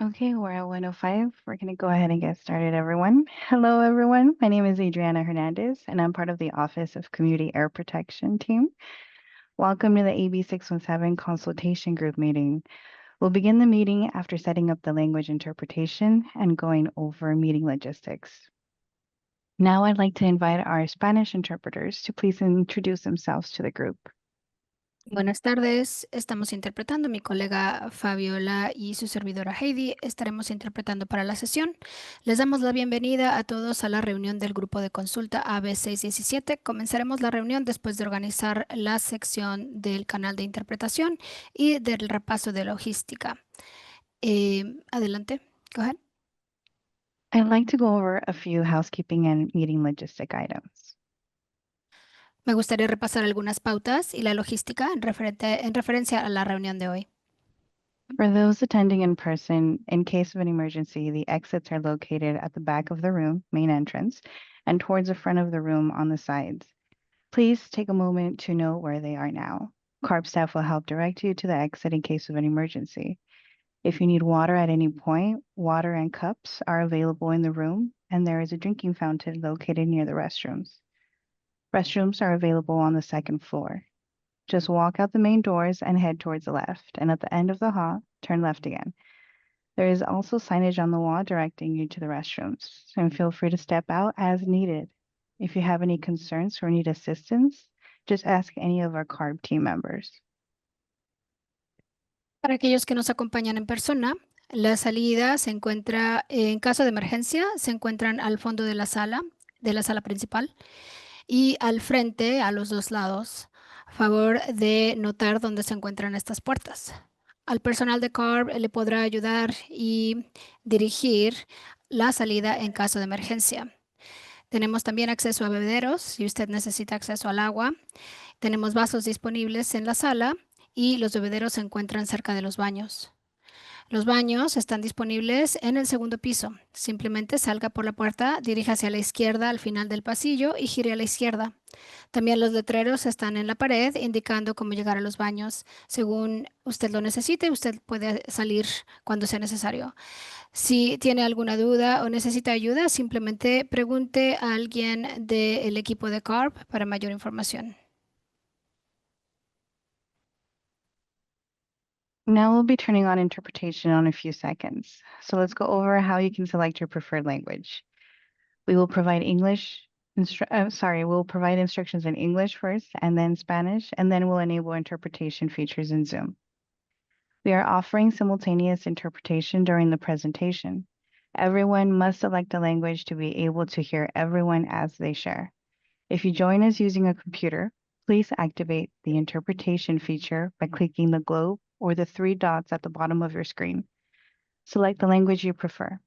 Okay, we're at 105. We're going to go ahead and get started, everyone. Hello, everyone. My name is Adriana Hernandez, and I'm part of the Office of Community Air Protection team. Welcome to the AB 617 Consultation Group meeting. We'll begin the meeting after setting up the language interpretation and going over meeting logistics. Now I'd like to invite our Spanish interpreters to please introduce themselves to the group. Buenas tardes, estamos interpretando mi colega Fabiola y su servidora Heidi. Estaremos interpretando para la sesión. Les damos la bienvenida a todos a la reunión del grupo de consulta AB617. Comenzaremos la reunión después de organizar la sección del canal de interpretación y del repaso de logística. Adelante, go ahead. I'd like to go over a few housekeeping and meeting logistic items. Me gustaría repasar algunas pautas y la logística en referencia a la reunión de hoy. For those attending in person, in case of an emergency, the exits are located at the back of the room, main entrance, and towards the front of the room on the sides. Please take a moment to know where they are now. CARB staff will help direct you to the exit in case of an emergency. If you need water at any point, water and cups are available in the room, and there is a drinking fountain located near the restrooms. Restrooms are available on the second floor. Just walk out the main doors and head towards the left, and at the end of the hall, turn left again. There is also signage on the wall directing you to the restrooms, and feel free to step out as needed. If you have any concerns or need assistance, just ask any of our CARB team members. Para aquellos que nos acompañan en persona, la salida se encuentra, en caso de emergencia, se encuentran al fondo de la sala principal y al frente, a los dos lados. Favor de notar dónde se encuentran estas puertas. Al personal de CARB le podrá ayudar y dirigir la salida en caso de emergencia. Tenemos también acceso a bebederos si usted necesita acceso al agua. Tenemos vasos disponibles en la sala y los bebederos se encuentran cerca de los baños. Los baños están disponibles en el segundo piso. Simplemente salga por la puerta, dirija hacia la izquierda al final del pasillo y gire a la izquierda. También los letreros están en la pared indicando cómo llegar a los baños. Según usted lo necesite, usted puede salir cuando sea necesario. Si tiene alguna duda o necesita ayuda, simplemente pregunte a alguien del equipo de CARB para mayor información. Now we'll be turning on interpretation in a few seconds. So let's go over how you can select your preferred language. We will provide we'll provide instructions in English first and then Spanish, and then we'll enable interpretation features in Zoom. We are offering simultaneous interpretation during the presentation. Everyone must select a language to be able to hear everyone as they share. If you join us using a computer, please activate the interpretation feature by clicking the globe or the three dots at the bottom of your screen. Select the language you prefer.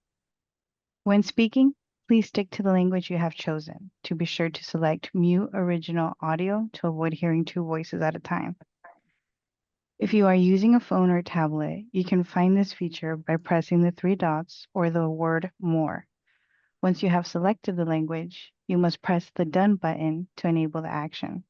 When speaking, please stick to the language you have chosen. To be sure to select mute original audio to avoid hearing two voices at a time. If you are using a phone or tablet, you can find this feature by pressing the three dots or the word more. Once you have selected the language, you must press the Done button to enable the action.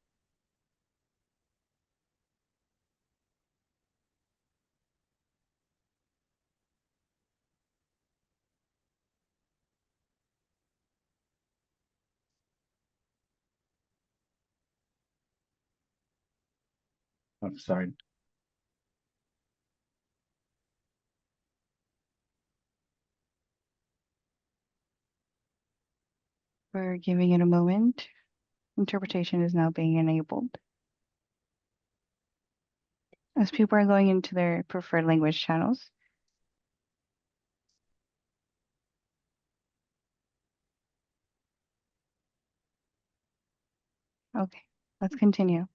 I'm sorry. We're giving it a moment. Interpretation is now being enabled. As people are going into their preferred language channels, okay, let's continue.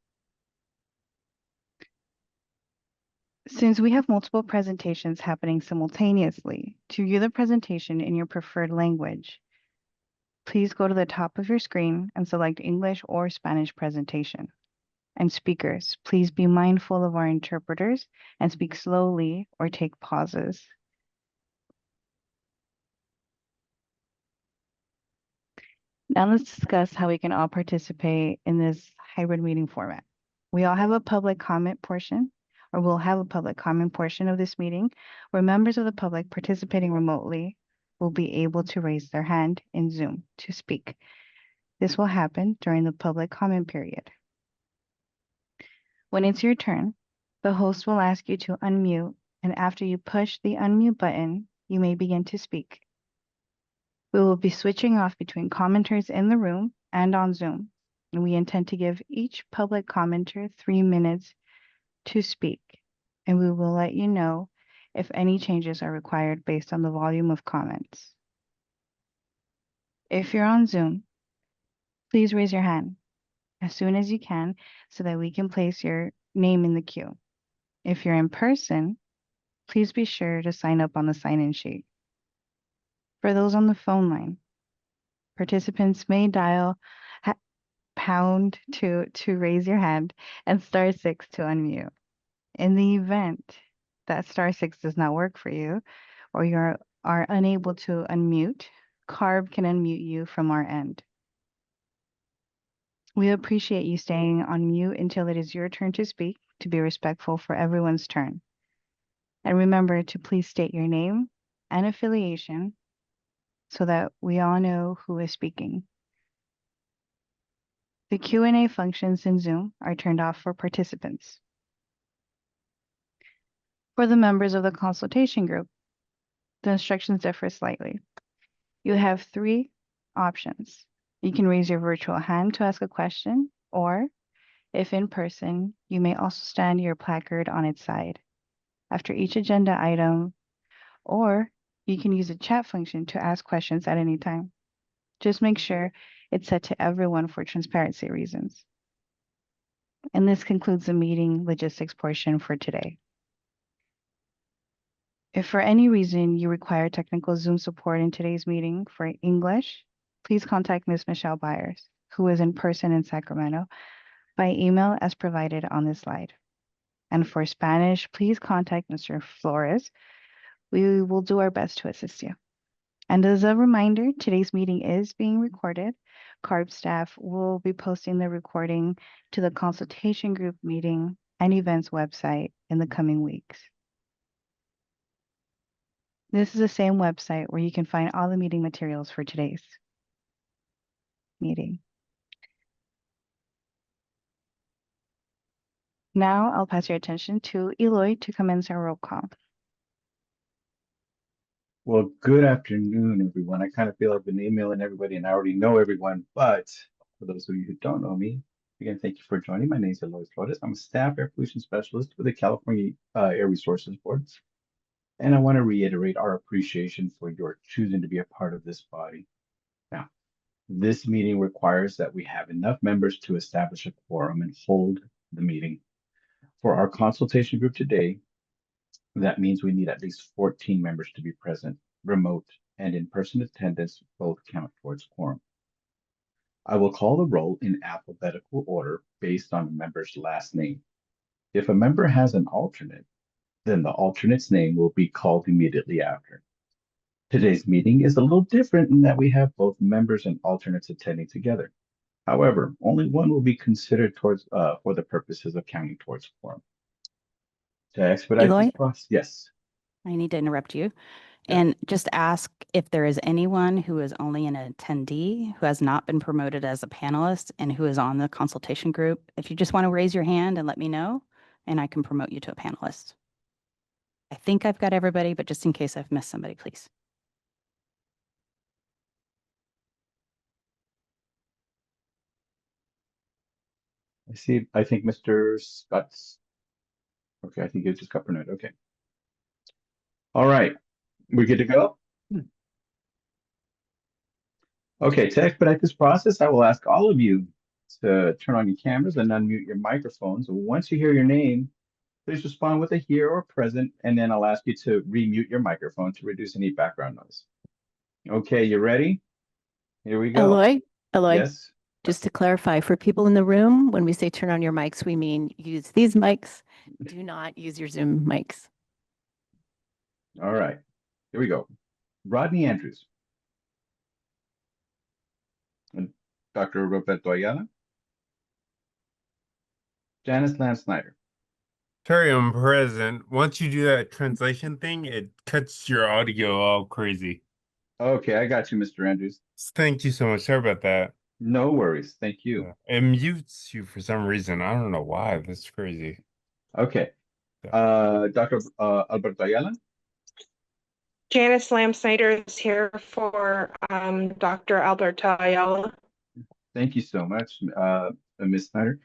Since we have multiple presentations happening simultaneously, to view the presentation in your preferred language, please go to the top of your screen and select English or Spanish presentation. And speakers, please be mindful of our interpreters and speak slowly or take pauses. Now let's discuss how we can all participate in this hybrid meeting format. We all have a public comment portion or we'll have a public comment portion of this meeting where members of the public participating remotely will be able to raise their hand in Zoom to speak. This will happen during the public comment period. When it's your turn, the host will ask you to unmute, and after you push the unmute button, you may begin to speak. We will be switching off between commenters in the room and on Zoom, and we intend to give each public commenter 3 minutes to speak, and we will let you know if any changes are required based on the volume of comments. If you're on Zoom, please raise your hand as soon as you can so that we can place your name in the queue. If you're in person, please be sure to sign up on the sign-in sheet. For those on the phone line, participants may dial pound to raise your hand and *6 to unmute. In the event that *6 does not work for you or you are unable to unmute, Carb can unmute you from our end. We appreciate you staying on mute until it is your turn to speak to be respectful for everyone's turn. And remember to please state your name and affiliation so that we all know who is speaking. The Q&A functions in Zoom are turned off for participants. For the members of the consultation group, the instructions differ slightly. You have 3 options. You can raise your virtual hand to ask a question, or if in person, you may also stand your placard on its side after each agenda item, or you can use a chat function to ask questions at any time. Just make sure it's set to everyone for transparency reasons. And this concludes the meeting logistics portion for today. If for any reason you require technical Zoom support in today's meeting for English, please contact Ms. Michelle Byers, who is in person in Sacramento, by email as provided on this slide. And for Spanish, please contact Mr. Flores. We will do our best to assist you. And as a reminder, today's meeting is being recorded. CARB staff will be posting the recording to the consultation group meeting and events website in the coming weeks. This is the same website where you can find all the meeting materials for today's meeting. Now I'll pass your attention to Eloy to commence our roll call. Well, good afternoon, everyone. I kind of feel I've been emailing everybody and I already know everyone, but for those of you who don't know me, again, thank you for joining. My name is Eloy Flores. I'm a staff air pollution specialist with the California Air Resources Board. And I want to reiterate our appreciation for your choosing to be a part of this body. Now, this meeting requires that we have enough members to establish a quorum and hold the meeting. For our consultation group today, that means we need at least 14 members to be present. Remote and in-person attendance both count towards quorum. I will call the roll in alphabetical order based on the member's last name. If a member has an alternate, then the alternate's name will be called immediately after. Today's meeting is a little different in that we have both members and alternates attending together. However, only one will be considered towards for the purposes of counting towards quorum. To expedite Eloy? this process, yes. I need to interrupt you Yeah. and just ask if there is anyone who is only an attendee who has not been promoted as a panelist and who is on the consultation group. If you just want to raise your hand and let me know, and I can promote you to a panelist. I think I've got everybody, but just in case I've missed somebody, please. I think Mr. Scott's. Okay, I think you just got promoted. Okay. All right, we good to go? Okay, to expedite this process, I will ask all of you to turn on your cameras and unmute your microphones. Once you hear your name, please respond with a here or present, and then I'll ask you to remute your microphone to reduce any background noise. Okay, you ready? Here we go. Eloy, Yes. just to clarify, for people in the room, when we say turn on your mics, we mean use these mics. Do not use your Zoom mics. All right, here we go. Rodney Andrews. And Dr. Roberto Ayala. Janice Land Snyder. Sorry, I'm present. Once you do that translation thing, it cuts your audio all crazy. Okay, I got you, Mr. Andrews. Thank you so much. Sorry about that. No worries. Thank you. It mutes you for some reason. I don't know why. That's crazy. Okay. Dr. Alberto Ayala. Janice Lamb Snyder is here for Dr. Alberto Ayala. Thank you so much, Ms. Snyder.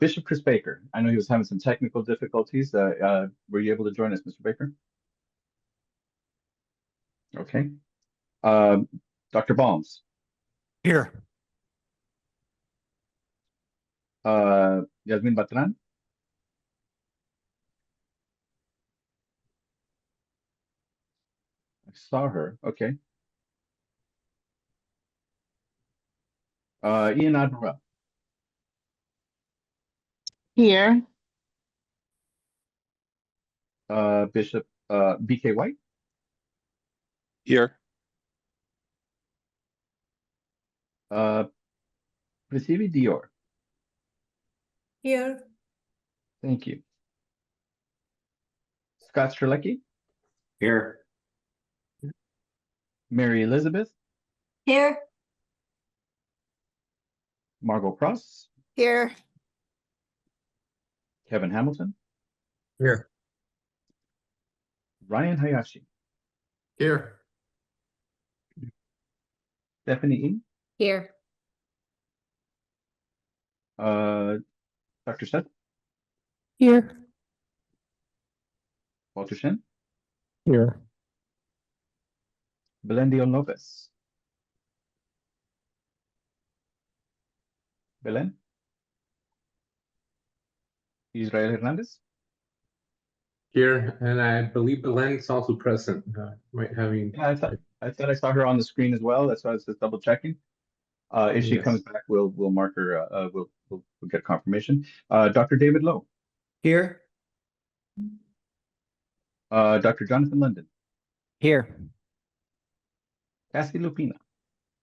Bishop Chris Baker. I know he was having some technical difficulties. Were you able to join us, Mr. Baker? Okay. Dr. Balms. Here. Yasmin Batran. I saw her. Okay. Ian Admiral. Here. Bishop BK White. Here. Presivi Dior. Here. Thank you. Scott Strzelecki. Here. Mary Elizabeth. Here. Margot Cross. Here. Kevin Hamilton. Here. Ryan Hayashi. Here. Stephanie E. Here. Dr. Seth. Here. Walter Shen. Here. Belendio Lopez. Belen. Israel Hernandez. Here, and I believe Belen's also present. Might having. Yeah, I thought I saw her on the screen as well. That's why I was just double checking. If she Yes. comes back, we'll mark her. We'll get confirmation. Dr. David Lowe. Here. Dr. Jonathan London. Here. Cassie Lupina.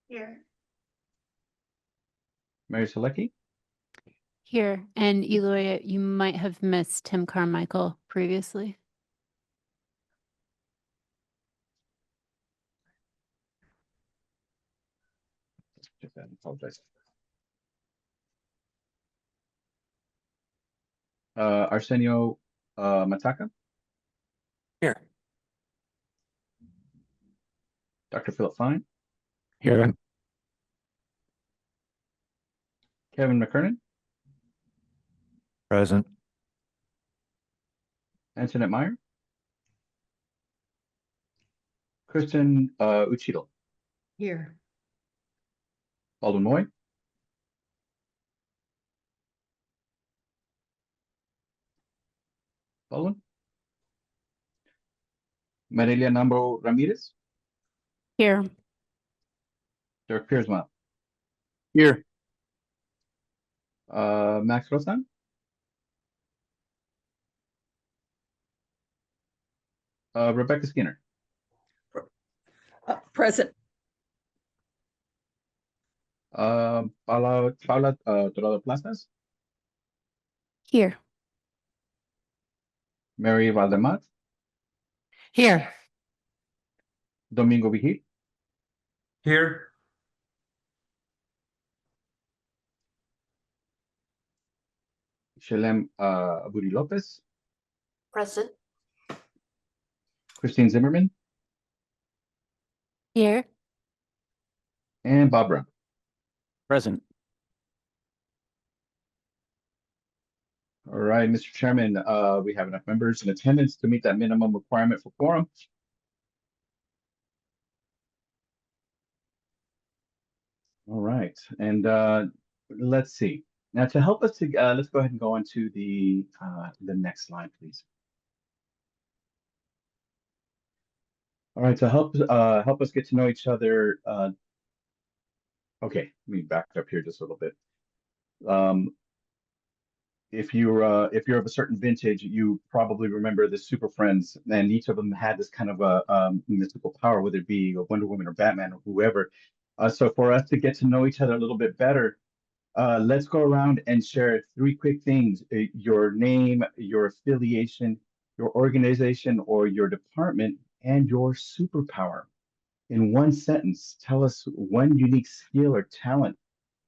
Here. Mary Selecki. Here. And Eloy, you might have missed Tim Carmichael previously. I apologize. Arsenio Mataka. Here. Dr. Philip Fine. Here. Kevin McKernan. Present. Antoinette Meyer. Kristen Uchidel. Here. Alden Moy. Alden. Marelia Nambo Ramirez. Here. Dirk Piersma. Here. Max Rosan. Rebecca Skinner. Present. Paula Dorado Plazas. Here. Mary Valdemat. Here. Domingo Vigil. Here. Shalem Abudi Lopez. Present. Christine Zimmerman. Here. And Bob Brown. Present. All right, Mr. Chairman, we have enough members in attendance to meet that minimum requirement for quorum. All right, and let's see. Now to help us to let's go ahead and go on to the next slide, please. All right, to help us get to know each other. Okay, let me back up here just a little bit. If you're of a certain vintage, you probably remember the Super Friends, and each of them had this kind of a mystical power, whether it be Wonder Woman or Batman or whoever. So for us to get to know each other a little bit better, Let's go around and share three quick things: your name, your affiliation, your organization or your department, and your superpower. In one sentence, tell us one unique skill or talent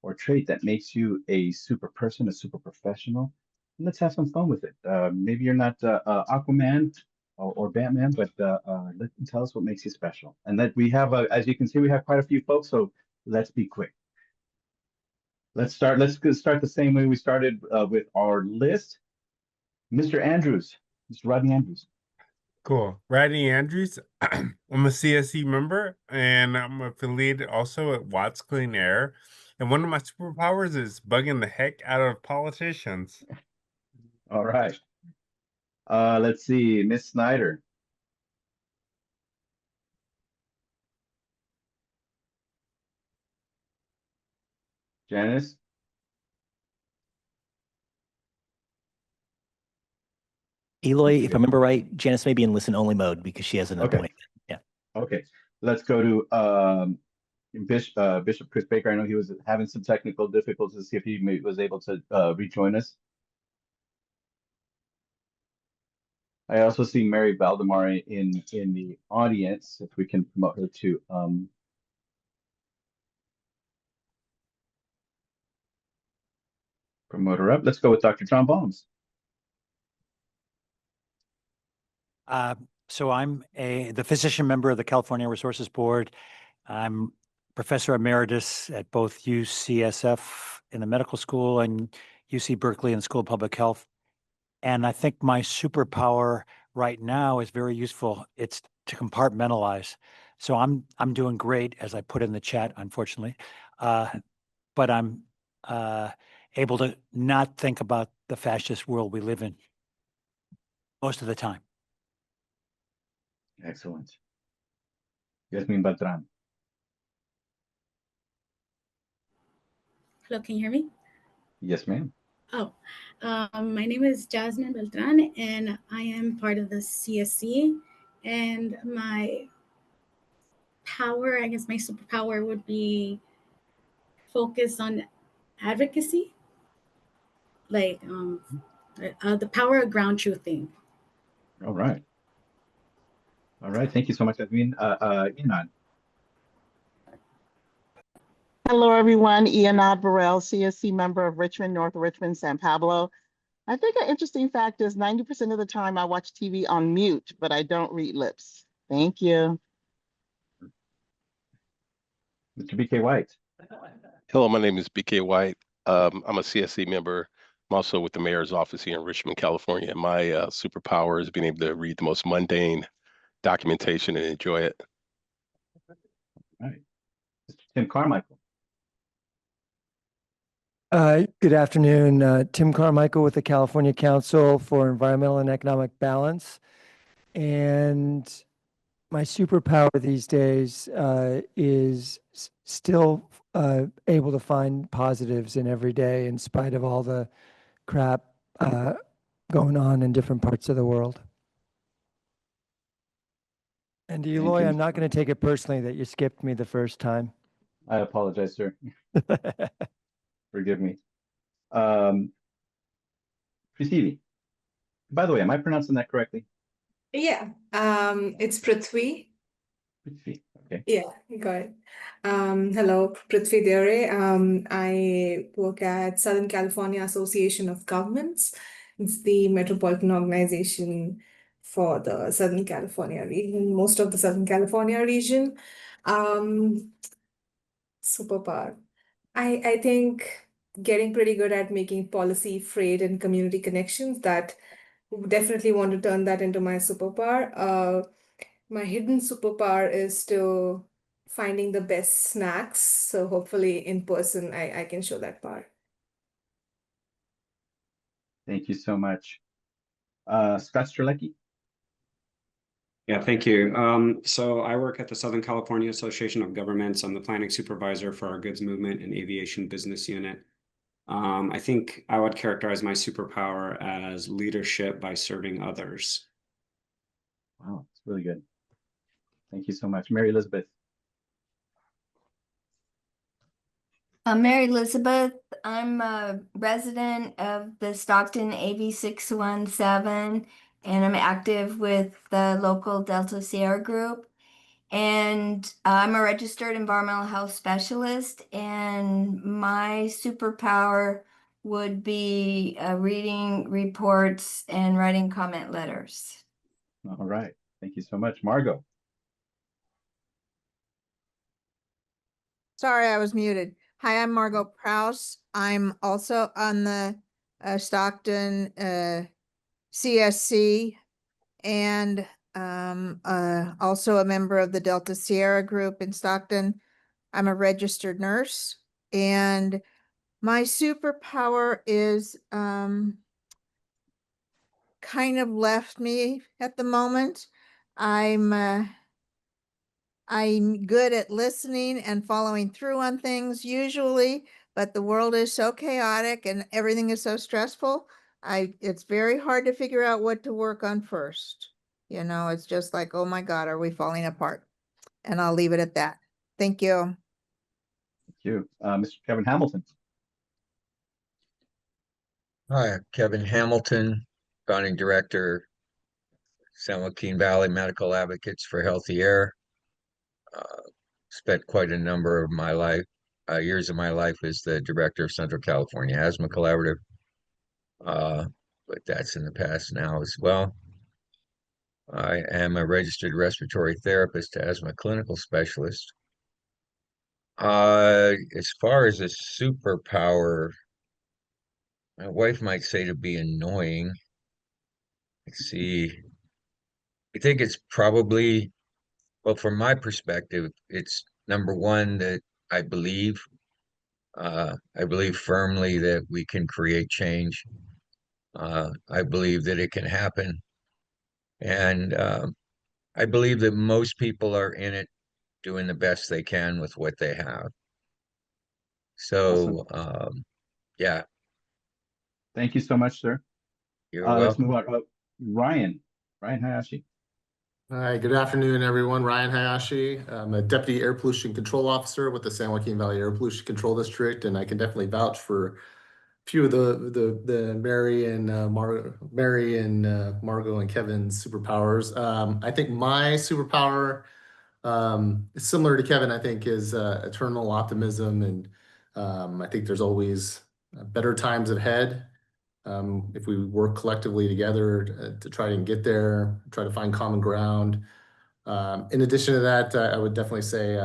or trait that makes you a super person, a super professional. And let's have some fun with it. Maybe you're not Aquaman or Batman, but tell us what makes you special. And that we have, as you can see, we have quite a few folks, so let's be quick. Let's start the same way we started with our list. Mr. Andrews, Mr. Rodney Andrews. Cool. Rodney Andrews. I'm a CSE member and I'm affiliated also at Watts Clean Air. And one of my superpowers is bugging the heck out of politicians. All right. Let's see, Miss Snyder. Janice. Eloy, if I remember right, Janice may be in listen only mode because she has an Okay. appointment. Yeah. Okay. Let's go to Bishop Chris Baker. I know he was having some technical difficulties to see if he was able to rejoin us. I also see Mary Valdemar in the audience. If we can promote her to promote her up. Let's go with Dr. John Bones. So I'm the physician member of the California Resources Board. I'm professor emeritus at both UCSF in the medical school and UC Berkeley in the School of Public Health. And I think my superpower right now is very useful. It's to compartmentalize. So I'm doing great, as I put in the chat, unfortunately. But I'm able to not think about the fascist world we live in most of the time. Excellent. Yasmin Batran. Hello, can you hear me? Yes, ma'am. Oh, my name is Jasmine Beltran, and I am part of the CSC. And my power, I guess my superpower would be focus on advocacy, like the power of ground truthing. All right. All right. Thank you so much, Yasmin. Inan. Hello, everyone. Ianad Burrell, CSC member of Richmond, North Richmond, San Pablo. I think an interesting fact is 90% of the time I watch TV on mute, but I don't read lips. Thank you. Mr. BK White. Hello, my name is BK White. I'm a CSC member. I'm also with the mayor's office here in Richmond, California. My superpower is being able to read the most mundane documentation and enjoy it. All right. Mr. Tim Carmichael. Good afternoon. Tim Carmichael with the California Council for Environmental and Economic Balance. And my superpower these days is still able to find positives in every day in spite of all the crap going on in different parts of the world. And Eloy, I'm not going to take it personally that you skipped me the first time. I apologize, sir. Forgive me. Prithvi. By the way, am I pronouncing that correctly? Yeah, it's Prithvi. Prithvi, okay. Yeah, got it. Hello, Prithvi Dere. I work at Southern California Association of Governments. It's the metropolitan organization for the Southern California region, most of the Southern California region. Superpower. I think getting pretty good at making policy, freight, and community connections. That definitely want to turn that into my superpower. My hidden superpower is still finding the best snacks. So hopefully in person, I can show that part. Thank you so much. Scott Strzelecki. Yeah, thank you. So I work at the Southern California Association of Governments. I'm the planning supervisor for our goods movement and aviation business unit. I think I would characterize my superpower as leadership by serving others. Wow, it's really good. Thank you so much. Mary Elizabeth. Mary Elizabeth. I'm a resident of the Stockton AV 617, and I'm active with the local Delta Sierra group. And I'm a registered environmental health specialist, and my superpower would be reading reports and writing comment letters. All right. Thank you so much. Margot. Sorry, I was muted. Hi, I'm Margot Prouse. I'm also on the Stockton CSC and also a member of the Delta Sierra group in Stockton. I'm a registered nurse, and my superpower is kind of left me at the moment. I'm good at listening and following through on things usually, but the world is so chaotic and everything is so stressful. It's very hard to figure out what to work on first. You know, it's just like, oh my God, are we falling apart? And I'll leave it at that. Thank you. Thank you. Mr. Kevin Hamilton. Hi, Kevin Hamilton, founding director, San Joaquin Valley Medical Advocates for Healthy Air. Spent quite a number of my life, years of my life as the director of Central California Asthma Collaborative. But that's in the past now as well. I am a registered respiratory therapist, asthma clinical specialist. As far as a superpower, my wife might say to be annoying. Let's see. I think it's probably, well, from my perspective, it's number one that I believe firmly that we can create change. I believe that it can happen. And I believe that most people are in it doing the best they can with what they have. So, yeah. Thank you so much, sir. You're Let's welcome. move on. Ryan Hayashi. Hi, good afternoon, everyone. Ryan Hayashi. I'm a Deputy Air Pollution Control Officer with the San Joaquin Valley Air Pollution Control District, and I can definitely vouch for a few of the Mary and Margot and Kevin's superpowers. I think my superpower is similar to Kevin. I think is eternal optimism, and I think there's always better times ahead. If we work collectively together to try and get there, try to find common ground. In addition to that, I would definitely say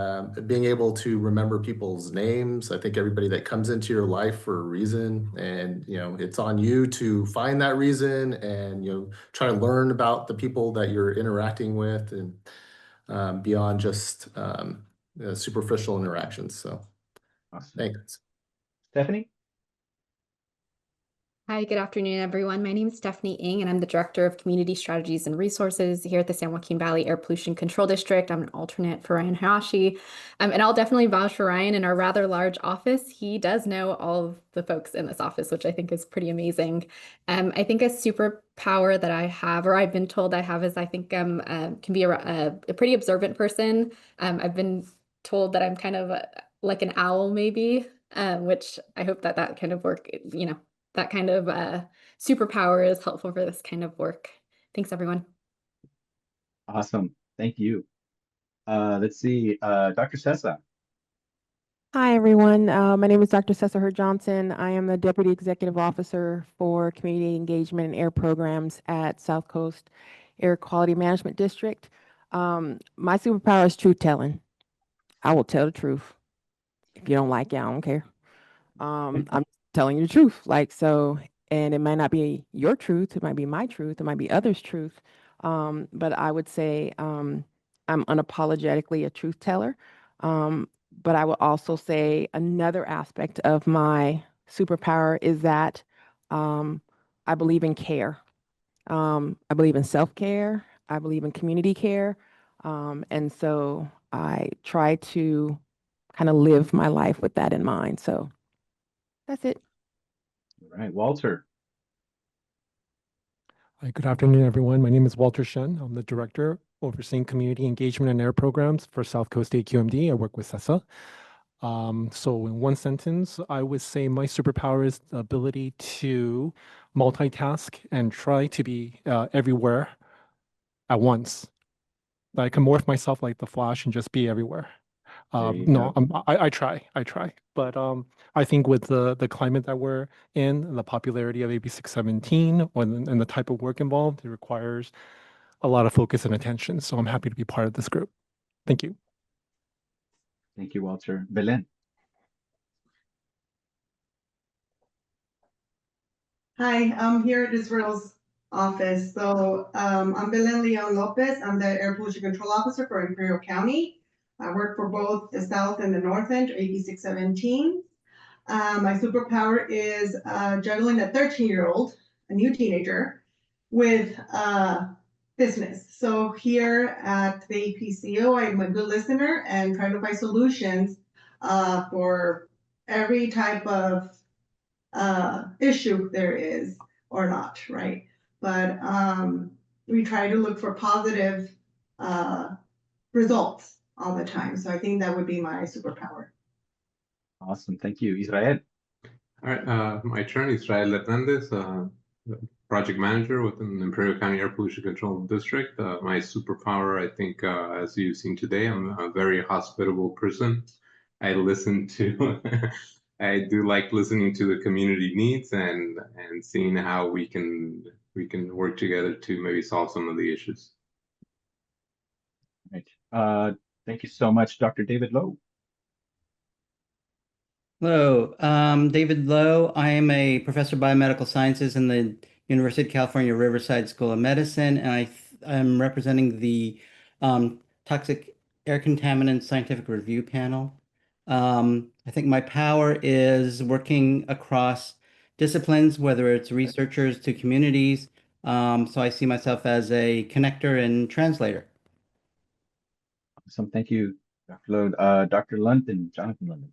being able to remember people's names. I think everybody that comes into your life for a reason, and it's on you to find that reason, and try to learn about the people that you're interacting with, and beyond just superficial interactions. So, awesome. Thanks, Stephanie. Hi, good afternoon, everyone. My name is Stephanie Ng, and I'm the Director of Community Strategies and Resources here at the San Joaquin Valley Air Pollution Control District. I'm an alternate for Ryan Hayashi, and I'll definitely vouch for Ryan in our rather large office. He does know all of the folks in this office, which I think is pretty amazing. I think a superpower that I have, or I've been told I have, is I think can be a pretty observant person. I've been told that I'm kind of like an owl, maybe, which I hope that kind of work, that kind of superpower is helpful for this kind of work. Thanks, everyone. Awesome. Thank you. Let's see, Dr. Sessa. Hi, everyone. My name is Dr. Sessa Hurd Johnson. I am the Deputy Executive Officer for Community Engagement and Air Programs at South Coast Air Quality Management District. My superpower is truth telling. I will tell the truth. If you don't like it, I don't care. I'm telling you the truth. And it might not be your truth. It might be my truth. It might be others' truth. But I would say I'm unapologetically a truth teller. But I would also say another aspect of my superpower is that I believe in care. I believe in self-care. I believe in community care. And so I try to kind of live my life with that in mind. So that's it. All right, Walter. Hi, good afternoon, everyone. My name is Walter Shen. I'm the Director overseeing Community Engagement and Air Programs for South Coast AQMD. I work with CESA. So in one sentence, I would say my superpower is the ability to multitask and try to be everywhere at once. I can morph myself like the Flash and just be everywhere. There you No, go. I try, but I think with the climate that we're in, and the popularity of AB 617, and the type of work involved, it requires a lot of focus and attention. So I'm happy to be part of this group. Thank you. Thank you, Walter. Belen. Hi, I'm here at Israel's office. So I'm Belen Leon Lopez. I'm the Air Pollution Control Officer for Imperial County. I work for both the South and the North End, AB 617. My superpower is juggling a 13-year-old, a new teenager, with business. So here at the APCO, I'm a good listener and try to find solutions for every type of issue there is or not, right? But we try to look for positive results all the time. So I think that would be my superpower. Awesome. Thank you. Israel. All right, my turn. Israel Hernandez, project manager within the Imperial County Air Pollution Control District. My superpower, I think, as you've seen today, I'm a very hospitable person. I listen to, I do like listening to the community needs and seeing how we can work together to maybe solve some of the issues. Right. Thank you so much, Dr. David Lowe. Hello, David Lowe. I am a professor of biomedical sciences in the University of California, Riverside School of Medicine, and I'm representing the Toxic Air Contaminants Scientific Review Panel. I think my power is working across disciplines, whether it's researchers to communities. So I see myself as a connector and translator. Awesome. Thank you, Dr. Lowe. Dr. London, Jonathan London.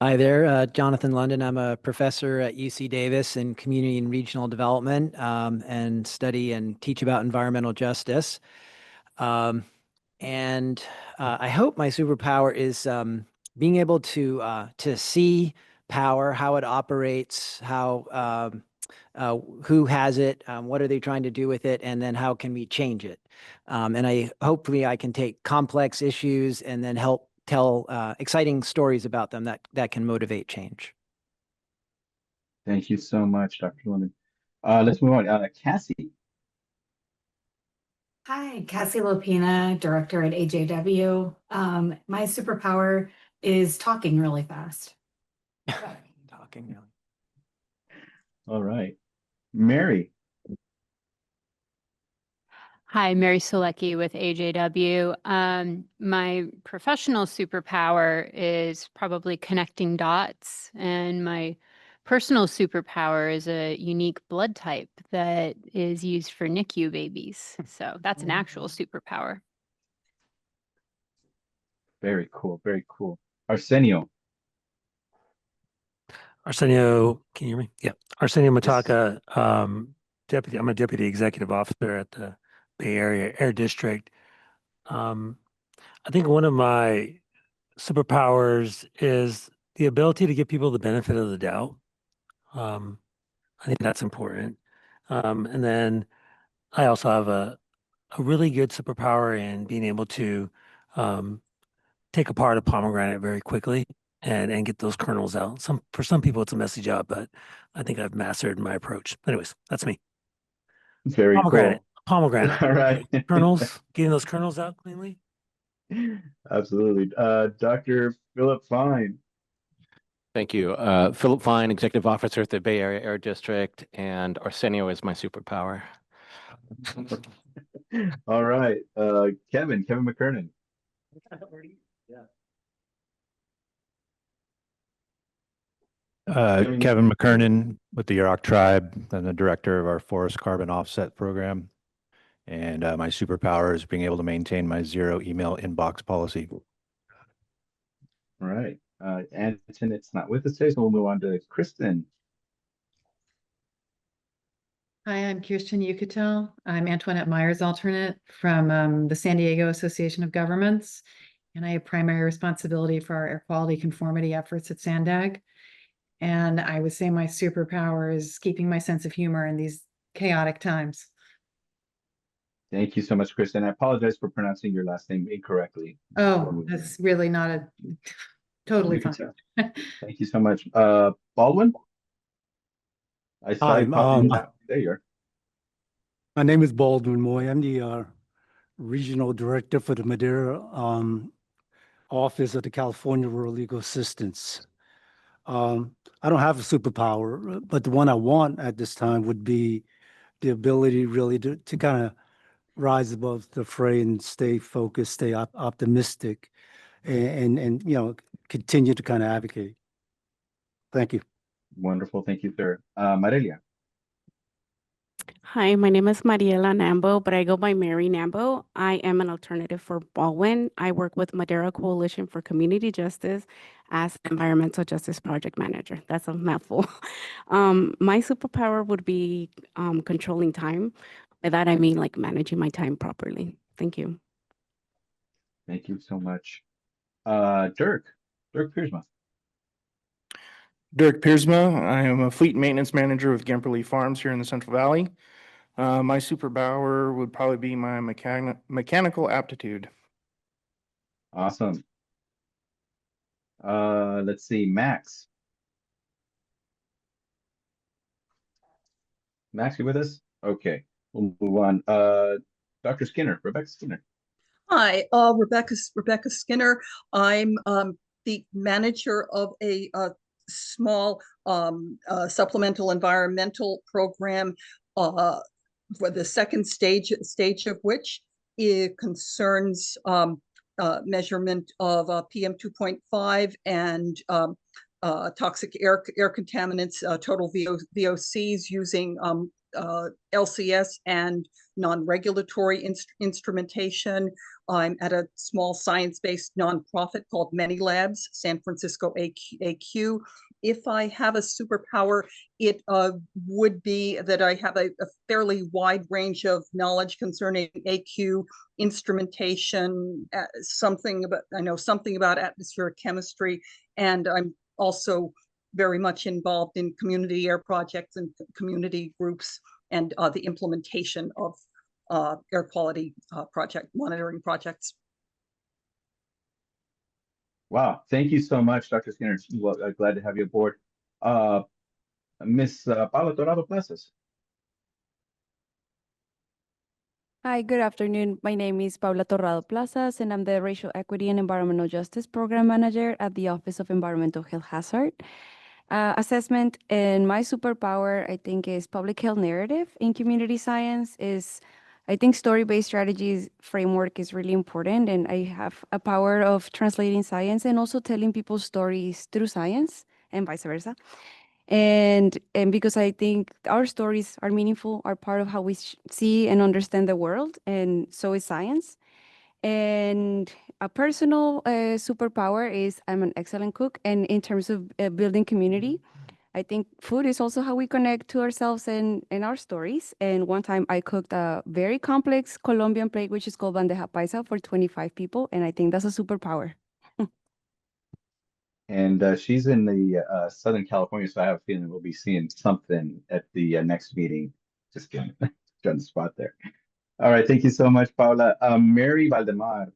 Hi there, Jonathan London. I'm a professor at UC Davis in community and regional development and study and teach about environmental justice. I hope my superpower is being able to see power, how it operates, how who has it, what are they trying to do with it, and then how can we change it. Hopefully I can take complex issues and then help tell exciting stories about them that can motivate change. Thank you so much, Dr. London. Let's move on. Cassie. Hi, Cassie Lopina, director at AJW. My superpower is talking really fast. Talking really. All right. Mary. Hi, Mary Solecki with AJW. My professional superpower is probably connecting dots, and my personal superpower is a unique blood type that is used for NICU babies. So that's an actual superpower. Very cool. Very cool. Arsenio. Arsenio, can you hear me? Yeah. Arsenio Mataka, deputy. I'm a deputy executive officer at the Bay Area Air District. I think one of my superpowers is the ability to give people the benefit of the doubt. I think that's important. And then I also have a really good superpower in being able to take apart a pomegranate very quickly and get those kernels out. For some people, it's a messy job, but I think I've mastered my approach. Anyways, that's me. Very Pomegranate. cool. Pomegranate. All right. Kernels, getting those kernels out cleanly. Absolutely. Dr. Philip Fine. Thank you. Philip Fine, Executive Officer at the Bay Area Air District, and Arsenio is my superpower. All right. Kevin McKernan. Kevin McKernan with the Yurok Tribe. I'm the director of our forest carbon offset program. And my superpower is being able to maintain my zero email inbox policy. All right. Antonette's not with us today, so we'll move on to Kristen. Hi, I'm Kirsten Yucatel. I'm Antoinette Myers alternate from the San Diego Association of Governments. and I have primary responsibility for our air quality conformity efforts at Sandag. And I would say my superpower is keeping my sense of humor in these chaotic times. Thank you so much, Kristen. I apologize for pronouncing your last name incorrectly. Oh, that's really not a totally You can fine. tell. Thank you so much. Baldwin? I saw Hi, you popping in. There you are. my name is Baldwin Moy. I'm the Regional Director for the Madeira Office of the California Rural Legal Assistance. I don't have a superpower, but the one I want at this time would be the ability really to kind of rise above the fray and stay focused, stay optimistic, and you know, continue to kind of advocate. Thank you. Wonderful. Thank you, sir. Marelia. Hi, my name is Mariela Nambo, but I go by Mary Nambo. I am an alternative for Baldwin. I work with Madeira Coalition for Community as Environmental Justice Project Manager. That's a mouthful. My superpower would be controlling time. By that, I mean like managing my time properly. Thank you. Thank you so much. Dirk Piersma. Dirk Piersma. I am a fleet maintenance manager with Gemperley Farms here in the Central Valley. My superpower would probably be my mechanical aptitude. Awesome. Let's see, Max. Max, you with us? Okay, we'll move on. Dr. Skinner, Rebecca Skinner. Hi, Rebecca Skinner. I'm the manager of a small supplemental environmental program for the second stage of which it concerns measurement of PM 2.5 and toxic air contaminants, total VOCs using LCS and non-regulatory instrumentation. I'm at a small science-based nonprofit called Many Labs, San Francisco AQ. If I have a superpower, it would be that I have a fairly wide range of knowledge concerning AQ instrumentation, I know something about atmospheric chemistry, and I'm also very much involved in community air projects and community groups and the implementation of air quality project monitoring projects. Wow, thank you so much, Dr. Skinner. Well, glad to have you aboard. Miss Paula Torado Plazas. Hi, good afternoon. My name is Paula Torrado Plazas, and I'm the Racial Equity and Environmental Justice Program Manager at the Office of Environmental Health Hazard Assessment. And my superpower, I think, is public health narrative in community science. I think story-based strategies framework is really important, and I have a power of translating science and also telling people stories through science and vice versa. And because I think our stories are meaningful, are part of how we see and understand the world, and so is science. And a personal superpower is I'm an excellent cook, and in terms of building community, I think food is also how we connect to ourselves and our stories. And one time I cooked a very complex Colombian plate, which is called bandeja paisa for 25 people, and I think that's a superpower. And she's in the Southern California, so I have a feeling we'll be seeing something at the next meeting. Just kidding, on the spot there. All right, thank you so much, Paula. Mary Valdemar.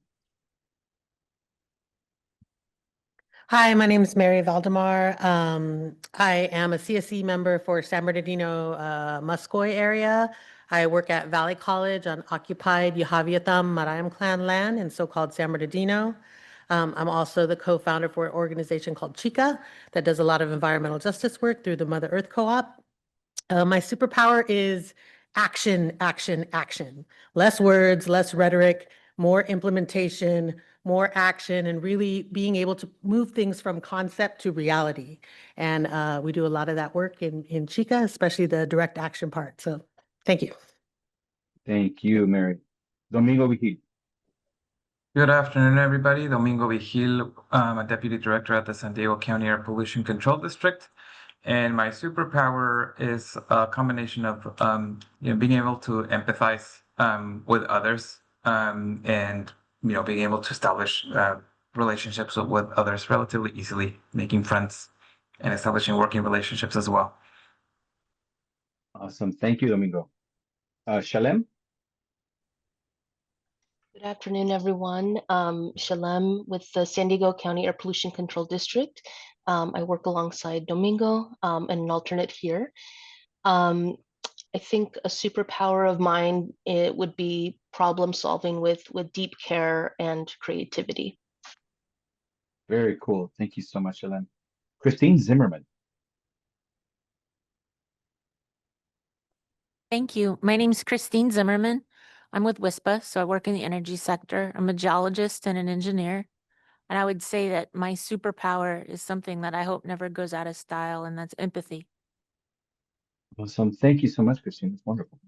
Hi, my name is Mary Valdemar. I am a CSE member for San Bernardino, Muscoy area. I work at Valley College on occupied Yahaviatam Marayam clan land in so-called San Bernardino. I'm also the co-founder for an organization called Chica that does a lot of environmental justice work through the Mother Earth Co-op. My superpower is action, action, action. Less words, less rhetoric, more implementation, more action, and really being able to move things from concept to reality. And we do a lot of that work in Chica, especially the direct action part. So thank you. Thank you, Mary. Domingo Vigil. Good afternoon, everybody. Domingo Vigil. I'm a deputy director at the San Diego County Air Pollution Control District. And my superpower is a combination of being able to empathize with others and being able to establish relationships with others relatively easily, making friends and establishing working relationships as well. Awesome. Thank you, Domingo. Shalem? Good afternoon, everyone. Shalem with the San Diego County Air Pollution Control District. I work alongside Domingo and an alternate here. I think a superpower of mine, it would be problem solving with deep care and creativity. Very cool. Thank you so much, Shalem. Christine Zimmerman. Thank you. My name is Christine Zimmerman. I'm with WISPA, so I work in the energy sector. I'm a geologist and an engineer. And I would say that my superpower is something that I hope never goes out of style, and that's empathy. Awesome. Thank you so much, Christine. That's wonderful.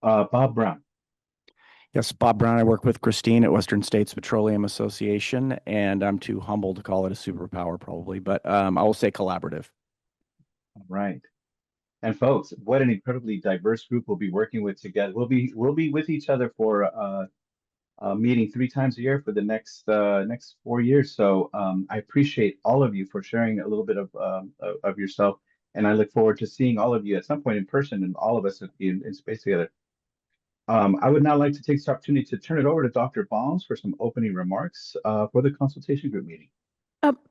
Bob Brown. Yes, Bob Brown. I work with Christine at Western States Petroleum Association, and I'm too humble to call it a superpower probably, but I will say collaborative. All right. And folks, what an incredibly diverse group we'll be working with together. We'll be with each other for a meeting 3 times a year for the next 4 years. So I appreciate all of you for sharing a little bit of yourself, and I look forward to seeing all of you at some point in person, and all of us in space together. I would now like to take this opportunity to turn it over to Dr. Baums for some opening remarks for the consultation group meeting.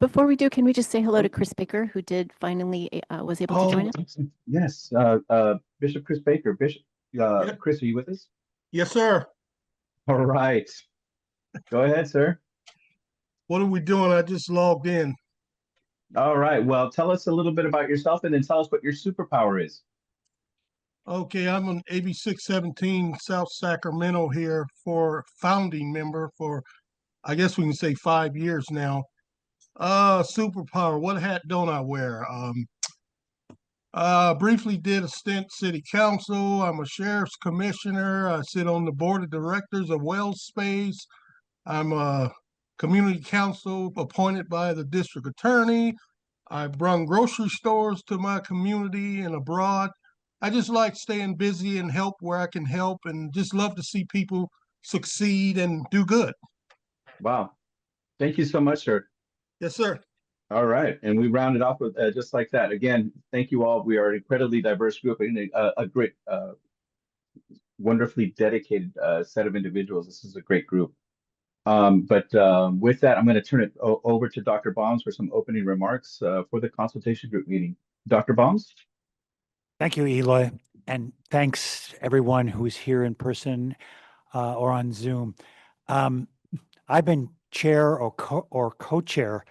Before we do, can we just say hello to Chris Baker, who did finally was able to join us? Yes, Bishop Chris Baker. Bishop, Chris, are you with us? Yes, sir. All right. Go ahead, sir. What are we doing? I just logged in. All right. Well, tell us a little bit about yourself, and then tell us what your superpower is. Okay, I'm an AB 617 South Sacramento here for founding member for, I guess we can say 5 years now. Superpower, what hat don't I wear? Briefly did a stint city council. I'm a sheriff's commissioner. I sit on the board of directors of Wells Space. I'm a community council appointed by the district attorney. I've run grocery stores to my community and abroad. I just like staying busy and help where I can help, and just love to see people succeed and do good. Wow. Thank you so much, sir. Yes, sir. All right. And we rounded off with just like that. Again, thank you all. We are an incredibly diverse group and a great, wonderfully dedicated set of individuals. This is a great group. But with that, I'm going to turn it over to Dr. Baums for some opening remarks for the consultation group meeting. Dr. Baums? Thank you, Eloy. And thanks everyone who's here in person or on Zoom. I've been chair or co-chair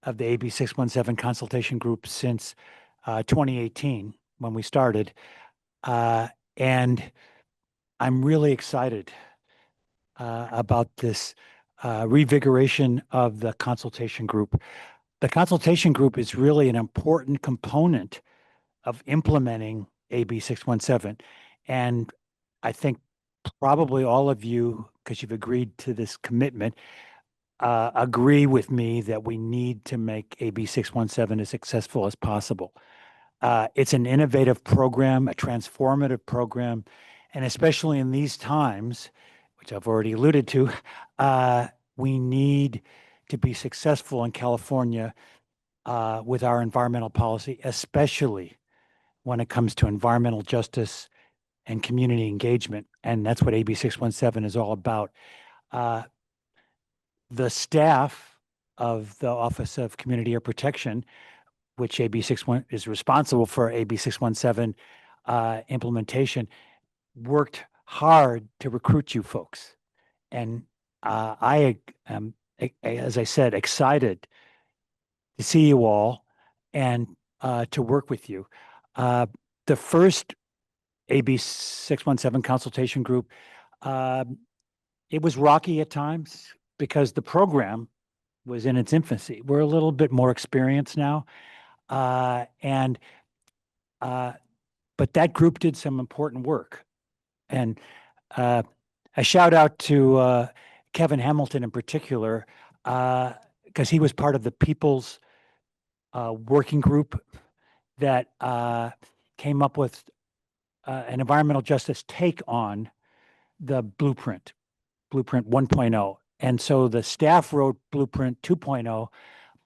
of the AB 617 consultation group since 2018 when we started. And I'm really excited about this revigoration of the consultation group. The consultation group is really an important component of implementing AB 617. And I think probably all of you, because you've agreed to this commitment, agree with me that we need to make AB 617 as successful as possible. It's an innovative program, a transformative program, and especially in these times, which I've already alluded to, we need to be successful in California with our environmental policy, especially when it comes to environmental justice and community engagement. And that's what AB 617 is all about. The staff of the Office of Community Air Protection, which AB 617 is responsible for AB 617 implementation, worked hard to recruit you folks. And I am, as I said, excited to see you all and to work with you. The first AB 617 consultation group, it was rocky at times because the program was in its infancy. We're a little bit more experienced now. But that group did some important work. And a shout out to Kevin Hamilton in particular, because he was part of the People's Working Group that came up with an environmental justice take on the Blueprint 1.0. And so the staff wrote Blueprint 2.0,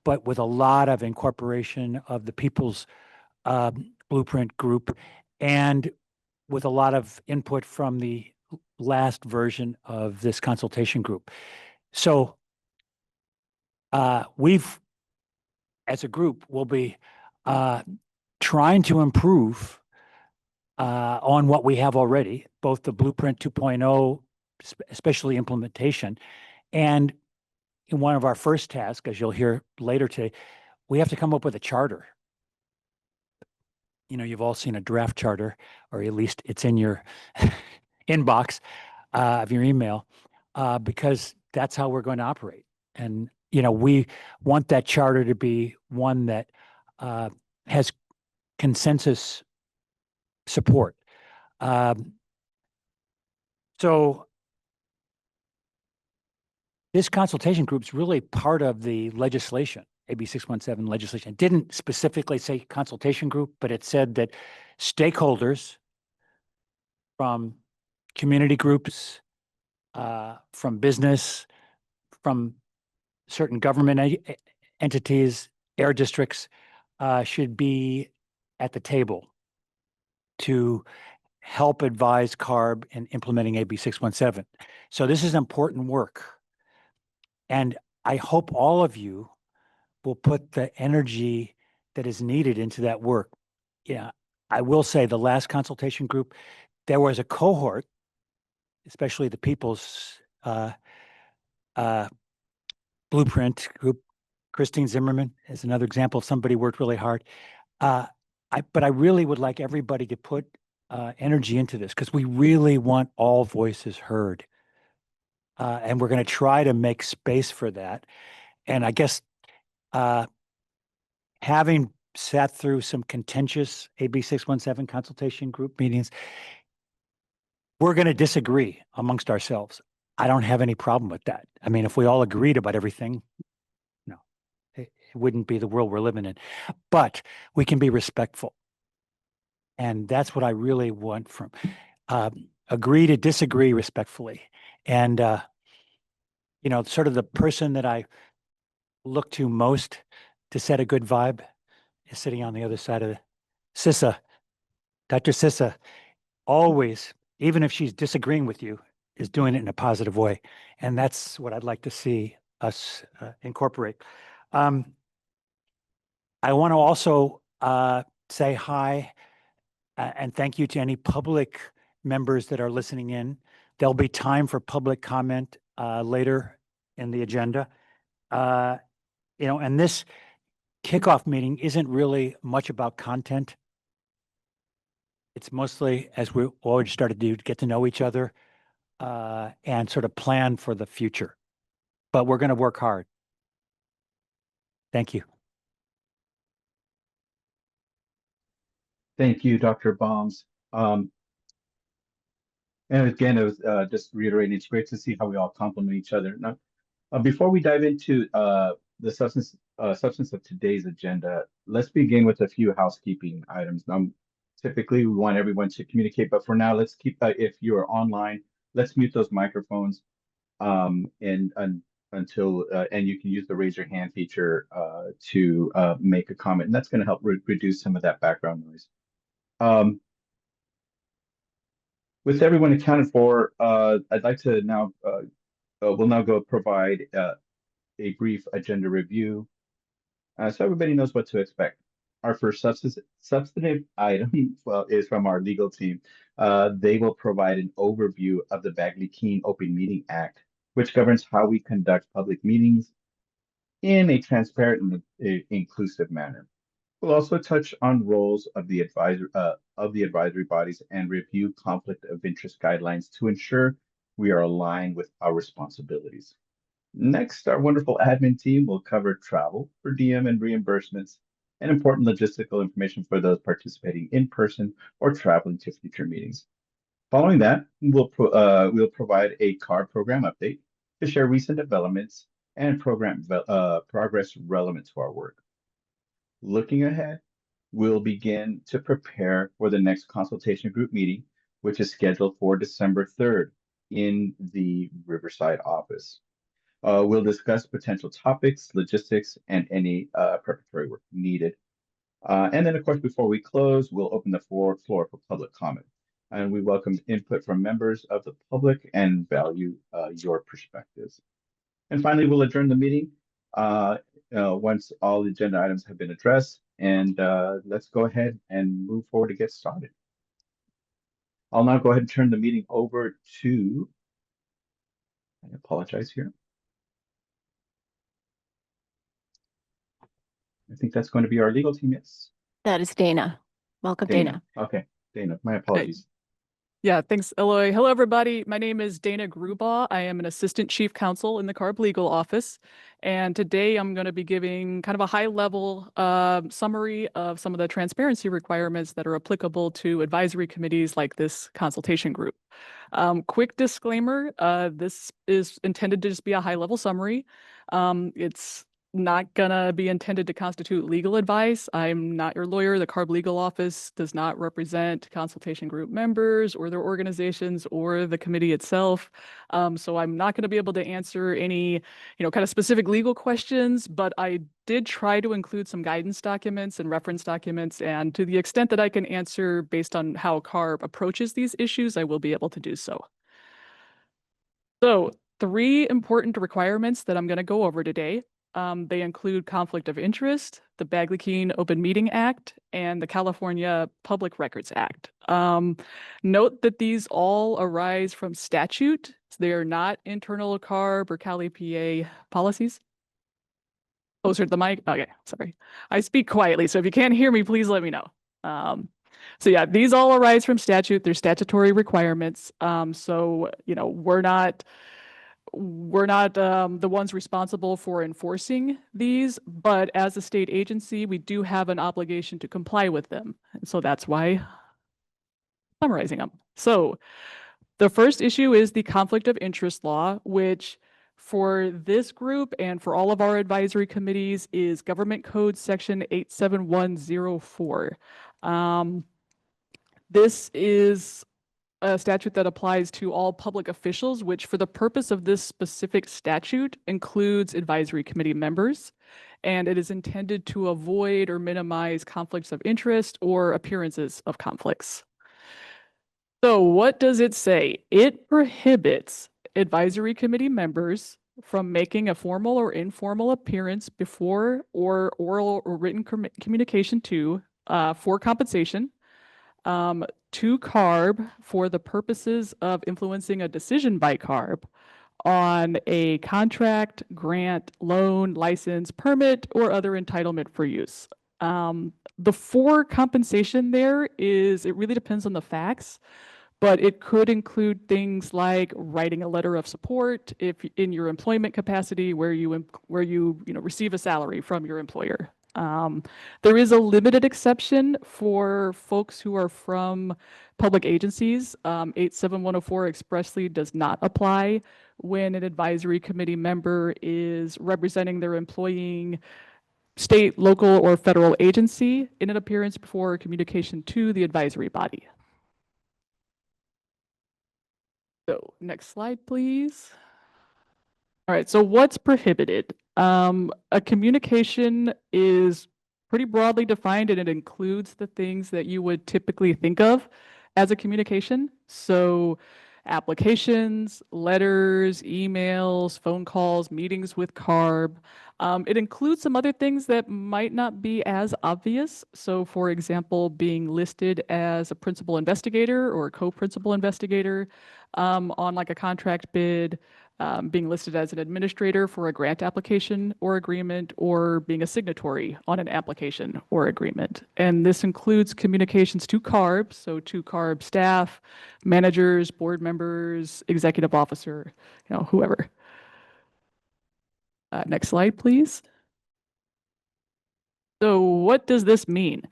but with a lot of incorporation of the people's Blueprint group and with a lot of input from the last version of this consultation group. So we've, as a group, will be trying to improve on what we have already, both the Blueprint 2.0, especially implementation. And in one of our first tasks, as you'll hear later today, we have to come up with a charter. You know, you've all seen a draft charter, or at least it's in your inbox of your email, because that's how we're going to operate. And, you know, we want that charter to be one that has consensus support. So this consultation group is really part of the legislation. AB 617 legislation. It didn't specifically say consultation group, but it said that stakeholders from community groups, from business, from certain government entities, air districts, should be at the table to help advise CARB in implementing AB 617. So this is important work. And I hope all of you will put the energy that is needed into that work. Yeah, I will say the last consultation group, there was a cohort, especially the people's Blueprint group. Christine Zimmerman is another example of somebody who worked really hard. But I really would like everybody to put energy into this because we really want all voices heard. And we're going to try to make space for that. And I guess having sat through some contentious AB 617 consultation group meetings, we're going to disagree amongst ourselves. I don't have any problem with that. I mean, if we all agreed about everything, no, it wouldn't be the world we're living in. But we can be respectful. And that's what I really want from agree to disagree respectfully. And, you know, sort of the person that I look to most to set a good vibe is sitting on the other side of the Sissa. Dr. Sissa, always, even if she's disagreeing with you, is doing it in a positive way. And that's what I'd like to see us incorporate. I want to also say hi and thank you to any public members that are listening in. There'll be time for public comment later in the agenda. You know, and this kickoff meeting isn't really much about content. It's mostly, as we already started to get to know each other and sort of plan for the future. But we're going to work hard. Thank you. Thank you, Dr. Bombs. And again, it was just reiterating, it's great to see how we all complement each other. Now, before we dive into the substance of today's agenda, let's begin with a few housekeeping items. Typically, we want everyone to communicate, but for now, let's keep, if you are online, let's mute those microphones until and you can use the raise your hand feature to make a comment, and that's going to help reduce some of that background noise. With everyone accounted for, I'd like to now we'll now go provide a brief agenda review so everybody knows what to expect. Our first substantive item is from our legal team. They will provide an overview of the Bagley-Keene Open Meeting Act, which governs how we conduct public meetings in a transparent and inclusive manner. We'll also touch on roles of the advisory bodies and review conflict of interest guidelines to ensure we are aligned with our responsibilities. Next, our wonderful admin team will cover travel, per diem, and reimbursements, and important logistical information for those participating in person or traveling to future meetings. Following that, we'll provide a CARB program update to share recent developments and program progress relevant to our work. Looking ahead, we'll begin to prepare for the next consultation group meeting, which is scheduled for December 3rd in the Riverside office. We'll discuss potential topics, logistics, and any preparatory work needed. And then, of course, before we close, we'll open the floor for public comment. And we welcome input from members of the public and value your perspectives. And finally, we'll adjourn the meeting once all the agenda items have been addressed. And let's go ahead and move forward to get started. I'll now go ahead and turn the meeting over to, I apologize here. I think that's going to be our legal team, yes. That is Dana. Welcome, Dana. Okay, Dana, my apologies. Yeah, thanks, Eloy. Hello, everybody. My name is Dana Grubaugh. I am an assistant chief counsel in the CARB legal office. And today I'm going to be giving kind of a high-level summary of some of the transparency requirements that are applicable to advisory committees like this consultation group. Quick disclaimer, this is intended to just be a high-level summary. It's not gonna be intended to constitute legal advice. I'm not your lawyer. The CARB legal office does not represent consultation group members or their organizations or the committee itself. So I'm not gonna be able to answer any, kind of specific legal questions, but I did try to include some guidance documents and reference documents. And to the extent that I can answer based on how CARB approaches these issues, I will be able to do so. So 3 important requirements that I'm gonna go over today. They include conflict of interest, the Bagley-Keene Open Meeting Act, and the California Public Records Act. Note that these all arise from statute. They are not internal CARB or Cali PA policies. Closer to the mic. Okay, sorry. I speak quietly, so if you can't hear me, please let me know. So yeah, these all arise from statute. They're statutory requirements. So, we're not the ones responsible for enforcing these, but as a state agency, we do have an obligation to comply with them. And so that's why I'm summarizing them. So the first issue is the conflict of interest law, which for this group and for all of our advisory committees is Government Code Section 87104. This is a statute that applies to all public officials, which for the purpose of this specific statute includes advisory committee members, and it is intended to avoid or minimize conflicts of interest or appearances of conflicts. So what does it say? It prohibits advisory committee members from making a formal or informal appearance before or oral or written communication to for compensation, to CARB for the purposes of influencing a decision by CARB on a contract, grant, loan, license, permit, or other entitlement for use. The for compensation there is, it really depends on the facts, but it could include things like writing a letter of support if in your employment capacity where you receive a salary from your employer. There is a limited exception for folks who are from public agencies. 87104 expressly does not apply when an advisory committee member is representing their employing state, local, or federal agency in an appearance before communication to the advisory body. So next slide, please. All right, so what's prohibited? A communication is pretty broadly defined and it includes the things that you would typically think of as a communication. So applications, letters, emails, phone calls, meetings with CARB. It includes some other things that might not be as obvious. So for example, being listed as a principal investigator or a co-principal investigator on like a contract bid, being listed as an administrator for a grant application or agreement, or being a signatory on an application or agreement. And this includes communications to CARB, so to CARB staff, managers, board members, executive officer, whoever. Next slide, please. So what does this mean?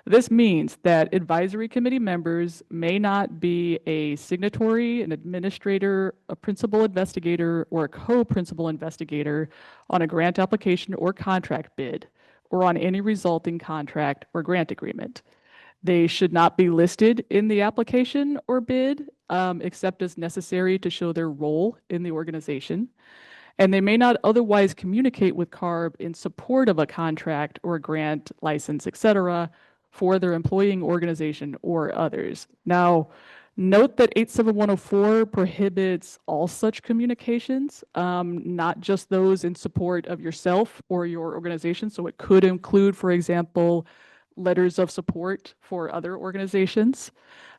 This means that advisory committee members may not be a signatory, an administrator, a principal investigator, or a co-principal investigator on a grant application or contract bid, or on any resulting contract or grant agreement. They should not be listed in the application or bid, except as necessary to show their role in the organization. and they may not otherwise communicate with CARB in support of a contract or grant, license, etc., for their employing organization or others. Now, note that 87104 prohibits all such communications, not just those in support of yourself or your organization. So it could include, for example, letters of support for other organizations.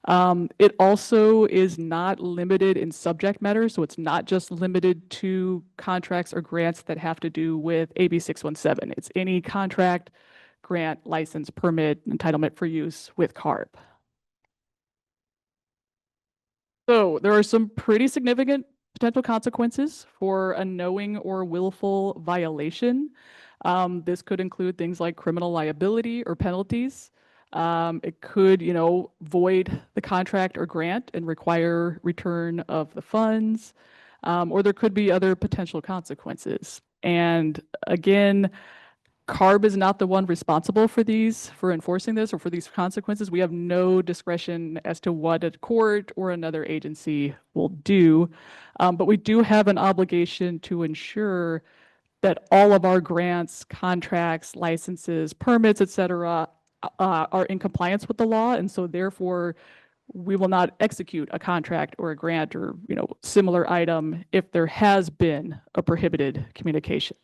It also is not limited in subject matter, so it's not just limited to contracts or grants that have to do with AB 617. It's any contract, grant, license, permit, entitlement for use with CARB. So there are some pretty significant potential consequences for a knowing or willful violation. This could include things like criminal liability or penalties. It could, void the contract or grant and require return of the funds, or there could be other potential consequences. And again, CARB is not the one responsible for enforcing this or for these consequences. We have no discretion as to what a court or another agency will do. But we do have an obligation to ensure that all of our grants, contracts, licenses, permits, et cetera, are in compliance with the law. And so therefore, we will not execute a contract or a grant or similar item if there has been a prohibited communication.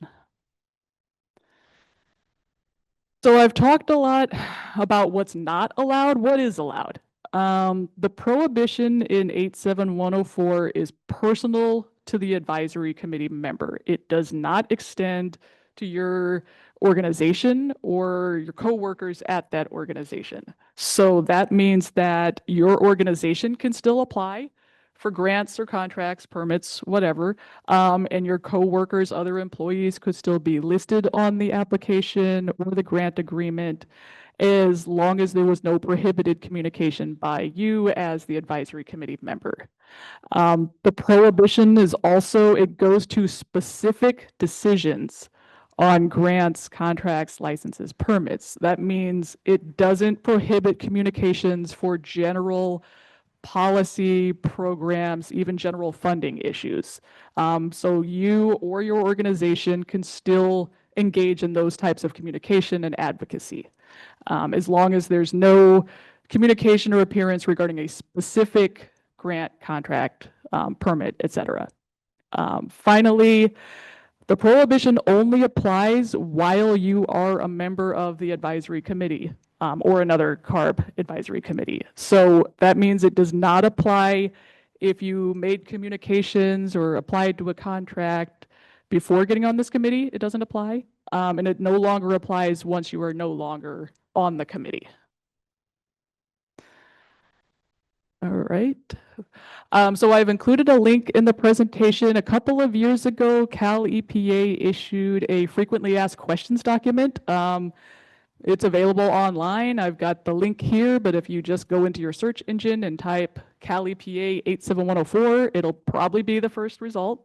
So I've talked a lot about what's not allowed. What is allowed? The prohibition in 87104 is personal to the advisory committee member. It does not extend to your organization or your coworkers at that organization. So that means that your organization can still apply for grants or contracts, permits, whatever, and your coworkers, other employees could still be listed on the application or the grant agreement, as long as there was no prohibited communication by you as the advisory committee member. The prohibition is also, it goes to specific decisions on grants, contracts, licenses, permits. That means it doesn't prohibit communications for general policy, programs, even general funding issues. So you or your organization can still engage in those types of communication and advocacy, as long as there's no communication or appearance regarding a specific grant, contract, permit, et cetera. Finally, the prohibition only applies while you are a member of the advisory committee or another CARB advisory committee. So that means it does not apply if you made communications or applied to a contract before getting on this committee. It doesn't apply. And it no longer applies once you are no longer on the committee. All right. So I've included a link in the presentation. A couple of years ago, Cal EPA issued a frequently asked questions document. It's available online. I've got the link here, but if you just go into your search engine and type Cal EPA 87104, it'll probably be the first result.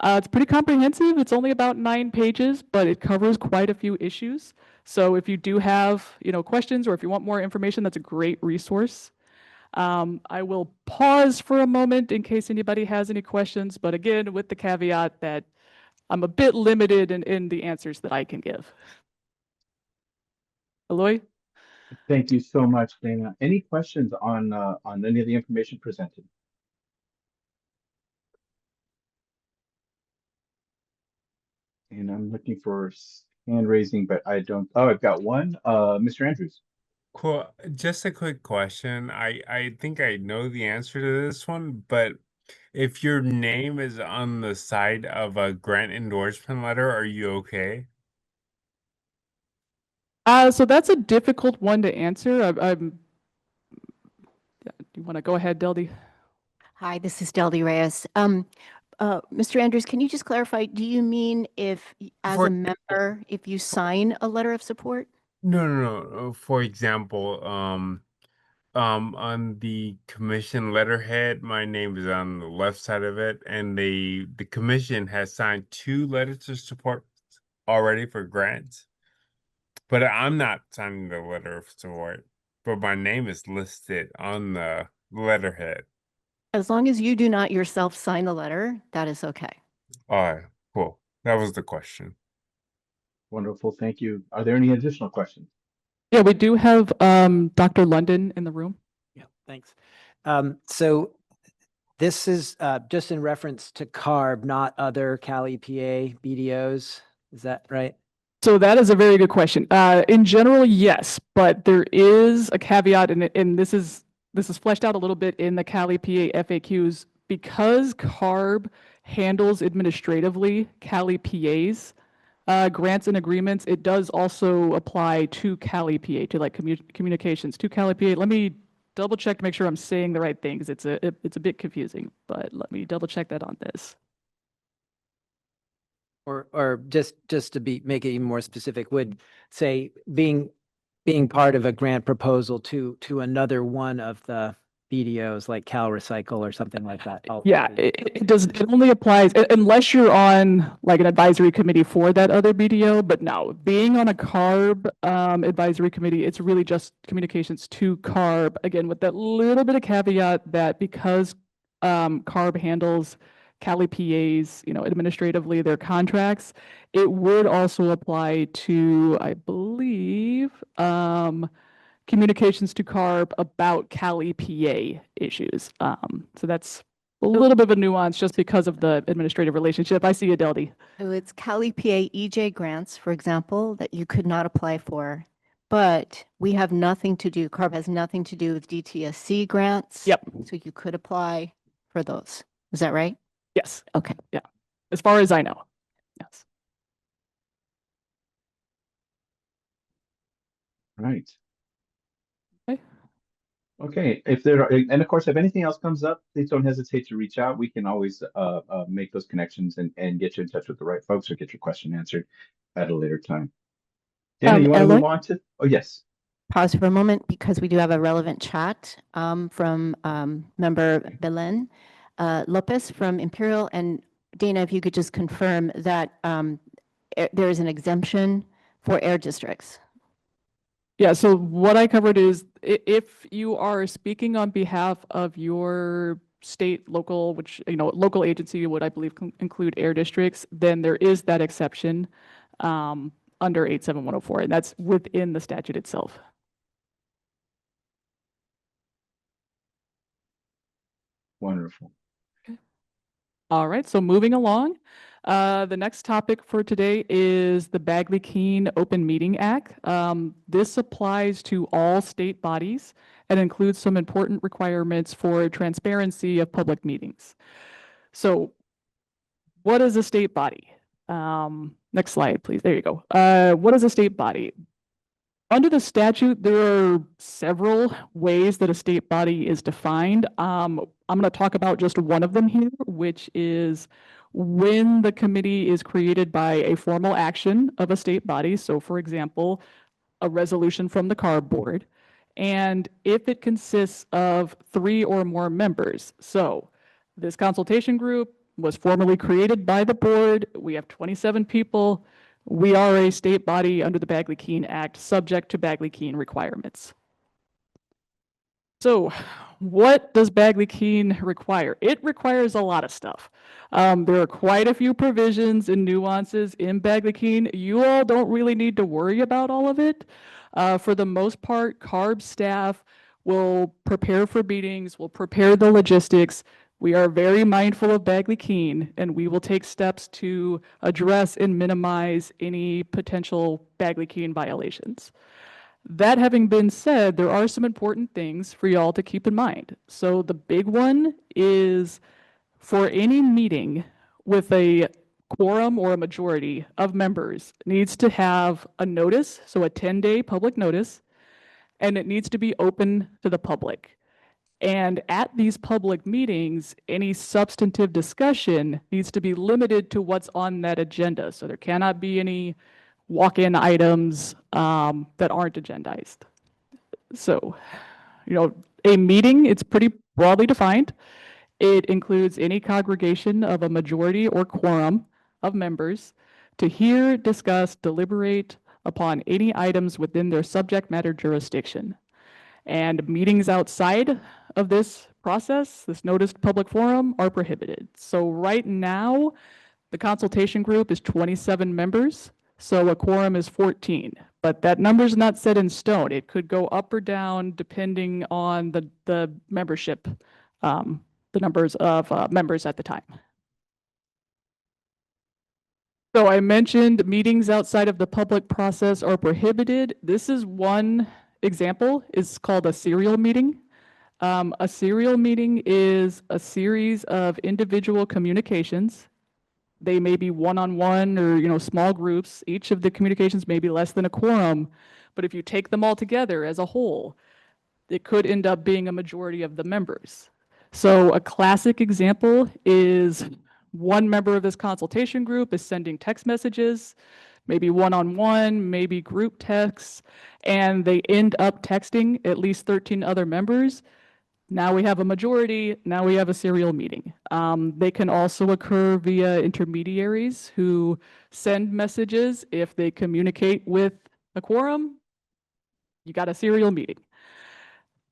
It's pretty comprehensive. It's only about 9 pages, but it covers quite a few issues. So if you do have, questions, or if you want more information, that's a great resource. I will pause for a moment in case anybody has any questions, but again, with the caveat that I'm a bit limited in the answers that I can give. Eloy? Thank you so much, Dana. Any questions on any of the information presented? And I'm looking for hand raising, but I don't. Oh, I've got one. Mr. Andrews. Cool. Just a quick question. I think I know the answer to this one, but if your name is on the side of a grant endorsement letter, are you okay? So that's a difficult one to answer. Do you want to go ahead, Deldy? Hi, this is Deldy Reyes. Mr. Andrews, can you just clarify, do you mean if, as For a member, if you sign a letter of support? no. For example, on the commission letterhead, my name is on the left side of it, and the commission has signed 2 letters of support already for grants. But I'm not signing the letter of support, but my name is listed on the letterhead. As long as you do not yourself sign the letter, that is okay. All right. Cool. That was the question. Wonderful, thank you. Are there any additional questions? Yeah, we do have Dr. London in the room. Yeah, thanks. So this is just in reference to CARB, not other Cal EPA BDOs. Is that right? So that is a very good question. In general, yes, but there is a caveat, and this is fleshed out a little bit in the Cal EPA FAQs. Because CARB handles administratively Cal EPA's grants and agreements, it does also apply to Cal EPA, to like communications to Cal EPA. Let me double check to make sure I'm saying the right thing, because it's a bit confusing, but let me double check that on this. Or just to make it even more specific, would say being part of a grant proposal to another one of the BDOs like Cal Recycle or something like that. Yeah, it does. It only applies unless you're on like an advisory committee for that other BDO. But no, being on a CARB advisory committee, it's really just communications to CARB. Again, with that little bit of caveat that because CARB handles Cal EPA's, administratively their contracts, it would also apply to, I believe, communications to CARB about Cal EPA issues. So that's a little bit of a nuance just because of the administrative relationship. I see you, Deldy. So it's Cal EPA EJ grants, for example, that you could not apply for, but we have nothing to do, CARB has nothing to do with DTSC grants. Yep. So you could apply for those. Is that right? Yes. Okay. Yeah. As far as I know. Yes. Right. Okay. Okay, if there are, and of course, if anything else comes up, please don't hesitate to reach out. We can always make those connections and get you in touch with the right folks or get your question answered at a later time. Dana, you want to move on to? Oh, yes. Pause for a moment because we do have a relevant chat from member Belen Lopez from Imperial. And Dana, if you could just confirm that there is an exemption for air districts. Yeah, so what I covered is if you are speaking on behalf of your state, local, which, local agency would, I believe, include air districts, then there is that exception under 87104, and that's within the statute itself. Wonderful. All right, so moving along, the next topic for today is the Bagley-Keene Open Meeting Act. This applies to all state bodies and includes some important requirements for transparency of public meetings. So what is a state body? Next slide, please. There you go. What is a state body? Under the statute, there are several ways that a state body is defined. I'm going to talk about just one of them here, which is when the committee is created by a formal action of a state body. So for example, a resolution from the CARB board, and if it consists of 3 or more members. So this consultation group was formally created by the board. We have 27 people. We are a state body under the Bagley-Keene Act, subject to Bagley-Keene requirements. So what does Bagley-Keene require? It requires a lot of stuff. There are quite a few provisions and nuances in Bagley-Keene. You all don't really need to worry about all of it. For the most part, CARB staff will prepare for meetings, will prepare the logistics. We are very mindful of Bagley-Keene, and we will take steps to address and minimize any potential Bagley-Keene violations. That having been said, there are some important things for y'all to keep in mind. So the big one is for any meeting with a quorum or a majority of members needs to have a notice, so a 10-day public notice, and it needs to be open to the public. And at these public meetings, any substantive discussion needs to be limited to what's on that agenda. So there cannot be any walk-in items that aren't agendized. So, a meeting, it's pretty broadly defined. It includes any congregation of a majority or quorum of members to hear, discuss, deliberate upon any items within their subject matter jurisdiction. And meetings outside of this process, this noticed public forum, are prohibited. So right now, The consultation group is 27 members, so a quorum is 14. But that number's not set in stone. It could go up or down depending on the membership, the numbers of members at the time. So I mentioned meetings outside of the public process are prohibited. This is one example. It's called a serial meeting. A serial meeting is a series of individual communications. They may be one-on-one or, small groups. Each of the communications may be less than a quorum, but if you take them all together as a whole, it could end up being a majority of the members. So a classic example is one member of this consultation group is sending text messages, maybe one-on-one, maybe group texts, and they end up texting at least 13 other members. Now we have a majority, now we have a serial meeting. They can also occur via intermediaries who send messages. If they communicate with a quorum, you got a serial meeting.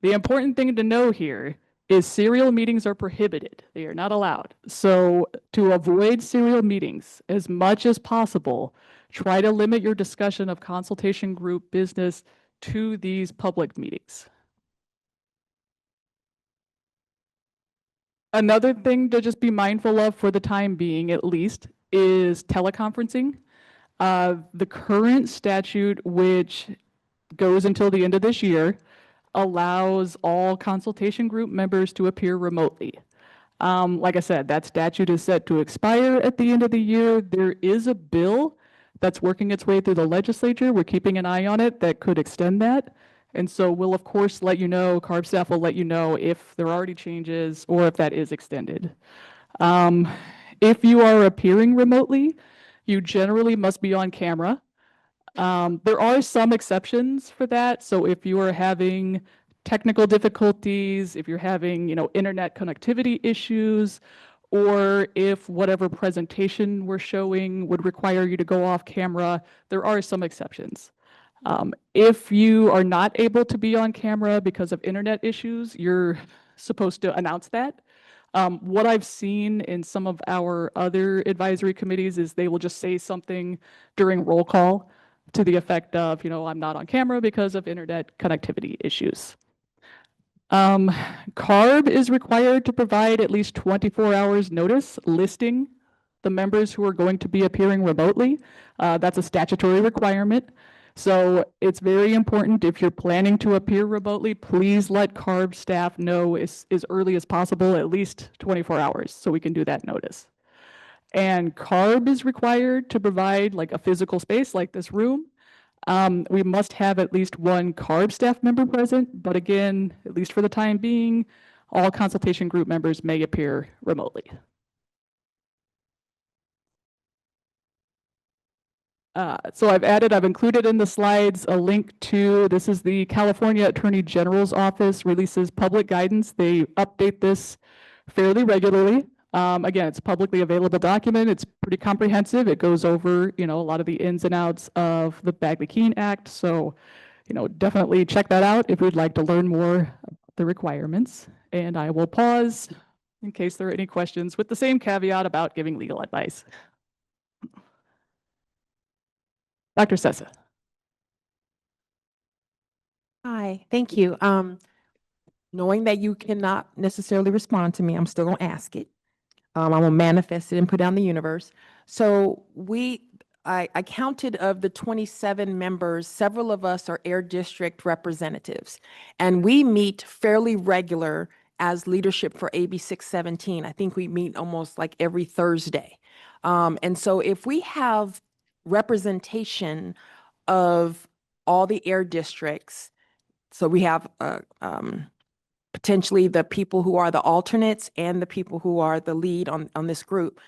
The important thing to know here is serial meetings are prohibited. They are not allowed. So to avoid serial meetings as much as possible, try to limit your discussion of consultation group business to these public meetings. Another thing to just be mindful of for the time being, at least, is teleconferencing. The current statute, which goes until the end of this year, allows all consultation group members to appear remotely. Like I said, that statute is set to expire at the end of the year. There is a bill that's working its way through the legislature. We're keeping an eye on it that could extend that. And so we'll, of course, let you know, CARB staff will let you know if there are already changes or if that is extended. If you are appearing remotely, you generally must be on camera. There are some exceptions for that. So if you are having technical difficulties, if you're having, internet connectivity issues, or if whatever presentation we're showing would require you to go off camera, there are some exceptions. If you are not able to be on camera because of internet issues, you're supposed to announce that. What I've seen in some of our other advisory committees is they will just say something during roll call to the effect of, I'm not on camera because of internet connectivity issues. CARB is required to provide at least 24 hours notice listing the members who are going to be appearing remotely. That's a statutory requirement. So it's very important if you're planning to appear remotely, please let CARB staff know as early as possible, at least 24 hours, so we can do that notice. And CARB is required to provide like a physical space like this room. We must have at least one CARB staff member present, but again, at least for the time being, all consultation group members may appear remotely. So I've included in the slides a link to, this is the California Attorney General's Office releases public guidance. They update this fairly regularly. Again, it's a publicly available document. It's pretty comprehensive. It goes over, a lot of the ins and outs of the Bagley-Keene Act. So, definitely check that out if you'd like to learn more about the requirements. And I will pause in case there are any questions with the same caveat about giving legal advice. Dr. Sessa. Hi, thank you. Knowing that you cannot necessarily respond to me, I'm still gonna ask it. I will manifest it and put it out in the universe. So I counted of the 27 members, several of us are Air District representatives, and we meet fairly regular as leadership for AB 617. I think we meet almost like every Thursday. And so if we have representation of all the air districts, so we have potentially the people who are the alternates and the people who are the lead on this group.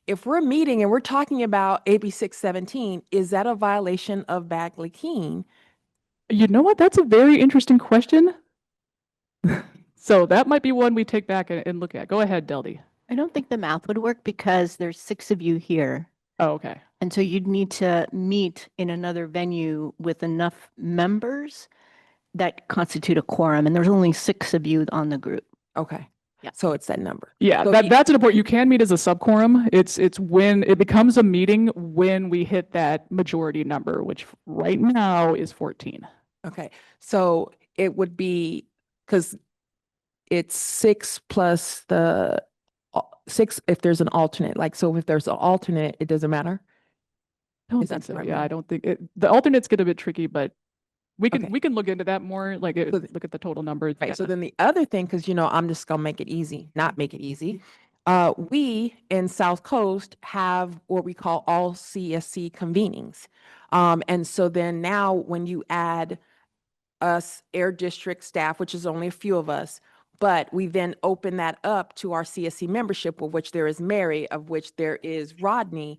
If we're meeting and we're talking about AB 617, is that a violation of Bagley-Keene? You know what? That's a very interesting question. So that might be one we take back and look at. Go ahead, Deldy. I don't think the math would work because there's 6 of you here. Oh, okay. And so you'd need to meet in another venue with enough members that constitute a quorum, and there's only 6 of you on the group. Okay. Yeah. So it's that number. Yeah, So that's an important, you can meet as a subquorum. It's when it becomes a meeting when we hit that majority number, which right now is 14. Okay, so it would be, because it's 6 plus the 6 if there's an alternate, like, so if there's an alternate, it doesn't matter? I don't Is think that the so. right Yeah, number? I don't think the alternates get a bit tricky, but we can Okay. look into that more, like look at the total number. Right, Yeah. so then the other thing, because I'm just gonna make it easy, not make it easy. We in South Coast have what we call all CSC convenings. And so then now when you add us air district staff, which is only a few of us, but we then open that up to our CSC membership, of which there is Mary, of which there is Rodney.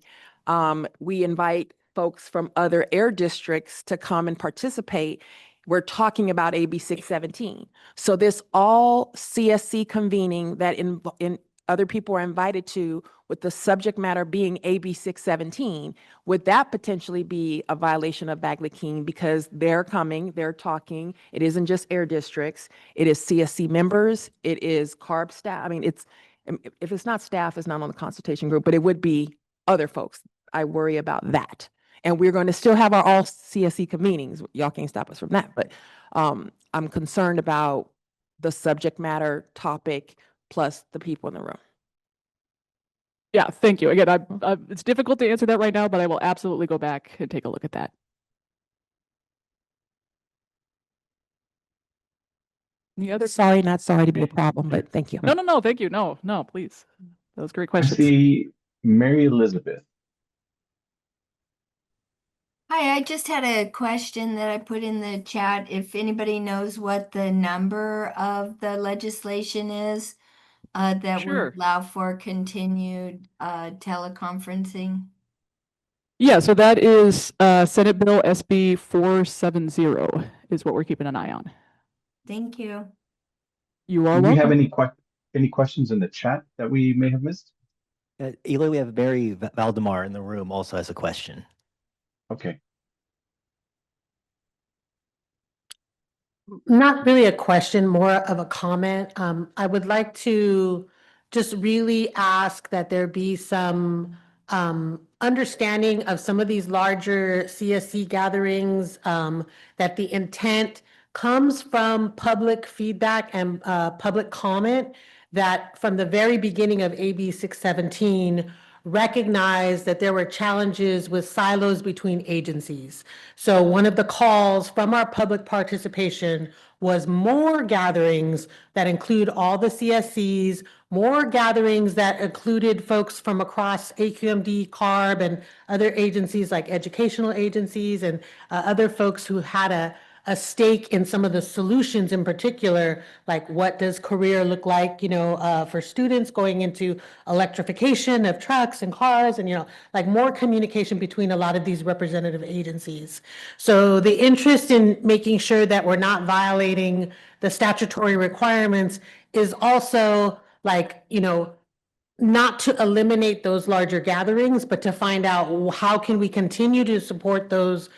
We invite folks from other air districts to come and participate. We're talking about AB 617. So this all CSC convening that in other people are invited to, with the subject matter being AB 617, would that potentially be a violation of Bagley-Keene? Because they're coming, they're talking, it isn't just air districts, it is CSC members, it is CARB staff. I mean, if it's not staff, it's not on the consultation group, but it would be other folks. I worry about that. And we're going to still have our all CSC convenings. Y'all can't stop us from that, but I'm concerned about the subject matter topic plus the people in the room. Yeah, thank you. Again, it's difficult to answer that right now, but I will absolutely go back and take a look at that. Any other? Sorry, not sorry to be a problem, but thank you. No, thank you. No, please. That was great I questions. see Mary Elizabeth. Hi, I just had a question that I put in the chat. If anybody knows what the number of the legislation is that Sure. would allow for continued teleconferencing. Yeah, so that is Senate Bill SB 470 is what we're keeping an eye on. Thank you. You are Do we have welcome. any questions in the chat that we may have missed? Eloy, we have Mary Valdemar in the room also has a question. Okay. Not really a question, more of a comment. I would like to just really ask that there be some understanding of some of these larger CSC gatherings, that the intent comes from public feedback and public comment, that from the very beginning of AB 617, recognized that there were challenges with silos between agencies. So one of the calls from our public participation was more gatherings that include all the CSCs, more gatherings that included folks from across AQMD, CARB, and other agencies like educational agencies and other folks who had a stake in some of the solutions in particular, like what does career look like, for students going into electrification of trucks and cars and, like more communication between a lot of these representative agencies. So the interest in making sure that we're not violating the statutory requirements is also like, not to eliminate those larger gatherings, but to find out how can we continue to support those,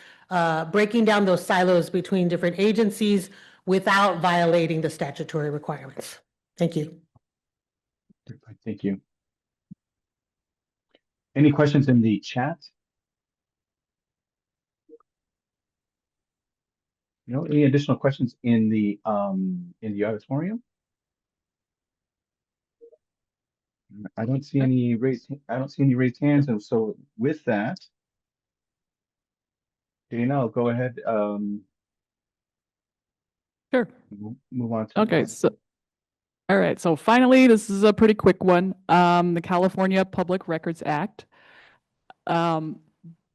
breaking down those silos between different agencies without violating the statutory requirements. Thank you. Thank you. Any questions in the chat? Any additional questions in the auditorium? I don't see any raised hands, and so with that, Dana, I'll go ahead. Sure. Move on to. Okay, so all right, so finally, this is a pretty quick one. The California Public Records Act.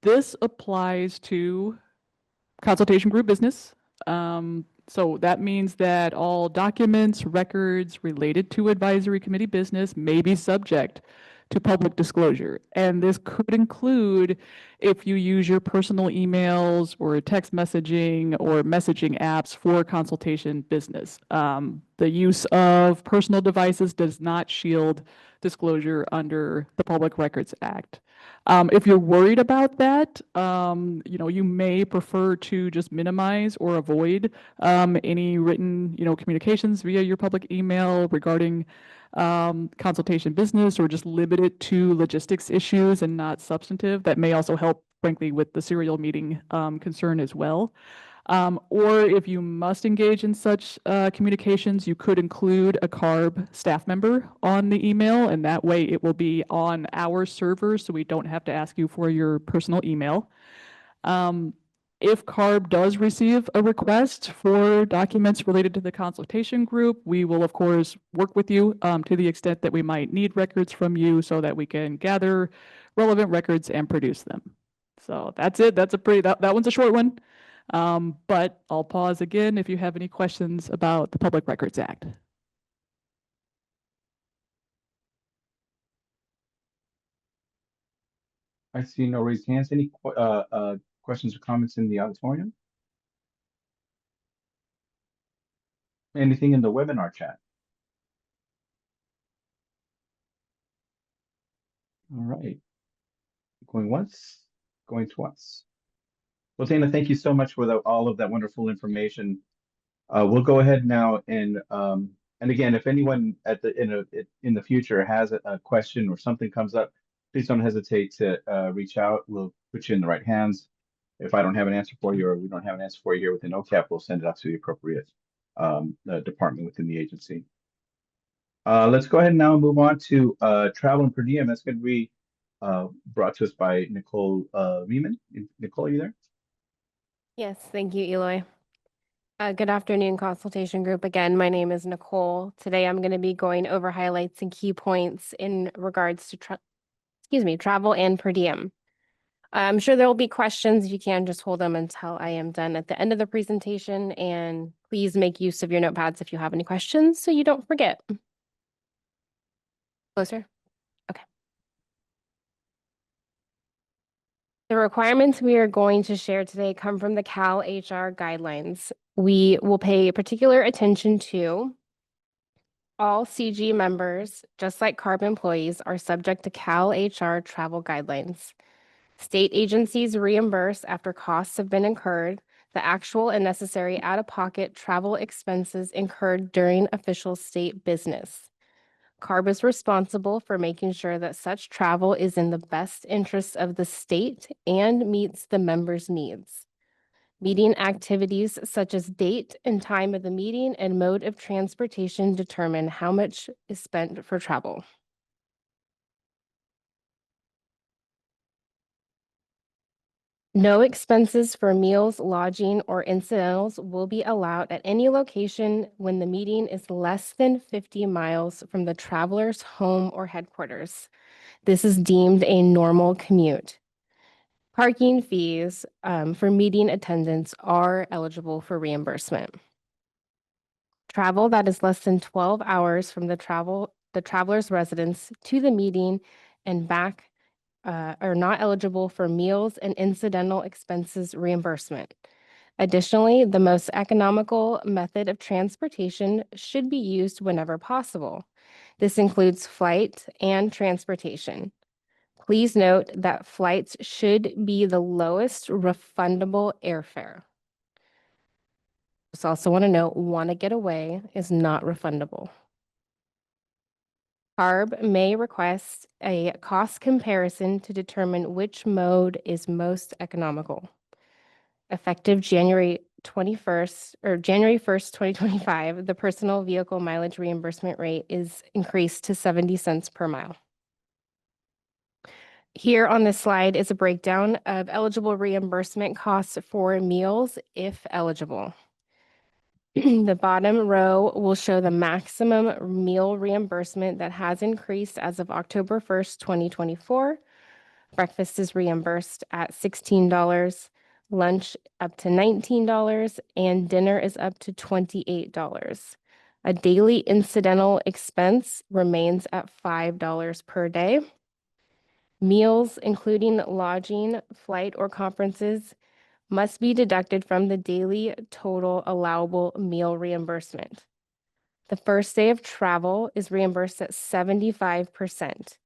This applies to consultation group business. So that means that all documents, records related to advisory committee business may be subject to public disclosure. And this could include if you use your personal emails or text messaging or messaging apps for consultation business. The use of personal devices does not shield disclosure under the Public Records Act. If you're worried about that, you may prefer to just minimize or avoid any written, communications via your public email regarding consultation business or just limit it to logistics issues and not substantive. That may also help, frankly, with the serial meeting concern as well. Or if you must engage in such communications, you could include a CARB staff member on the email, and that way it will be on our server, so we don't have to ask you for your personal email. If CARB does receive a request for documents related to the consultation group, we will, of course, work with you to the extent that we might need records from you so that we can gather relevant records and produce them. So that's it. That's a pretty, that one's a short one. But I'll pause again if you have any questions about the Public Records Act. I see no raised hands. Any questions or comments in the auditorium? Anything in the webinar chat? All right. Going once, going twice. Well, Dana, thank you so much for all of that wonderful information. We'll go ahead now and again, if anyone in the future has a question or something comes up, please don't hesitate to reach out. We'll put you in the right hands. If I don't have an answer for you or we don't have an answer for you here within OCAP, we'll send it out to the appropriate department within the agency. Let's go ahead and now move on to travel and per diem. That's going to be brought to us by Nicole Riemann. Nicole, are you there? Yes, thank you, Eloy. Good afternoon, consultation group. Again, my name is Nicole. Today I'm going to be going over highlights and key points in regards to travel and per diem. I'm sure there will be questions. If you can, just hold them until I am done at the end of the presentation, and please make use of your notepads if you have any questions so you don't forget. Closer? Okay. The requirements we are going to share today come from the Cal HR guidelines. We will pay particular attention to all CG members, just like CARB employees, are subject to Cal HR travel guidelines. State agencies reimburse after costs have been incurred the actual and necessary out-of-pocket travel expenses incurred during official state business. CARB is responsible for making sure that such travel is in the best interests of the state and meets the members' needs. Meeting activities such as date and time of the meeting and mode of transportation determine how much is spent for travel. No expenses for meals, lodging, or incidentals will be allowed at any location when the meeting is less than 50 miles from the traveler's home or headquarters. This is deemed a normal commute. Parking fees for meeting attendance are eligible for reimbursement. Travel that is less than 12 hours from the traveler's residence to the meeting and back are not eligible for meals and incidental expenses reimbursement. Additionally, the most economical method of transportation should be used whenever possible. This includes flight and transportation. Please note that flights should be the lowest refundable airfare. Just also want to note, wanna get away is not refundable. CARB may request a cost comparison to determine which mode is most economical. Effective January 1st, 2025, the personal vehicle mileage reimbursement rate is increased to 70 cents per mile. Here on this slide is a breakdown of eligible reimbursement costs for meals, if eligible. The bottom row will show the maximum meal reimbursement that has increased as of October 1st, 2024. Breakfast is reimbursed at $16, lunch up to $19, and dinner is up to $28. A daily incidental expense remains at $5 per day. Meals, including lodging, flight, or conferences, must be deducted from the daily total allowable meal reimbursement. The first day of travel is reimbursed at 75%.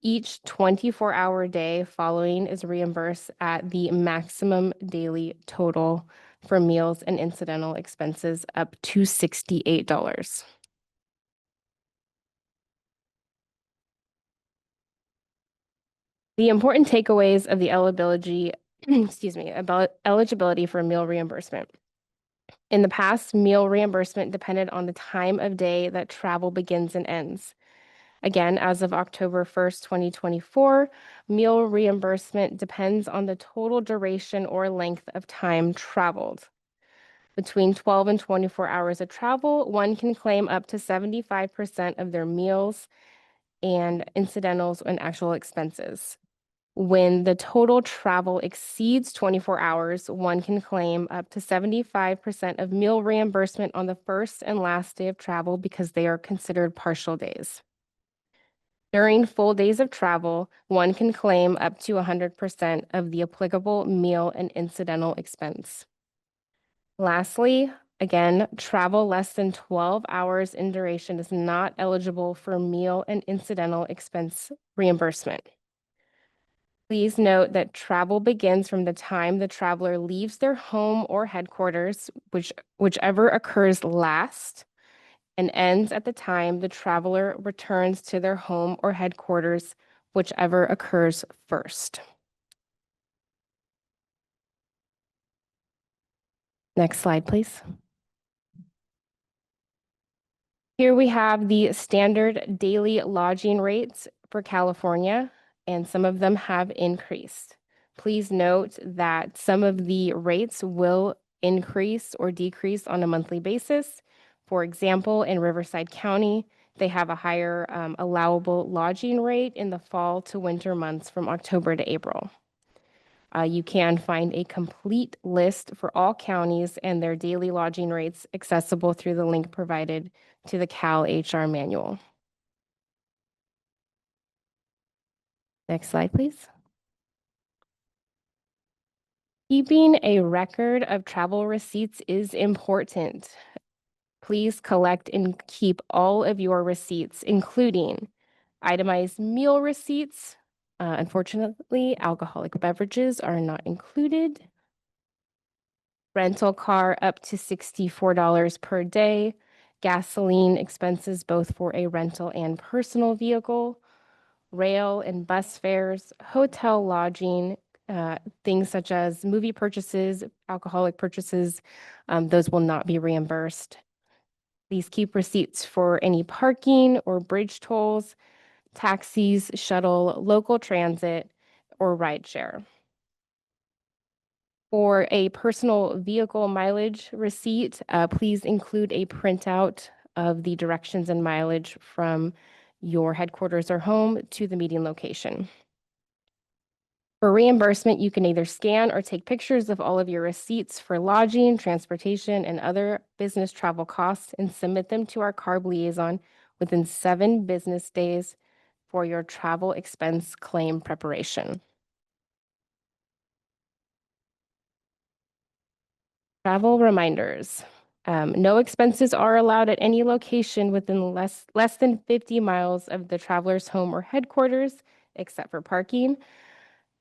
Each 24-hour day following is reimbursed at the maximum daily total for meals and incidental expenses up to $68. The important takeaways of the eligibility, excuse me, about eligibility for meal reimbursement. In the past, meal reimbursement depended on the time of day that travel begins and ends. Again, as of October 1st, 2024, meal reimbursement depends on the total duration or length of time traveled. Between 12 and 24 hours of travel, one can claim up to 75% of their meals and incidentals and actual expenses. When the total travel exceeds 24 hours, one can claim up to 75% of meal reimbursement on the first and last day of travel because they are considered partial days. During full days of travel, one can claim up to 100% of the applicable meal and incidental expense. Lastly, again, travel less than 12 hours in duration is not eligible for meal and incidental expense reimbursement. Please note that travel begins from the time the traveler leaves their home or headquarters, whichever occurs last, and ends at the time the traveler returns to their home or headquarters, whichever occurs first. Next slide, please. Here we have the standard daily lodging rates for California, and some of them have increased. Please note that some of the rates will increase or decrease on a monthly basis. For example, in Riverside County, they have a higher allowable lodging rate in the fall to winter months from October to April. You can find a complete list for all counties and their daily lodging rates accessible through the link provided to the Cal HR manual. Next slide, please. Keeping a record of travel receipts is important. Please collect and keep all of your receipts, including itemized meal receipts. Unfortunately, alcoholic beverages are not included. Rental car up to $64 per day. Gasoline expenses both for a rental and personal vehicle. Rail and bus fares, hotel lodging, things such as movie purchases, alcoholic purchases, those will not be reimbursed. Please keep receipts for any parking or bridge tolls, taxis, shuttle, local transit, or rideshare. For a personal vehicle mileage receipt, please include a printout of the directions and mileage from your headquarters or home to the meeting location. For reimbursement, you can either scan or take pictures of all of your receipts for lodging, transportation, and other business travel costs and submit them to our CARB liaison within 7 business days for your travel expense claim preparation. Travel reminders. No expenses are allowed at any location within less than 50 miles of the traveler's home or headquarters, except for parking.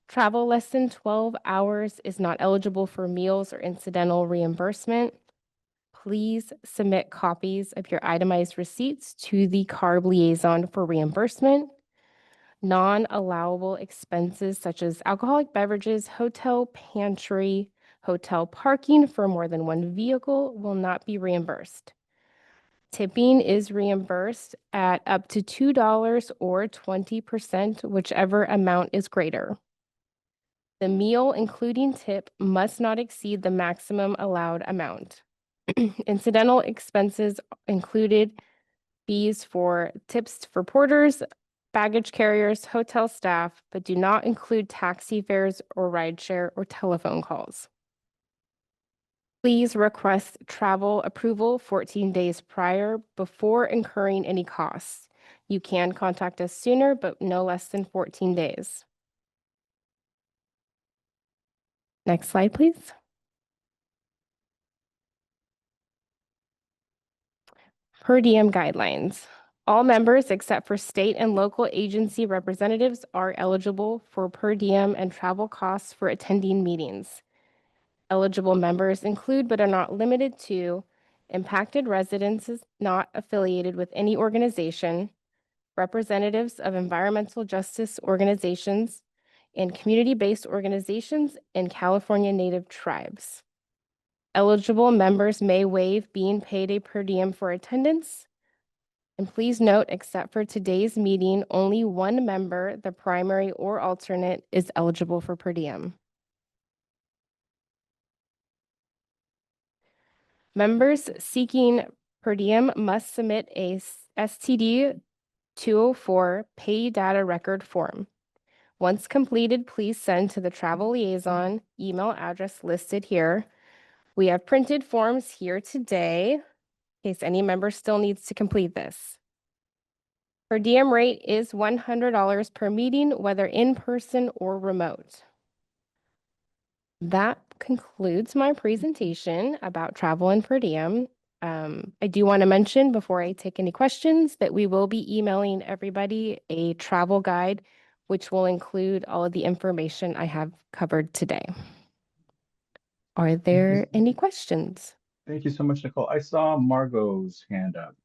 Travel less than 12 hours is not eligible for meals or incidental reimbursement. Please submit copies of your itemized receipts to the CARB liaison for reimbursement. Non-allowable expenses such as alcoholic beverages, hotel pantry, hotel parking for more than one vehicle will not be reimbursed. Tipping is reimbursed at up to $2 or 20%, whichever amount is greater. The meal, including tip, must not exceed the maximum allowed amount. Incidental expenses included fees for tips for porters, baggage carriers, hotel staff, but do not include taxi fares or rideshare or telephone calls. Please request travel approval 14 days prior before incurring any costs. You can contact us sooner, but no less than 14 days. Next slide, please. Per diem guidelines. All members except for state and local agency representatives are eligible for per diem and travel costs for attending meetings. Eligible members include, but are not limited to, impacted residents not affiliated with any organization, representatives of environmental justice organizations, and community-based organizations and California Native tribes. Eligible members may waive being paid a per diem for attendance. And please note, except for today's meeting, only one member, the primary or alternate, is eligible for per diem. Members seeking per diem must submit a STD 204 pay data record form. Once completed, please send to the travel liaison email address listed here. We have printed forms here today, in case any member still needs to complete this. Per diem rate is $100 per meeting, whether in person or remote. That concludes my presentation about travel and per diem. I do want to mention before I take any questions that we will be emailing everybody a travel guide, which will include all of the information I have covered today. Are there any questions? Thank you so much, Nicole. I saw Margot's hand up.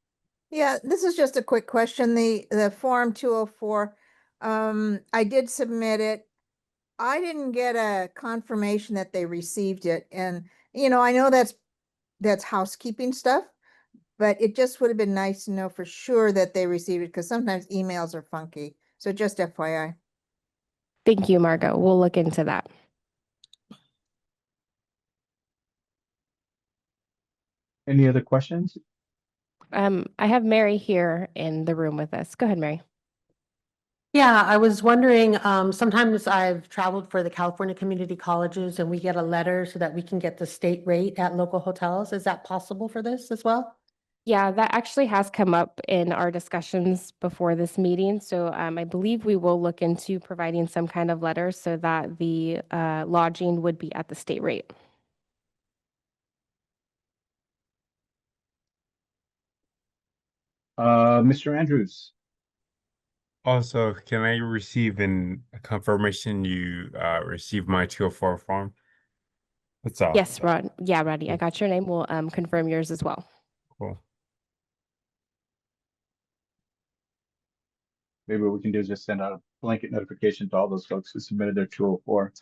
Yeah, this is just a quick question. The Form 204, I did submit it. I didn't get a confirmation that they received it. And, you know, I know that's housekeeping stuff, but it just would have been nice to know for sure that they received it because sometimes emails are funky. So just FYI. Thank you, Margot. We'll look into that. Any other questions? I have Mary here in the room with us. Go ahead, Mary. Yeah, I was wondering, sometimes I've traveled for the California community colleges and we get a letter so that we can get the state rate at local hotels. Is that possible for this as well? Yeah, that actually has come up in our discussions before this meeting. So I believe we will look into providing some kind of letter so that the lodging would be at the state rate. Mr. Andrews. Also, can I receive a confirmation you received my 204 form? That's all. Yes, Rod. Yeah, Roddy, I got your name. We'll confirm yours as well. Cool. Maybe what we can do is just send out a blanket notification to all those folks who submitted their 204.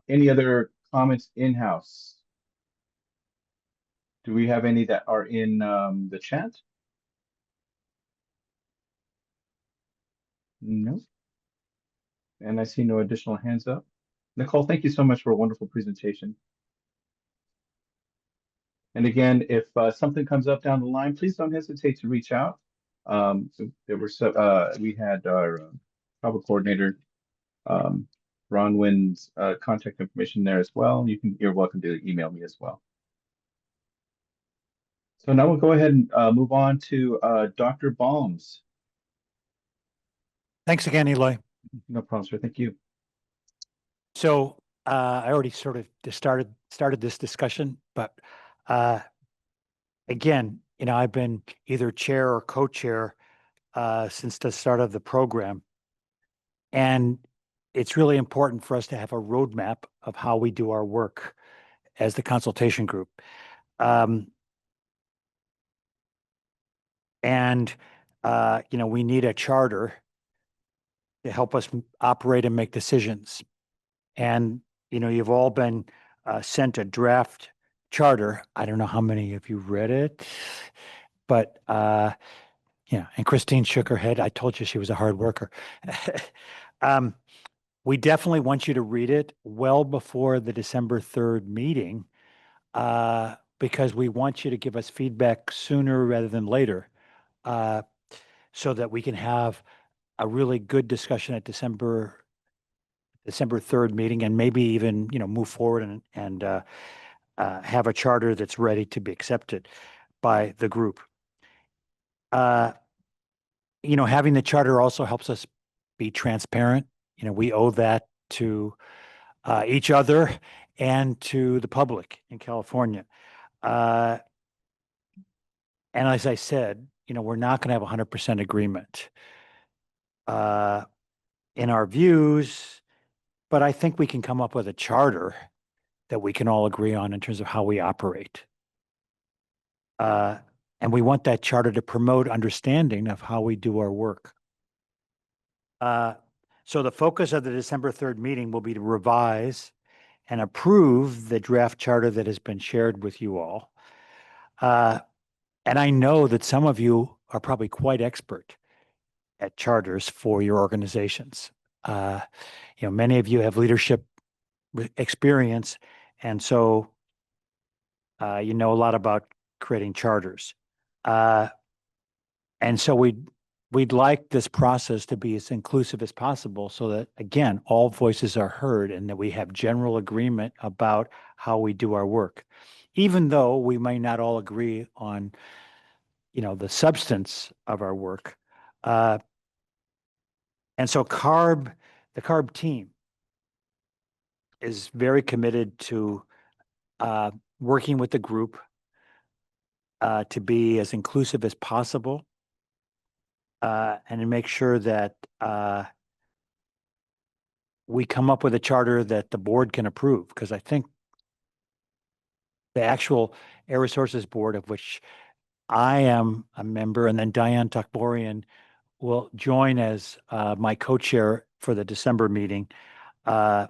Any other comments in-house? Do we have any that are in the chat? No. And I see no additional hands up. Nicole, thank you so much for a wonderful presentation. And again, if something comes up down the line, please don't hesitate to reach out. We had our travel coordinator, Bronwyn's contact information there as well. You're welcome to email me as well. So now we'll go ahead and move on to Dr. Balms. Thanks again, Eloy. No problem, sir. Thank you. So I already sort of started this discussion, but again, you know, I've been either chair or co-chair since the start of the program. And it's really important for us to have a roadmap of how we do our work as the consultation group. You know, we need a charter to help us operate and make decisions. And, you know, you've all been sent a draft charter. I don't know how many of you read it, but yeah, and Christine shook her head. I told you she was a hard worker. We definitely want you to read it well before the December 3rd meeting, because we want you to give us feedback sooner rather than later, so that we can have a really good discussion at December 3rd meeting, and maybe even, you know, move forward and have a charter that's ready to be accepted by the group. You know, having the charter also helps us be transparent. You know, we owe that to each other and to the public in California. And as I said, you know, we're not going to have 100% agreement in our views, but I think we can come up with a charter that we can all agree on in terms of how we operate. And we want that charter to promote understanding of how we do our work. So the focus of the December 3rd meeting will be to revise and approve the draft charter that has been shared with you all. And I know that some of you are probably quite expert at charters for your organizations. Many of you have leadership experience, and so you know a lot about creating charters. And so we'd like this process to be as inclusive as possible so that, again, all voices are heard and that we have general agreement about how we do our work. Even though we may not all agree on, the substance of our work. And so the CARB team is very committed to working with the group to be as inclusive as possible and to make sure that we come up with a charter that the board can approve, because I think the actual Air Resources Board, of which I am a member, and then Diane Takborian will join as my co-chair for the December meeting. We'll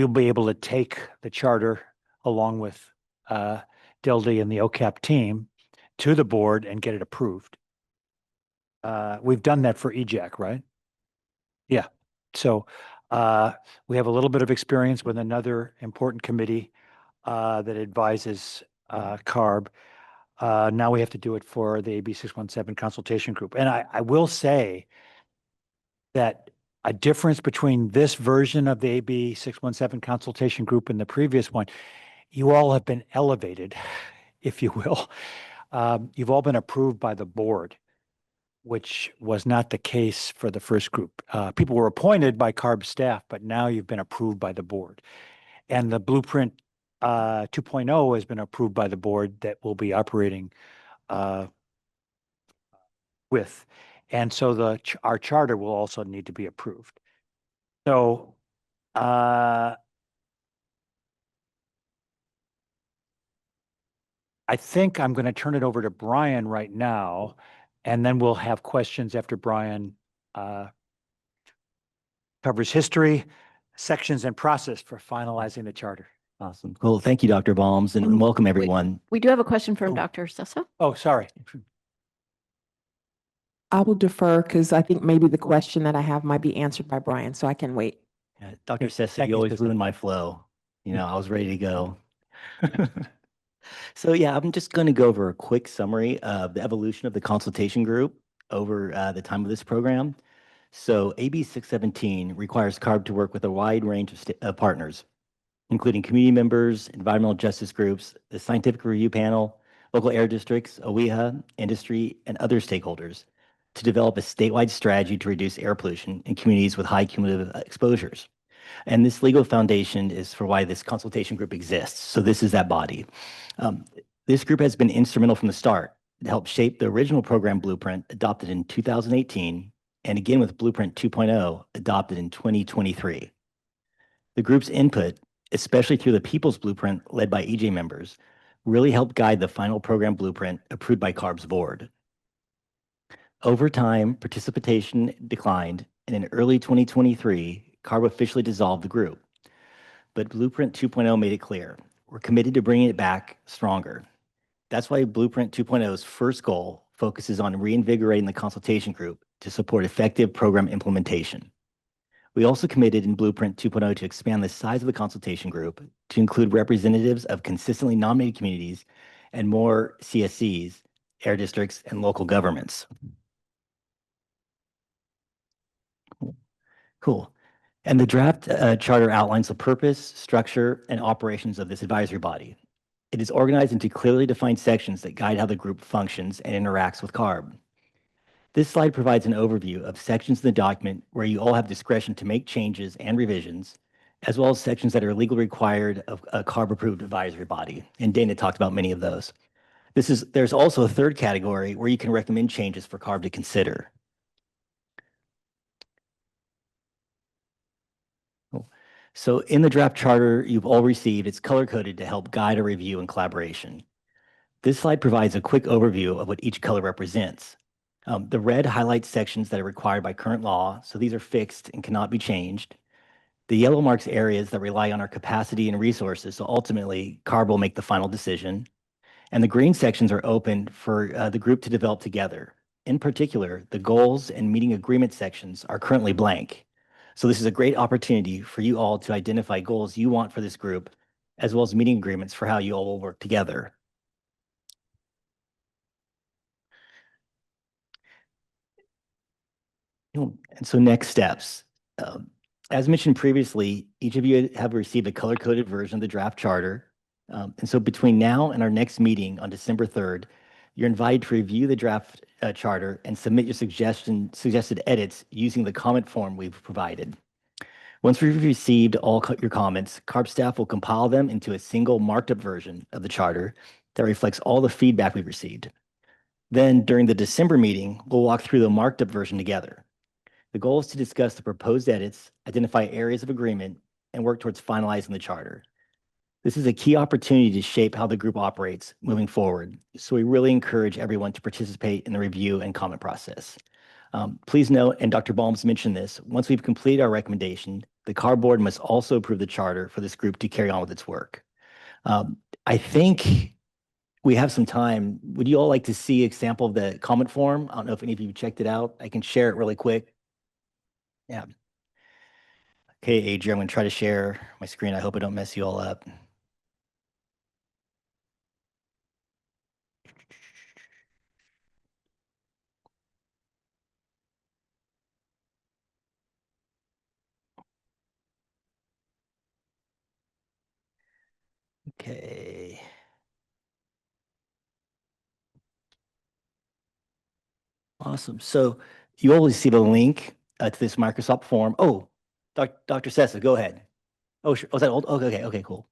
be able to take the charter along with Dildy and the OCAP team to the board and get it approved. We've done that for EJAC, right? Yeah. So we have a little bit of experience with another important committee that advises CARB. Now we have to do it for the AB 617 consultation group. And I will say that a difference between this version of the AB 617 consultation group and the previous one, you all have been elevated, if you will. You've all been approved by the board, which was not the case for the first group. People were appointed by CARB staff, but now you've been approved by the board. And the Blueprint 2.0 has been approved by the board that we'll be operating with. And so our charter will also need to be approved. So I think I'm going to turn it over to Brian right now, and then we'll have questions after Brian covers history, sections, and process for finalizing the charter. Awesome. Cool. Thank you, Dr. Balms, and welcome everyone. We do have a question from Dr. Sessa. Oh, sorry. I will defer because I think maybe the question that I have might be answered by Brian, so I can wait. Dr. Sessa, you always ruin my flow. I was ready to go. So yeah, I'm just going to go over a quick summary of the evolution of the consultation group over the time of this program. So AB 617 requires CARB to work with a wide range of partners, including community members, environmental justice groups, the scientific review panel, local air districts, OEHA, industry, and other stakeholders to develop a statewide strategy to reduce air pollution in communities with high cumulative exposures. And this legal foundation is for why this consultation group exists. So this is that body. This group has been instrumental from the start to help shape the original program blueprint adopted in 2018, and again with Blueprint 2.0 adopted in 2023. The group's input, especially through the People's Blueprint led by EJ members, really helped guide the final program blueprint approved by CARB's board. Over time, participation declined, and in early 2023, CARB officially dissolved the group. But Blueprint 2.0 made it clear, we're committed to bringing it back stronger. That's why Blueprint 2.0's first goal focuses on reinvigorating the consultation group to support effective program implementation. We also committed in Blueprint 2.0 to expand the size of the consultation group to include representatives of consistently nominated communities and more CSCs, air districts, and local governments. Cool. And the draft charter outlines the purpose, structure, and operations of this advisory body. It is organized into clearly defined sections that guide how the group functions and interacts with CARB. This slide provides an overview of sections in the document where you all have discretion to make changes and revisions, as well as sections that are legally required of a CARB-approved advisory body. And Dana talked about many of those. There's also a third category where you can recommend changes for CARB to consider. So in the draft charter you've all received, it's color-coded to help guide a review and collaboration. This slide provides a quick overview of what each color represents. The red highlights sections that are required by current law, so these are fixed and cannot be changed. The yellow marks areas that rely on our capacity and resources, so ultimately CARB will make the final decision. And the green sections are open for the group to develop together. In particular, the goals and meeting agreement sections are currently blank. So this is a great opportunity for you all to identify goals you want for this group, as well as meeting agreements for how you all will work together. And so next steps. As mentioned previously, each of you have received a color-coded version of the draft charter. And so between now and our next meeting on December 3rd, you're invited to review the draft charter and submit your suggested edits using the comment form we've provided. Once we've received all your comments, CARB staff will compile them into a single marked up version of the charter that reflects all the feedback we've received. Then during the December meeting, we'll walk through the marked up version together. The goal is to discuss the proposed edits, identify areas of agreement, and work towards finalizing the charter. This is a key opportunity to shape how the group operates moving forward, so we really encourage everyone to participate in the review and comment process. Please note, and Dr. Balmes mentioned this, once we've completed our recommendation, the CARB board must also approve the charter for this group to carry on with its work. I think we have some time. Would you all like to see an example of the comment form? I don't know if any of you checked it out. I can share it really quick. Yeah. Okay, Adrian, I'm going to try to share my screen. I hope I don't mess you all up. Okay. Awesome. So you all receive a link to this Microsoft form. Oh, Dr. Sessa, go ahead. Oh, sure. Was that old? Okay, cool.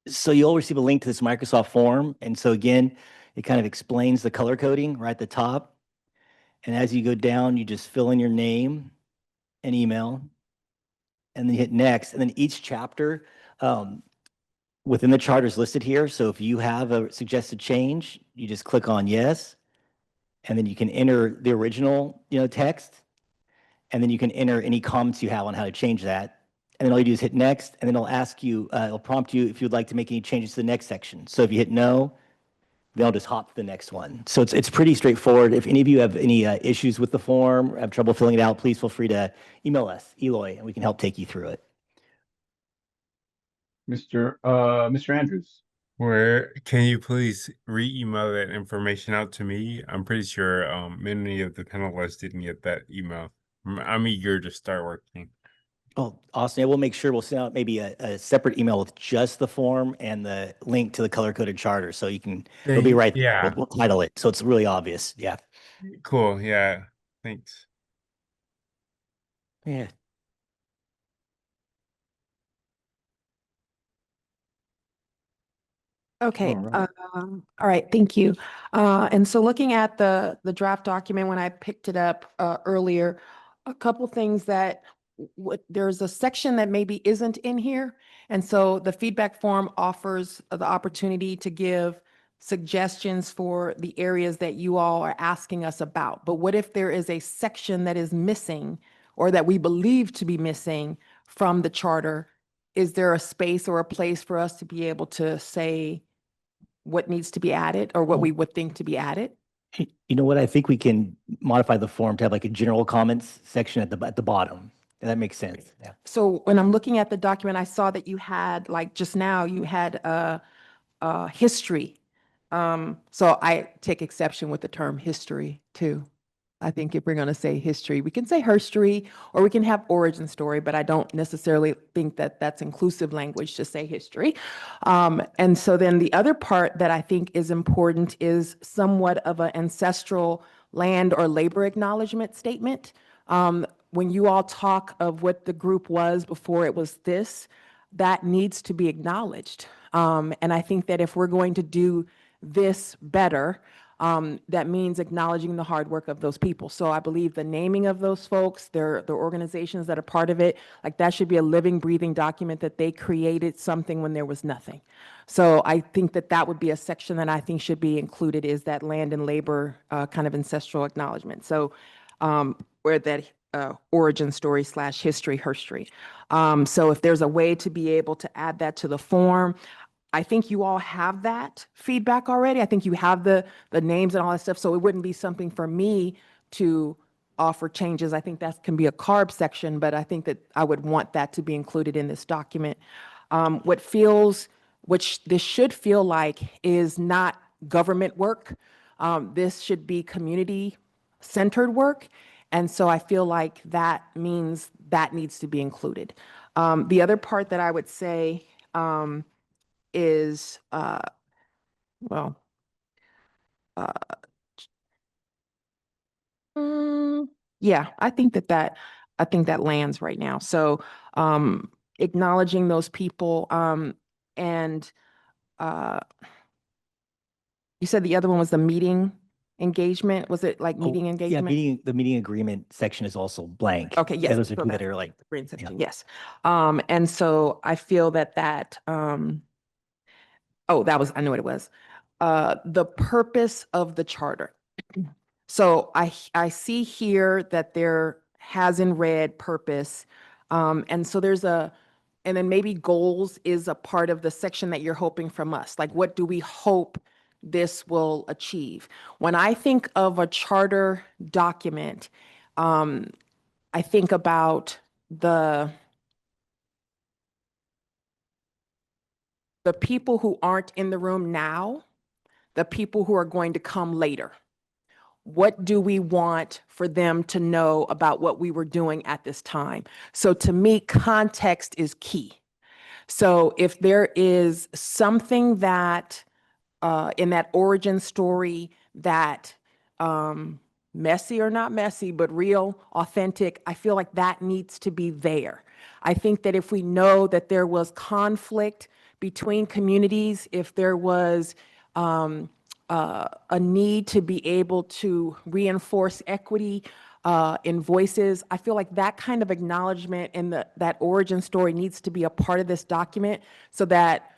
So you all receive a link to this Microsoft form. And so again, it kind of explains the color coding right at the top. And as you go down, you just fill in your name and email, and then you hit next. And then each chapter within the charter is listed here. So if you have a suggested change, you just click on yes, and then you can enter the original, text, and then you can enter any comments you have on how to change that. And then all you do is hit next, and then it'll ask you, it'll prompt you if you'd like to make any changes to the next section. So if you hit no, then I'll just hop to the next one. So it's pretty straightforward. If any of you have any issues with the form, or have trouble filling it out, please feel free to email us, Eloy, and we can help take you through it. Mr. Andrews. Where can you please re-email that information out to me? I'm pretty sure many of the panelists didn't get that email. I'm eager to start working. Oh, awesome. Yeah, we'll make sure we'll send out maybe a separate email with just the form and the link to the color-coded charter. So you can, it'll be right there. Yeah. We'll title it. So it's really obvious. Yeah. Cool. Yeah. Thanks. Yeah. Okay, All right. all right, thank you. And so looking at the draft document, when I picked it up earlier, a couple things that there's a section that maybe isn't in here. And so the feedback form offers the opportunity to give suggestions for the areas that you all are asking us about. But what if there is a section that is missing or that we believe to be missing from the charter? Is there a space or a place for us to be able to say what needs to be added or what we would think to be added? You know what? I think we can modify the form to have like a general comments section at the bottom. And that makes sense. Yeah. So when I'm looking at the document, I saw that you had, like just now, you had history. So I take exception with the term history too. I think if we're going to say history, we can say herstory or we can have origin story, but I don't necessarily think that that's inclusive language to say history. And so then the other part that I think is important is somewhat of an ancestral land or labor acknowledgement statement. When you all talk of what the group was before it was this, that needs to be acknowledged. And I think that if we're going to do this better, that means acknowledging the hard work of those people. So I believe the naming of those folks, their organizations that are part of it, like that should be a living, breathing document that they created something when there was nothing. So I think that that would be a section that I think should be included, is that land and labor kind of ancestral acknowledgement. So where that origin story / history, herstory. So if there's a way to be able to add that to the form, I think you all have that feedback already. I think you have the names and all that stuff. So it wouldn't be something for me to offer changes. I think that can be a CARB section, but I think that I would want that to be included in this document. Which this should feel like is not government work. This should be community-centered work. And so I feel like that means that needs to be included. The other part that I would say is, well, yeah, I think that lands right now. So acknowledging those people, and you said the other one was the meeting engagement. Was it like meeting Yeah, engagement? the meeting agreement section is also blank. Okay, yes. Those are so two that that's are like, the green section, yes. And so I feel that oh, I know what it was. The purpose of the charter. So I see here that there has in red purpose. And so and then maybe goals is a part of the section that you're hoping from us. Like, what do we hope this will achieve? When I think of a charter document, I think about the people who aren't in the room now, the people who are going to come later. What do we want for them to know about what we were doing at this time? So to me, context is key. So if there is something that in that origin story that messy or not messy, but real, authentic, I feel like that needs to be there. I think that if we know that there was conflict between communities, if there was a need to be able to reinforce equity in voices, I feel like that kind of acknowledgement in that origin story needs to be a part of this document, so that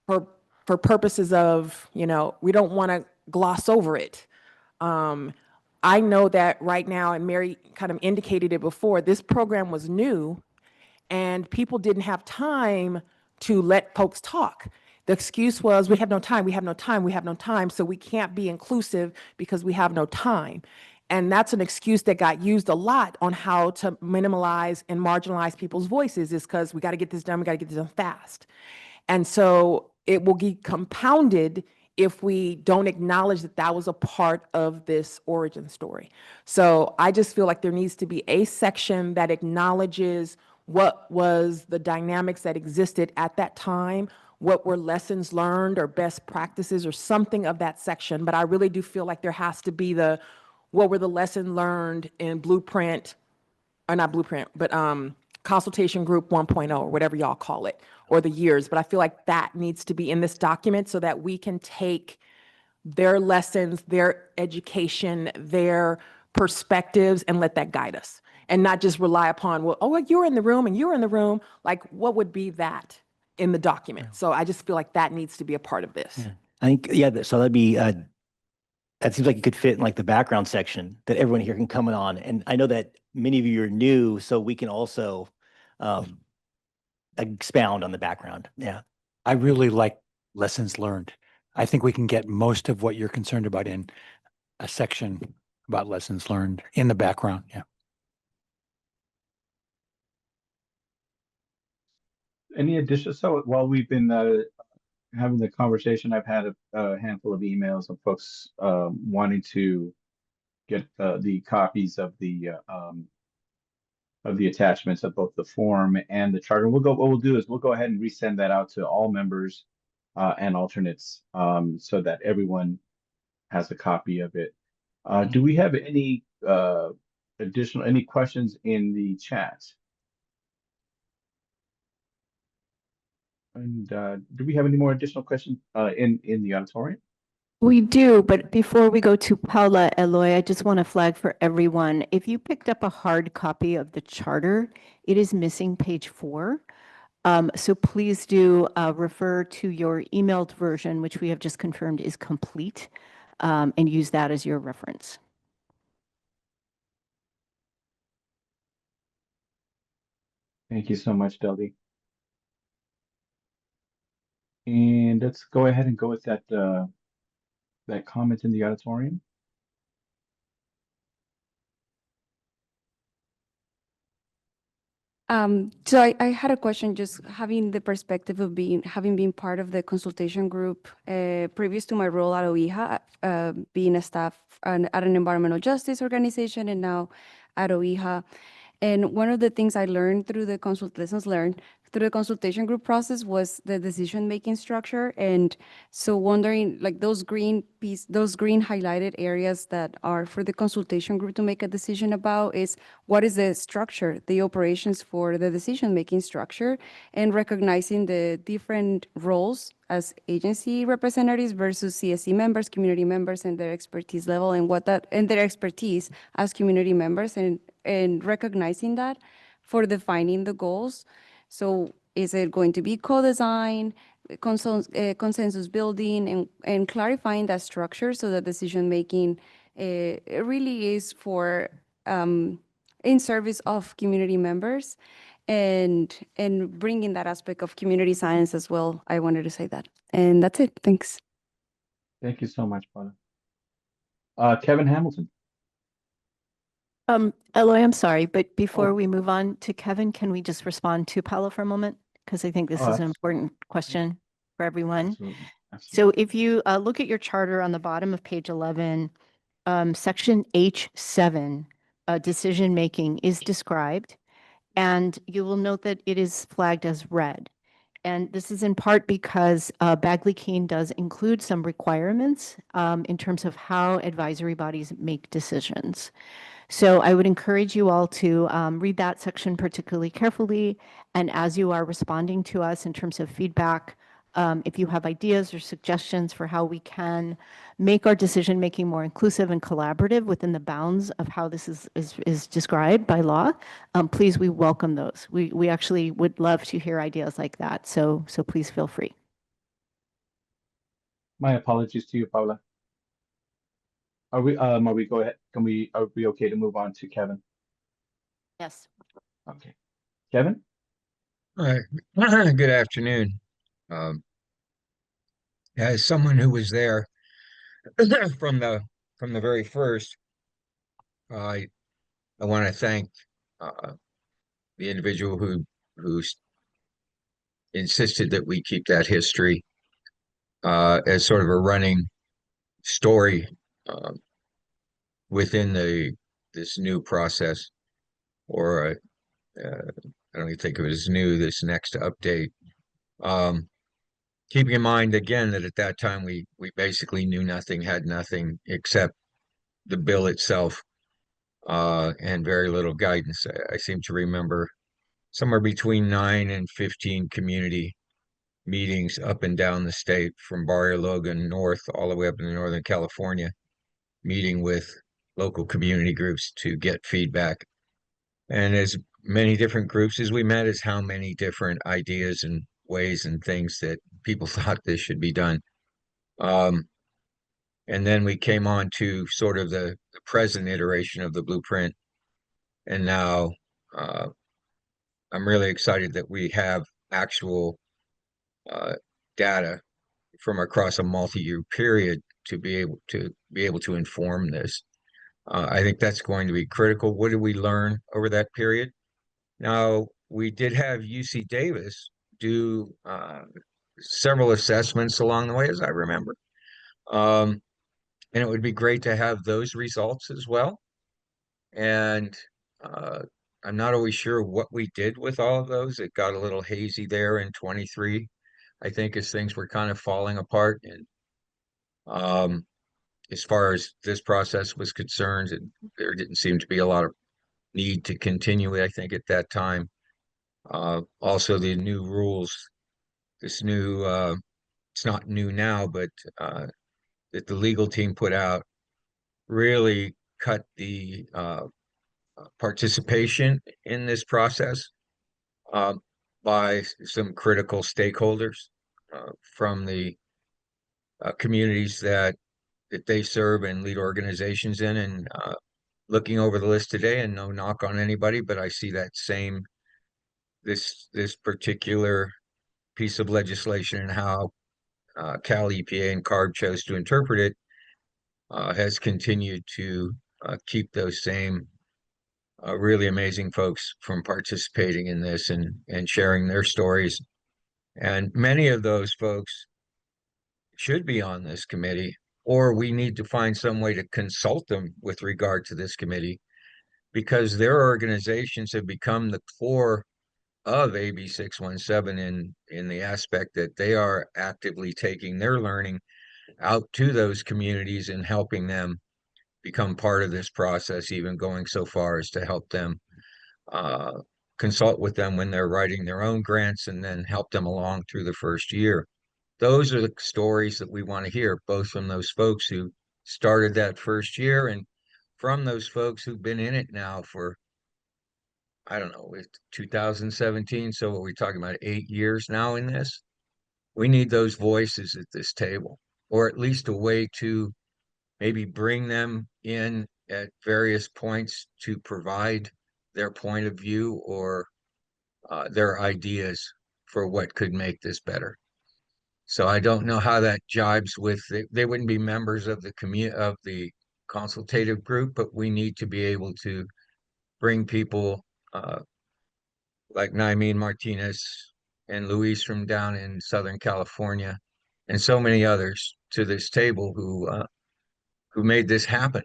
for purposes of, we don't want to gloss over it. I know that right now, and Mary kind of indicated it before, this program was new and people didn't have time to let folks talk. The excuse was, we have no time, we have no time, we have no time, so we can't be inclusive because we have no time. And that's an excuse that got used a lot on how to minimalize and marginalize people's voices, is because we got to get this done, we got to get this done fast. And so it will be compounded if we don't acknowledge that that was a part of this origin story. So I just feel like there needs to be a section that acknowledges what was the dynamics that existed at that time, what were lessons learned or best practices or something of that section. But I really do feel like there has to be what were the lessons learned in blueprint, or not blueprint, but consultation group 1.0, or whatever y'all call it, or the years. But I feel like that needs to be in this document so that we can take their lessons, their education, their perspectives, and let that guide us, and not just rely upon, well, you were in the room and you were in the room. Like, what would be that in the document? So I just feel like that needs to be a part of this. I think, so that'd be, that seems like it could fit in like the background section that everyone here can come on. And I know that many of you are new, so we can also expound on the background. Yeah. I really like lessons learned. I think we can get most of what you're concerned about in a section about lessons learned in the background. Yeah. Any additional? So while we've been having the conversation, I've had a handful of emails of folks wanting to get the copies of the attachments of both the form and the charter. What we'll do is we'll go ahead and resend that out to all members and alternates, so that everyone has a copy of it. Do we have any any questions in the chat? And do we have any more additional questions in the auditorium? We do, but before we go to Paula, Eloy, I just want to flag for everyone, if you picked up a hard copy of the charter, it is missing page 4. So please do refer to your emailed version, which we have just confirmed is complete, and use that as your reference. Thank you so much, Delby. And let's go ahead and go with that that comment in the auditorium. So I had a question, just having the perspective of having been part of the consultation group previous to my role at OIHA, being a staff at an environmental justice organization and now at OIHA. And one of the things I learned through the lessons learned through the consultation group process was the decision-making structure. And so wondering, like those green highlighted areas that are for the consultation group to make a decision about is what is the structure, the operations for the decision-making structure, and recognizing the different roles as agency representatives versus CSE members, community members, and their expertise level, and their expertise as community members, and recognizing that for defining the goals. So is it going to be co-design, consensus building, and clarifying that structure so that decision-making it really is for in service of community members and bringing that aspect of community science as well. I wanted to say that. And that's it. Thanks. Thank you so much, Paula. Kevin Hamilton. Eloy, I'm sorry, but before Oh. we move on to Kevin, can we just respond to Paula for a moment? Because I think this Oh, is an important question for everyone. Absolutely. So if you look at your charter on the bottom of page 11, section H7, decision making is described, and you will note that it is flagged as red. And this is in part because Bagley-Keene does include some requirements in terms of how advisory bodies make decisions. So I would encourage you all to read that section particularly carefully. And as you are responding to us in terms of feedback, if you have ideas or suggestions for how we can make our decision-making more inclusive and collaborative within the bounds of how this is described by law, please, we welcome those. We actually would love to hear ideas like that. So please feel free. My apologies to you, Paula. Are we go ahead? Are we okay to move on to Kevin? Yes. Okay. Kevin? All right. Good afternoon. As someone who was there from the very first, I want to thank the individual who insisted that we keep that history as sort of a running story within this new process, or I don't even think it was new, this next update. Keeping in mind again that at that time we basically knew nothing, had nothing except the bill itself, and very little guidance. I seem to remember somewhere between 9 and 15 community meetings up and down the state, from Barrio Logan north all the way up into Northern California, meeting with local community groups to get feedback. And as many different groups as we met, is how many different ideas and ways and things that people thought this should be done. And then we came on to sort of the present iteration of the blueprint. And now I'm really excited that we have actual data from across a multi-year period to be able to inform this. I think that's going to be critical. What did we learn over that period? Now, we did have UC Davis do several assessments along the way, as I remember. And it would be great to have those results as well. And I'm not always sure what we did with all of those. It got a little hazy there in 23, I think, as things were kind of falling apart. And as far as this process was concerned, there didn't seem to be a lot of need to continue it, I think, at that time. Also, the new rules, this new, it's not new now, but that the legal team put out really cut the participation in this process uh, by some critical stakeholders from the communities that they serve and lead organizations in. And looking over the list today, and no knock on anybody, but I see that same this particular piece of legislation and how Cal EPA and CARB chose to interpret it has continued to keep those same really amazing folks from participating in this and sharing their stories. And many of those folks should be on this committee, or we need to find some way to consult them with regard to this committee, because their organizations have become the core of AB 617 in the aspect that they are actively taking their learning out to those communities and helping them become part of this process, even going so far as to help them consult with them when they're writing their own grants and then help them along through the first year. Those are the stories that we want to hear, both from those folks who started that first year and from those folks who've been in it now for, I don't know, it's 2017. So are we talking about 8 years now in this? We need those voices at this table, or at least a way to maybe bring them in at various points to provide their point of view or their ideas for what could make this better. So I don't know how that jibes with they wouldn't be members of the consultative group, but we need to be able to bring people like Naimeen Martinez and Luis from down in Southern California and so many others to this table who made this happen.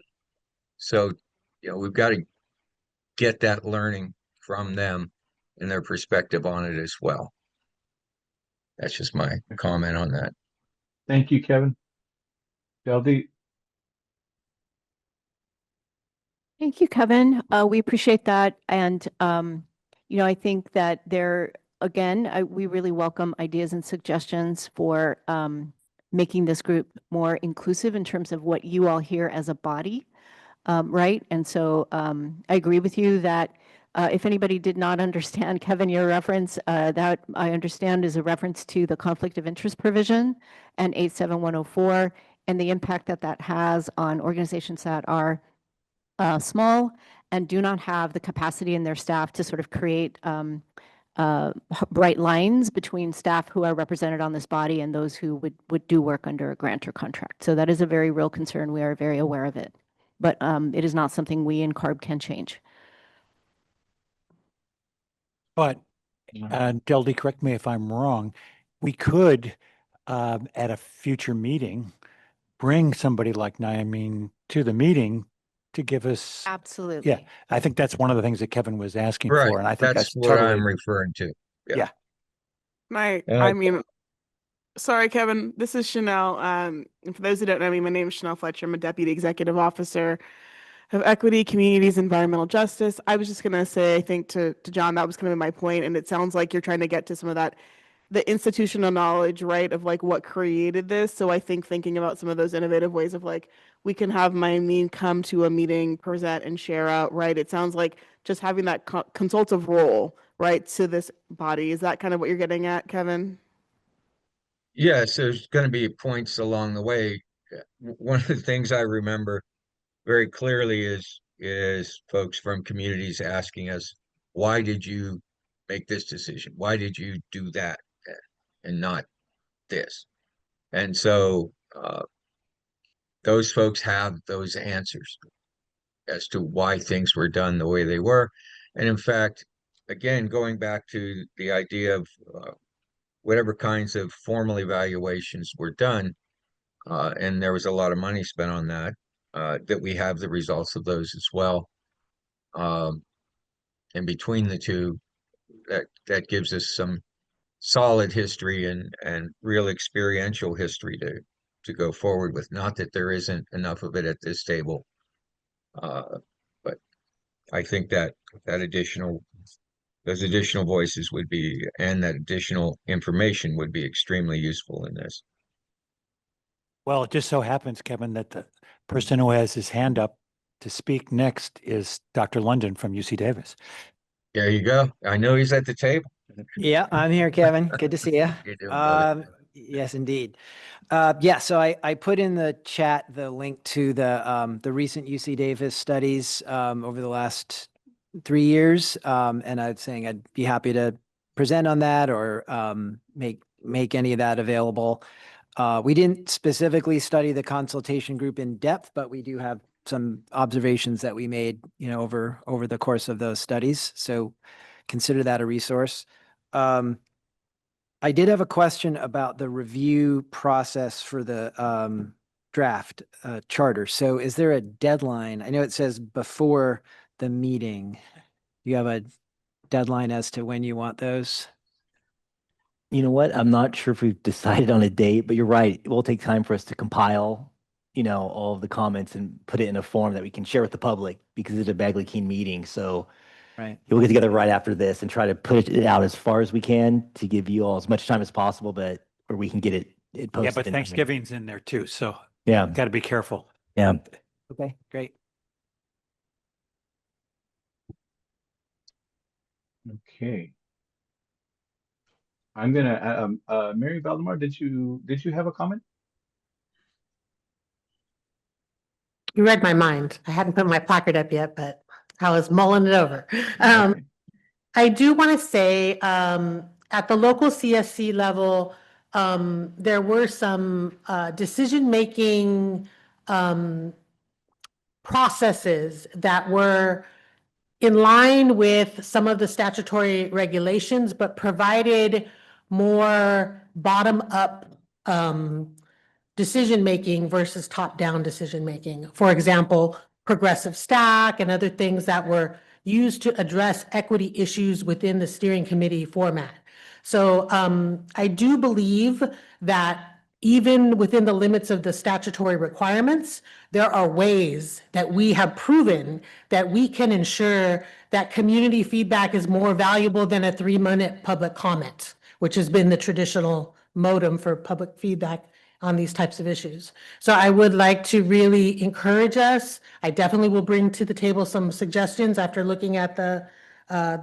So, we've got to get that learning from them and their perspective on it as well. That's just my comment on that. Thank you, Kevin. Deldi. Thank you, Kevin. We appreciate that. And, I think that we really welcome ideas and suggestions for making this group more inclusive in terms of what you all hear as a body, right? And so I agree with you that if anybody did not understand, Kevin, your reference, that I understand is a reference to the conflict of interest provision and 87104 and the impact that has on organizations that are small and do not have the capacity in their staff to sort of create bright lines between staff who are represented on this body and those who would do work under a grant or contract. So that is a very real concern. We are very aware of it, but it is not something we in CARB can change. But Deldi, correct me if I'm wrong, we could at a future meeting bring somebody like Naimeen to the meeting to give us. Absolutely. Yeah, I think that's one of the things that Kevin was asking Right. for, and I think that's what totally I'm referring to. Yeah. I mean, sorry, Kevin, this is Chanel. And for those who don't know me, my name is Chanel Fletcher. I'm a Deputy Executive Officer of Equity, Communities, Environmental Justice. I was just going to say, I think to John, that was kind of my point, and it sounds like you're trying to get to some of that, the institutional knowledge, right, of like what created this. So I think thinking about some of those innovative ways of like, we can have Naimeen come to a meeting, present and share out, right? It sounds like just having that consultative role, right, to this body. Is that kind of what you're getting at, Kevin? Yes, there's going to be points along the way. One of the things I remember very clearly is folks from communities asking us, why did you make this decision? Why did you do that and not this? And so those folks have those answers as to why things were done the way they were. And in fact, again, going back to the idea of whatever kinds of formal evaluations were done, and there was a lot of money spent on that, that we have the results of those as well. And between the two, that gives us some solid history and real experiential history to go forward with. Not that there isn't enough of it at this table, but I think that those additional voices would be, and that additional information would be extremely useful in this. Well, it just so happens, Kevin, that the person who has his hand up to speak next is Dr. London from UC Davis. There you go. I know he's at the table. Yeah, I'm here, Kevin. Good to see you. You doing, brother? Yes, indeed. Yeah, so I put in the chat the link to the recent UC Davis studies over the last 3 years, and I was saying I'd be happy to present on that or make any of that available. We didn't specifically study the consultation group in depth, but we do have some observations that we made, over the course of those studies. So consider that a resource. I did have a question about the review process for the draft charter. So is there a deadline? I know it says before the meeting. Do you have a deadline as to when you want those? You know what? I'm not sure if we've decided on a date, but you're right. It will take time for us to compile, all of the comments and put it in a form that we can share with the public because it's a Bagley Keene meeting. So Right. we'll get together right after this and try to put it out as far as we can to give you all as much time as possible, but where we can get it posted. Yeah, but in- Thanksgiving's in there too, so Yeah. got to be careful. Yeah. Okay, great. Okay. I'm gonna, Mary Valdemar, did you have a comment? You read my mind. I hadn't put my placard up yet, but I was mulling it over. I do want to say, at the local CSC level, there were some decision-making processes that were in line with some of the statutory regulations, but provided more bottom-up decision-making versus top-down decision-making. For example, progressive stack and other things that were used to address equity issues within the steering committee format. So I do believe that even within the limits of the statutory requirements, there are ways that we have proven that we can ensure that community feedback is more valuable than a 3-minute public comment, which has been the traditional modem for public feedback on these types of issues. So I would like to really encourage us. I definitely will bring to the table some suggestions after looking at the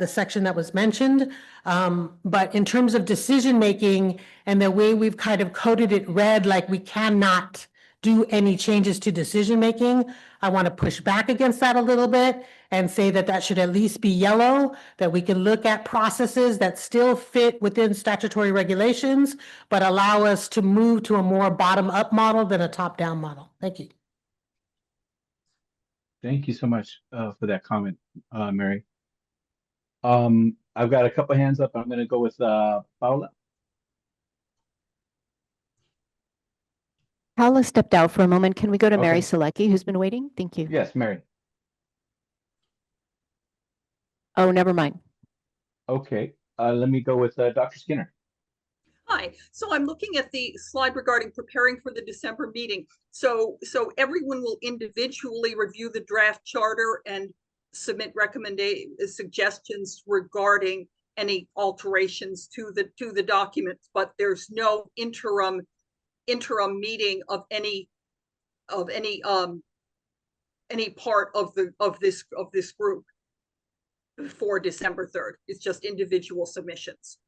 section that was mentioned. But in terms of decision-making and the way we've kind of coded it red, like we cannot do any changes to decision-making, I want to push back against that a little bit and say that that should at least be yellow, that we can look at processes that still fit within statutory regulations, but allow us to move to a more bottom-up model than a top-down model. Thank you. Thank you so much for that comment, Mary. I've got a couple hands up. I'm gonna go with Paula. Paula stepped out for a moment. Can we go to Mary Okay. Selecki, who's been waiting? Thank you. Yes, Mary. Oh, never mind. Okay, let me go with Dr. Skinner. Hi, so I'm looking at the slide regarding preparing for the December meeting. So everyone will individually review the draft charter and submit suggestions regarding any alterations to the documents, but there's no interim meeting of any part of this group before December 3rd. It's just individual submissions.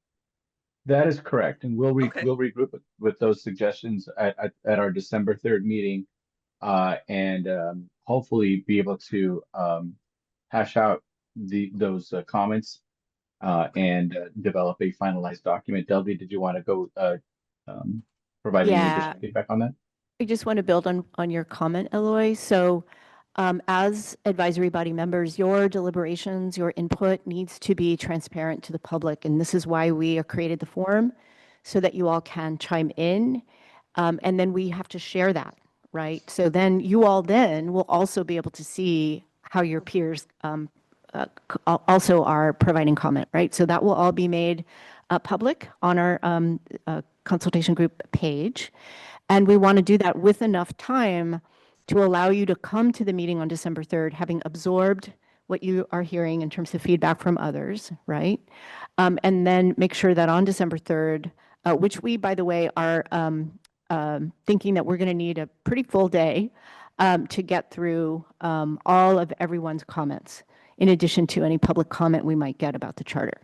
That is correct, and we'll Okay. regroup with those suggestions at our December 3rd meeting, and hopefully be able to hash out those comments and develop a finalized document. Delby, did you want to go provide any additional feedback on that? I just want to build on your comment, Eloy. So as advisory body members, your deliberations, your input needs to be transparent to the public. And this is why we created the forum, so that you all can chime in. And then we have to share that, right? So then you all then will also be able to see how your peers also are providing comment, right? So that will all be made public on our consultation group page. And we want to do that with enough time to allow you to come to the meeting on December 3rd, having absorbed what you are hearing in terms of feedback from others, right? And then make sure that on December 3rd, which we, by the way, are thinking that we're going to need a pretty full day to get through all of everyone's comments, in addition to any public comment we might get about the charter.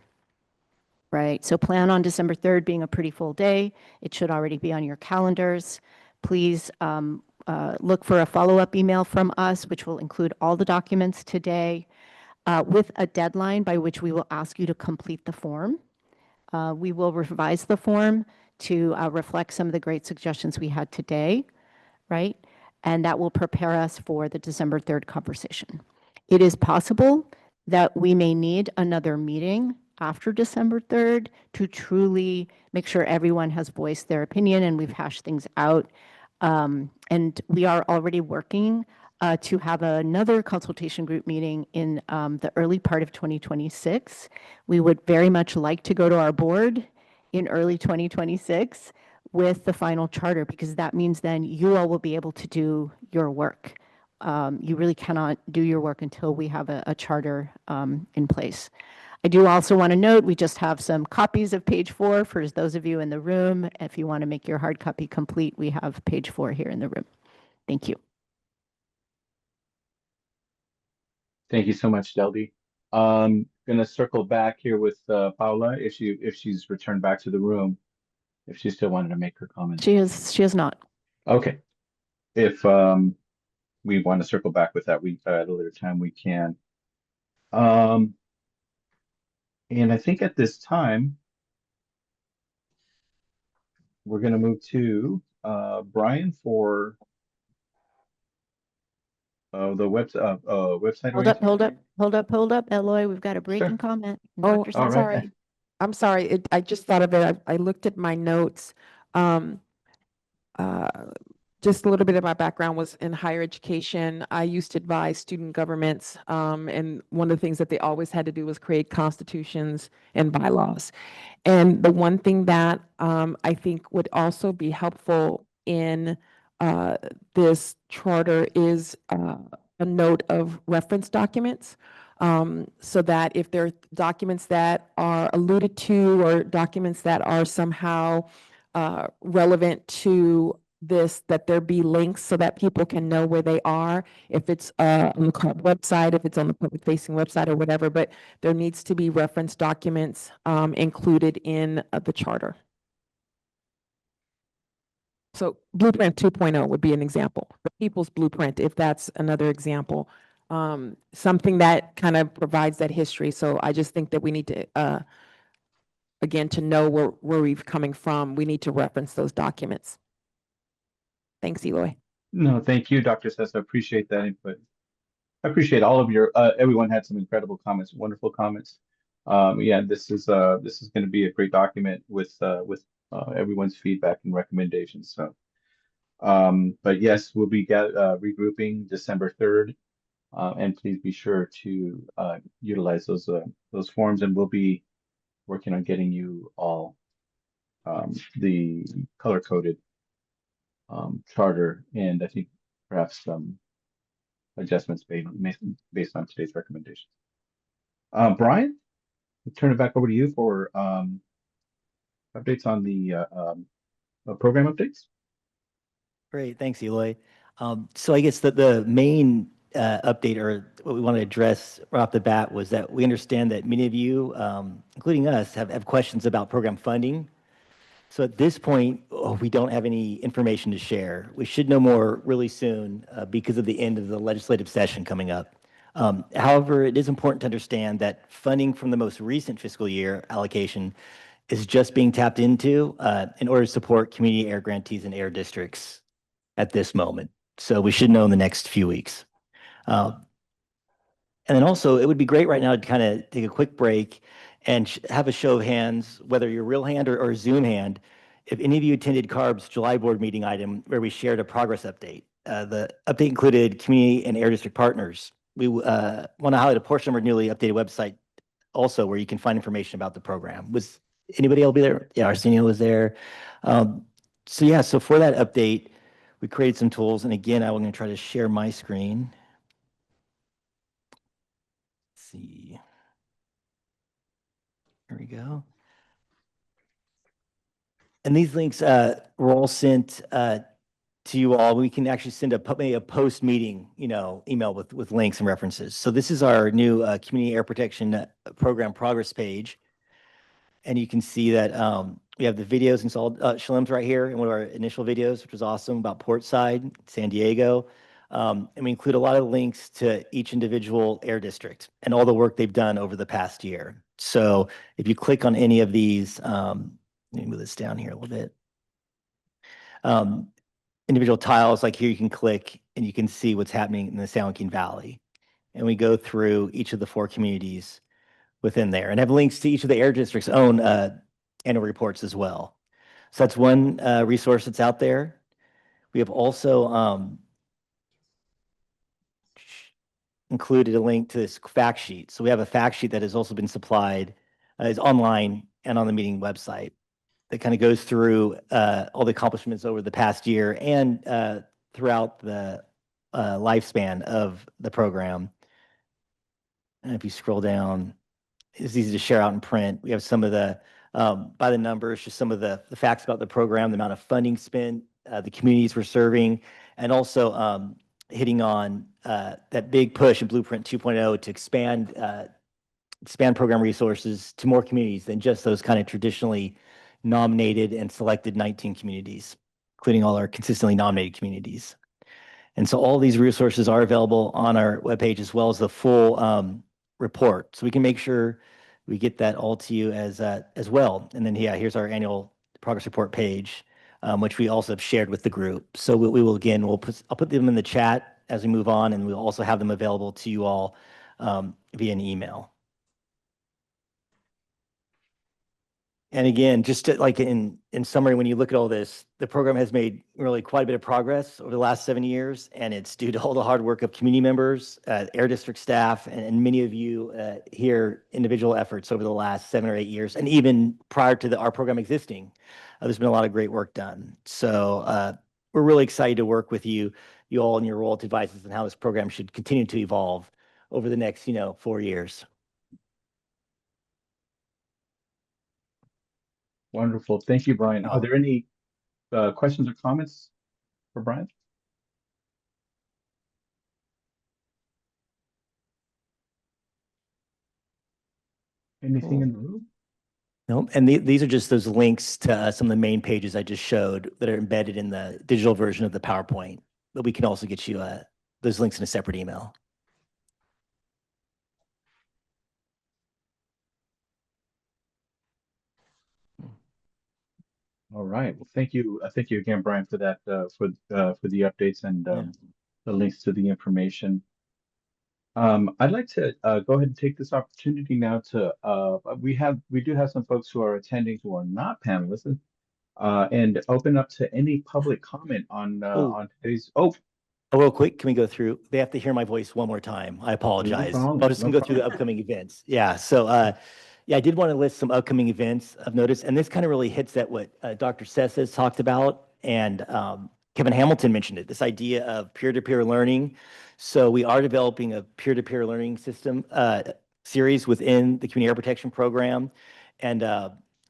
Right, so plan on December 3rd being a pretty full day. It should already be on your calendars. Please look for a follow-up email from us, which will include all the documents today, with a deadline by which we will ask you to complete the form. We will revise the form to reflect some of the great suggestions we had today, right? And that will prepare us for the December 3rd conversation. It is possible that we may need another meeting after December 3rd to truly make sure everyone has voiced their opinion and we've hashed things out. And we are already working to have another consultation group meeting in the early part of 2026. We would very much like to go to our board in early 2026 with the final charter, because that means then you all will be able to do your work. You really cannot do your work until we have a charter in place. I do also want to note, we just have some copies of page 4 for those of you in the room. If you want to make your hard copy complete, we have page 4 here in the room. Thank you. Thank you so much, Delby. Gonna circle back here with Paula if she's returned back to the room, if she still wanted to make her comment. She has not. Okay. If we want to circle back with that at a later time, we can. And I think at this time, we're going to move to Brian for the website. Hold up, Eloy. We've got a breaking comment. Oh, Dr. I'm Cesar. sorry. I'm sorry. I just thought of it. I looked at my notes. Just a little bit of my background was in higher education. I used to advise student governments, and one of the things that they always had to do was create constitutions and bylaws. And the one thing that I think would also be helpful in this charter is a note of reference documents, so that if there are documents that are alluded to or documents that are somehow relevant to this, that there be links so that people can know where they are, if it's on the club website, if it's on the public facing website or whatever, but there needs to be reference documents included in the charter. So Blueprint 2.0 would be an example, the People's Blueprint, if that's another example, something that kind of provides that history. So I just think that we need to, again, to know where we've coming from, we need to reference those documents. Thanks, Eloy. No, thank you, Dr. Sessa. Appreciate that input. I appreciate all of your, everyone had some incredible comments, wonderful comments. Yeah, this is going to be a great document with everyone's feedback and recommendations. So, but yes, we'll be regrouping December 3rd, and please be sure to utilize those forms, and we'll be working on getting you all the color-coded charter, and I think perhaps some adjustments based on today's recommendations. Brian, I'll turn it back over to you for updates on the program updates. Great, thanks, Eloy. So I guess the main update, or what we want to address right off the bat, was that we understand that many of you, including us, have questions about program funding. So at this point, we don't have any information to share. We should know more really soon because of the end of the legislative session coming up. However, it is important to understand that funding from the most recent fiscal year allocation is just being tapped into in order to support community air grantees and air districts at this moment. So we should know in the next few weeks. And then also, it would be great right now to kind of take a quick break and have a show of hands, whether your real hand or Zoom hand, if any of you attended CARB's July board meeting item where we shared a progress update. The update included community and air district partners. We want to highlight a portion of our newly updated website also where you can find information about the program. Was anybody else be there? Yeah, Arsenio was there. So yeah, so for that update, we created some tools. And again, I'm going to try to share my screen. Let's see. There we go. And these links were all sent to you all. We can actually send maybe a post-meeting, email with links and references. So this is our new Community Air Protection Program progress page. And you can see that we have the videos installed. Shalem's right here in one of our initial videos, which was awesome, about Portside, San Diego. And we include a lot of links to each individual air district and all the work they've done over the past year. So if you click on any of these, let me move this down here a little bit. Individual tiles, like here you can click and you can see what's happening in the San Joaquin Valley. And we go through each of the 4 communities within there and have links to each of the air district's own annual reports as well. So that's one resource that's out there. We have also included a link to this fact sheet. So we have a fact sheet that has also been supplied, is online and on the meeting website, that kind of goes through all the accomplishments over the past year and throughout the lifespan of the program. And if you scroll down, it's easy to share out in print. We have some of the, by the numbers, just some of the facts about the program, the amount of funding spent, the communities we're serving, and also hitting on that big push in Blueprint 2.0 to expand program resources to more communities than just those kind of traditionally nominated and selected 19 communities, including all our consistently nominated communities. And so all these resources are available on our webpage as well as the full report. So we can make sure we get that all to you as well. And then, yeah, here's our annual progress report page, which we also have shared with the group. So we will, again, I'll put them in the chat as we move on, and we'll also have them available to you all via an email. And again, just like in summary, when you look at all this, the program has made really quite a bit of progress over the last 7 years, and it's due to all the hard work of community members, air district staff, and many of you here, individual efforts over the last 7 or 8 years, and even prior to our program existing. There's been a lot of great work done. So we're really excited to work with you all in your role to advise us on how this program should continue to evolve over the next 4 years. Wonderful. Thank you, Brian. Are there any questions or comments for Brian? Anything in the room? No, and these are just those links to some of the main pages I just showed that are embedded in the digital version of the PowerPoint, but we can also get you those links in a separate email. All right. Well, thank you. Thank you again, Brian, for that, for the updates and the links to the information. I'd like to go ahead and take this opportunity now to we do have some folks who are attending who are not panelists, and open up to any public comment on today's. Real quick, can we go through? They have to hear my voice one more time. I apologize. problem, I'll just no go through the problem. upcoming events. Yeah. So, yeah, I did want to list some upcoming events of notice, and this kind of really hits at what Dr. Sess has talked about, and Kevin Hamilton mentioned it. This idea of peer-to-peer learning. So we are developing a peer-to-peer learning system series within the Community Air Protection Program, and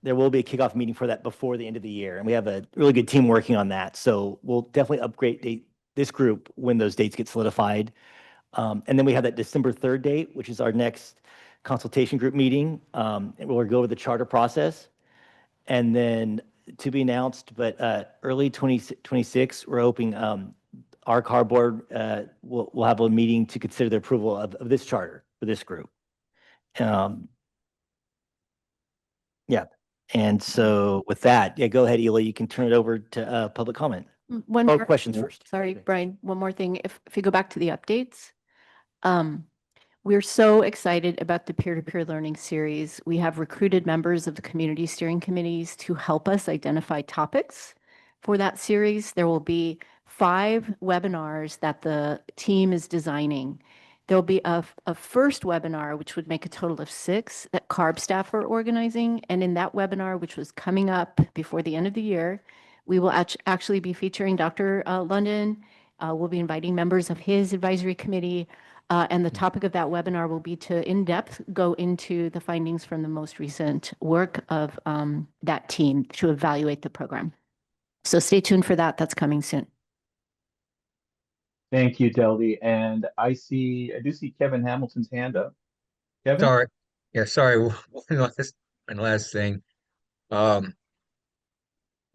there will be a kickoff meeting for that before the end of the year, and we have a really good team working on that. So we'll definitely upgrade this group when those dates get solidified. And then we have that December 3rd date, which is our next consultation group meeting. And we'll go over the charter process. And then to be announced, but early 2026, we're hoping our CAR board will have a meeting to consider the approval of this charter for this group. Yeah. And so with that, yeah, go ahead, Ela. You can turn it over to public comment. One Oh, more- questions first. Sorry, Brian, one more thing. If you go back to the updates, we're so excited about the peer-to-peer learning series. We have recruited members of the community steering committees to help us identify topics for that series. There will be 5 webinars that the team is designing. There'll be a first webinar, which would make a total of 6 that CARB staff are organizing. And in that webinar, which was coming up before the end of the year, we will actually be featuring Dr. London. We'll be inviting members of his advisory committee, And the topic of that webinar will be to in-depth go into the findings from the most recent work of that team to evaluate the program. So stay tuned for that. That's coming soon. Thank you, Deldy. And I do see Kevin Hamilton's hand up. Kevin? Sorry. Yeah, sorry. One last thing. One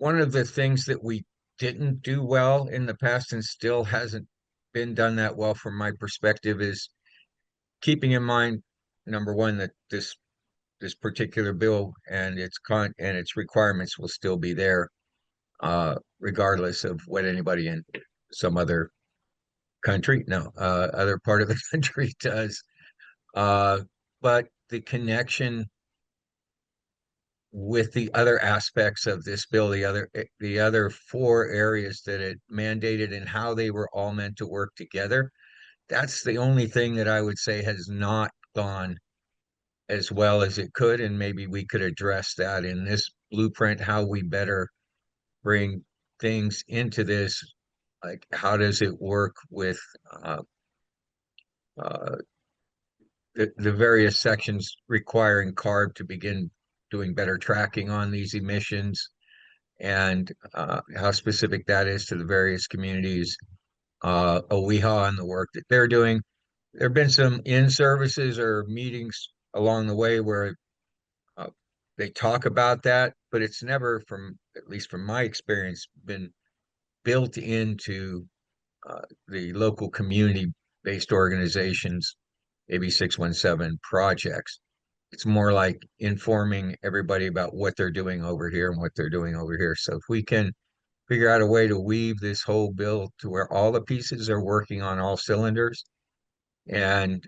of the things that we didn't do well in the past and still hasn't been done that well from my perspective is keeping in mind, number one, that this particular bill and its requirements will still be there, regardless of what anybody in some other country, other part of the country does. But the connection with the other aspects of this bill, the other 4 areas that it mandated and how they were all meant to work together, that's the only thing that I would say has not gone as well as it could, and maybe we could address that in this blueprint, how we better bring things into this, like how does it work with the various sections requiring CARB to begin doing better tracking on these emissions, and how specific that is to the various communities, OWIHA and the work that they're doing. There have been some in-services or meetings along the way where they talk about that, but it's never, at least from my experience, been built into the local community-based organizations, AB 617 projects. It's more like informing everybody about what they're doing over here and what they're doing over here. So if we can figure out a way to weave this whole bill to where all the pieces are working on all cylinders, and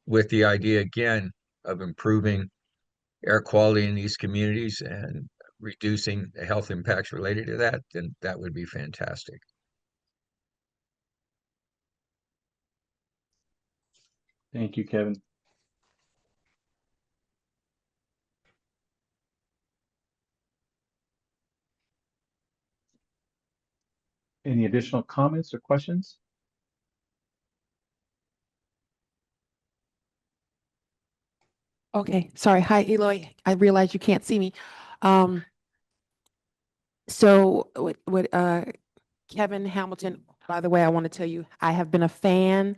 with the idea again of improving air quality in these communities and reducing the health impacts related to that, then that would be fantastic. Thank you, Kevin. Any additional comments or questions? Okay, sorry. Hi, Eloy. I realize you can't see me. So with Kevin Hamilton, by the way, I want to tell you, I have been a fan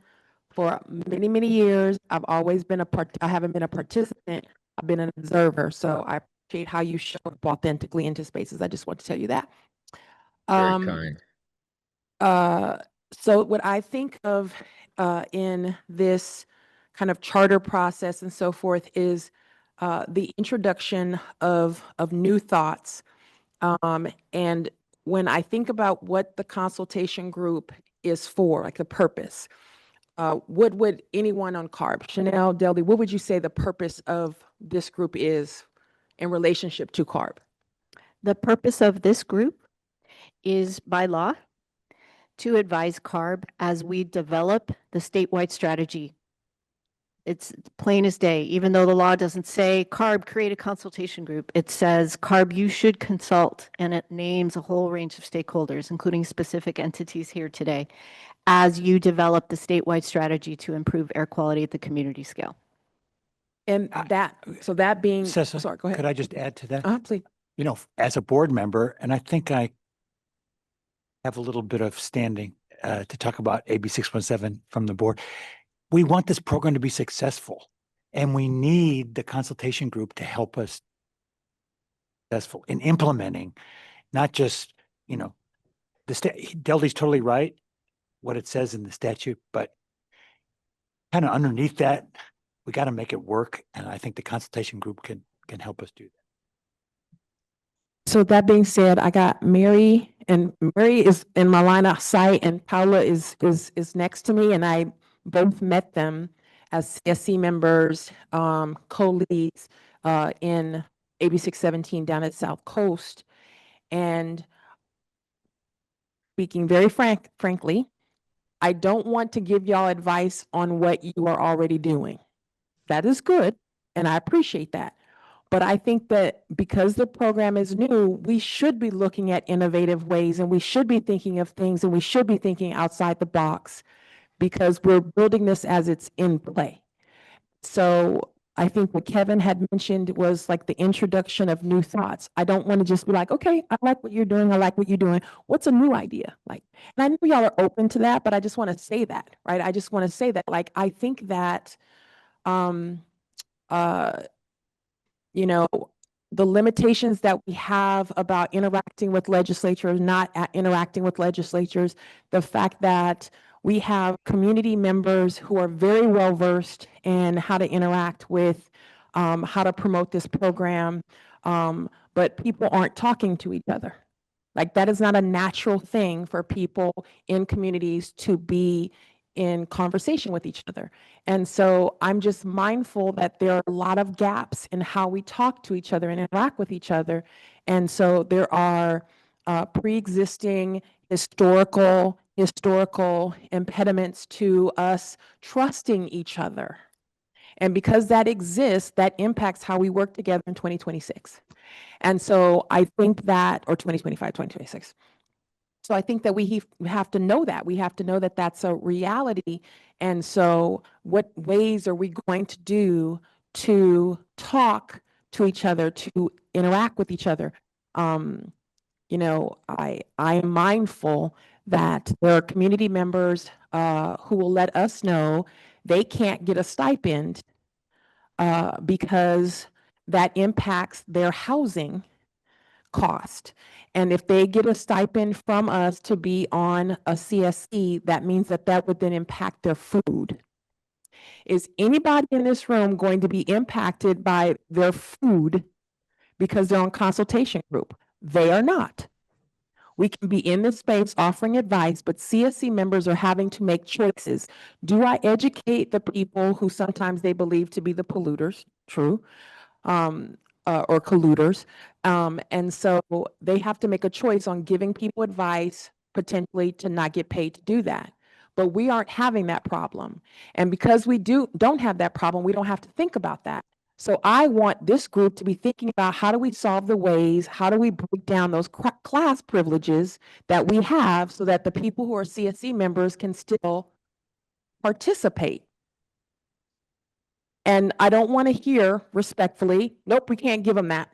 for many, many years. I've always been I haven't been a participant. I've been an observer. So I appreciate how you show up authentically into spaces. I just want to tell you that. Very kind. So what I think of in this kind of charter process and so forth is the introduction of new thoughts. And when I think about what the consultation group is for, like the purpose, what would anyone on CARB, Chanel, Delby, what would you say the purpose of this group is in relationship to CARB? The purpose of this group is by law to advise CARB as we develop the statewide strategy. It's plain as day, even though the law doesn't say CARB create a consultation group. It says CARB, you should consult, and it names a whole range of stakeholders, including specific entities here today, as you develop the statewide strategy to improve air quality at the community scale. And so that being, Cessa, sorry, go ahead. could I just add to that? Please. You know, as a board member, and I think I have a little bit of standing to talk about AB 617 from the board. We want this program to be successful, and we need the consultation group to help us successful in implementing, not just, you know, Deldy's totally right, what it says in the statute, but kind of underneath that, we got to make it work. And I think the consultation group can help us do that. So that being said, I got Mary, and Mary is in my line of sight, and Paula is next to me, and I both met them as CSC members, co-leads in AB 617 down at South Coast. And speaking very frankly, I don't want to give y'all advice on what you are already doing. That is good, and I appreciate that. But I think that because the program is new, we should be looking at innovative ways, and we should be thinking of things, and we should be thinking outside the box, because we're building this as it's in play. So I think what Kevin had mentioned was like the introduction of new thoughts. I don't want to just be like, okay, I like what you're doing. I like what you're doing. What's a new idea? Like, and I know y'all are open to that, but I just want to say that, right? I just want to say that, like, I think that, uh, you know, the limitations that we have about interacting with legislatures, not interacting with legislatures, the fact that we have community members who are very well versed in how to interact with, how to promote this program, but people aren't talking to each other. Like, that is not a natural thing for people in communities to be in conversation with each other. And so I'm just mindful that there are a lot of gaps in how we talk to each other and interact with each other. And so there are pre-existing historical impediments to us trusting each other. And because that exists, that impacts how we work together in 2026. And so I think that, or 2025, 2026. So I think that we have to know that. We have to know that that's a reality. And so what ways are we going to do to talk to each other, to interact with each other? You know, I am mindful that there are community members who will let us know they can't get a stipend because that impacts their housing cost. And if they get a stipend from us to be on a CSC, that means that that would then impact their food. Is anybody in this room going to be impacted by their food because they're on consultation group? They are not. We can be in this space offering advice, but CSC members are having to make choices. Do I educate the people who sometimes they believe to be the polluters? True. Or colluders. And so they have to make a choice on giving people advice, potentially to not get paid to do that. But we aren't having that problem. And because we don't have that problem, we don't have to think about that. So I want this group to be thinking about how do we solve the ways, how do we break down those class privileges that we have so that the people who are CSC members can still participate. And I don't want to hear respectfully, nope, we can't give them that.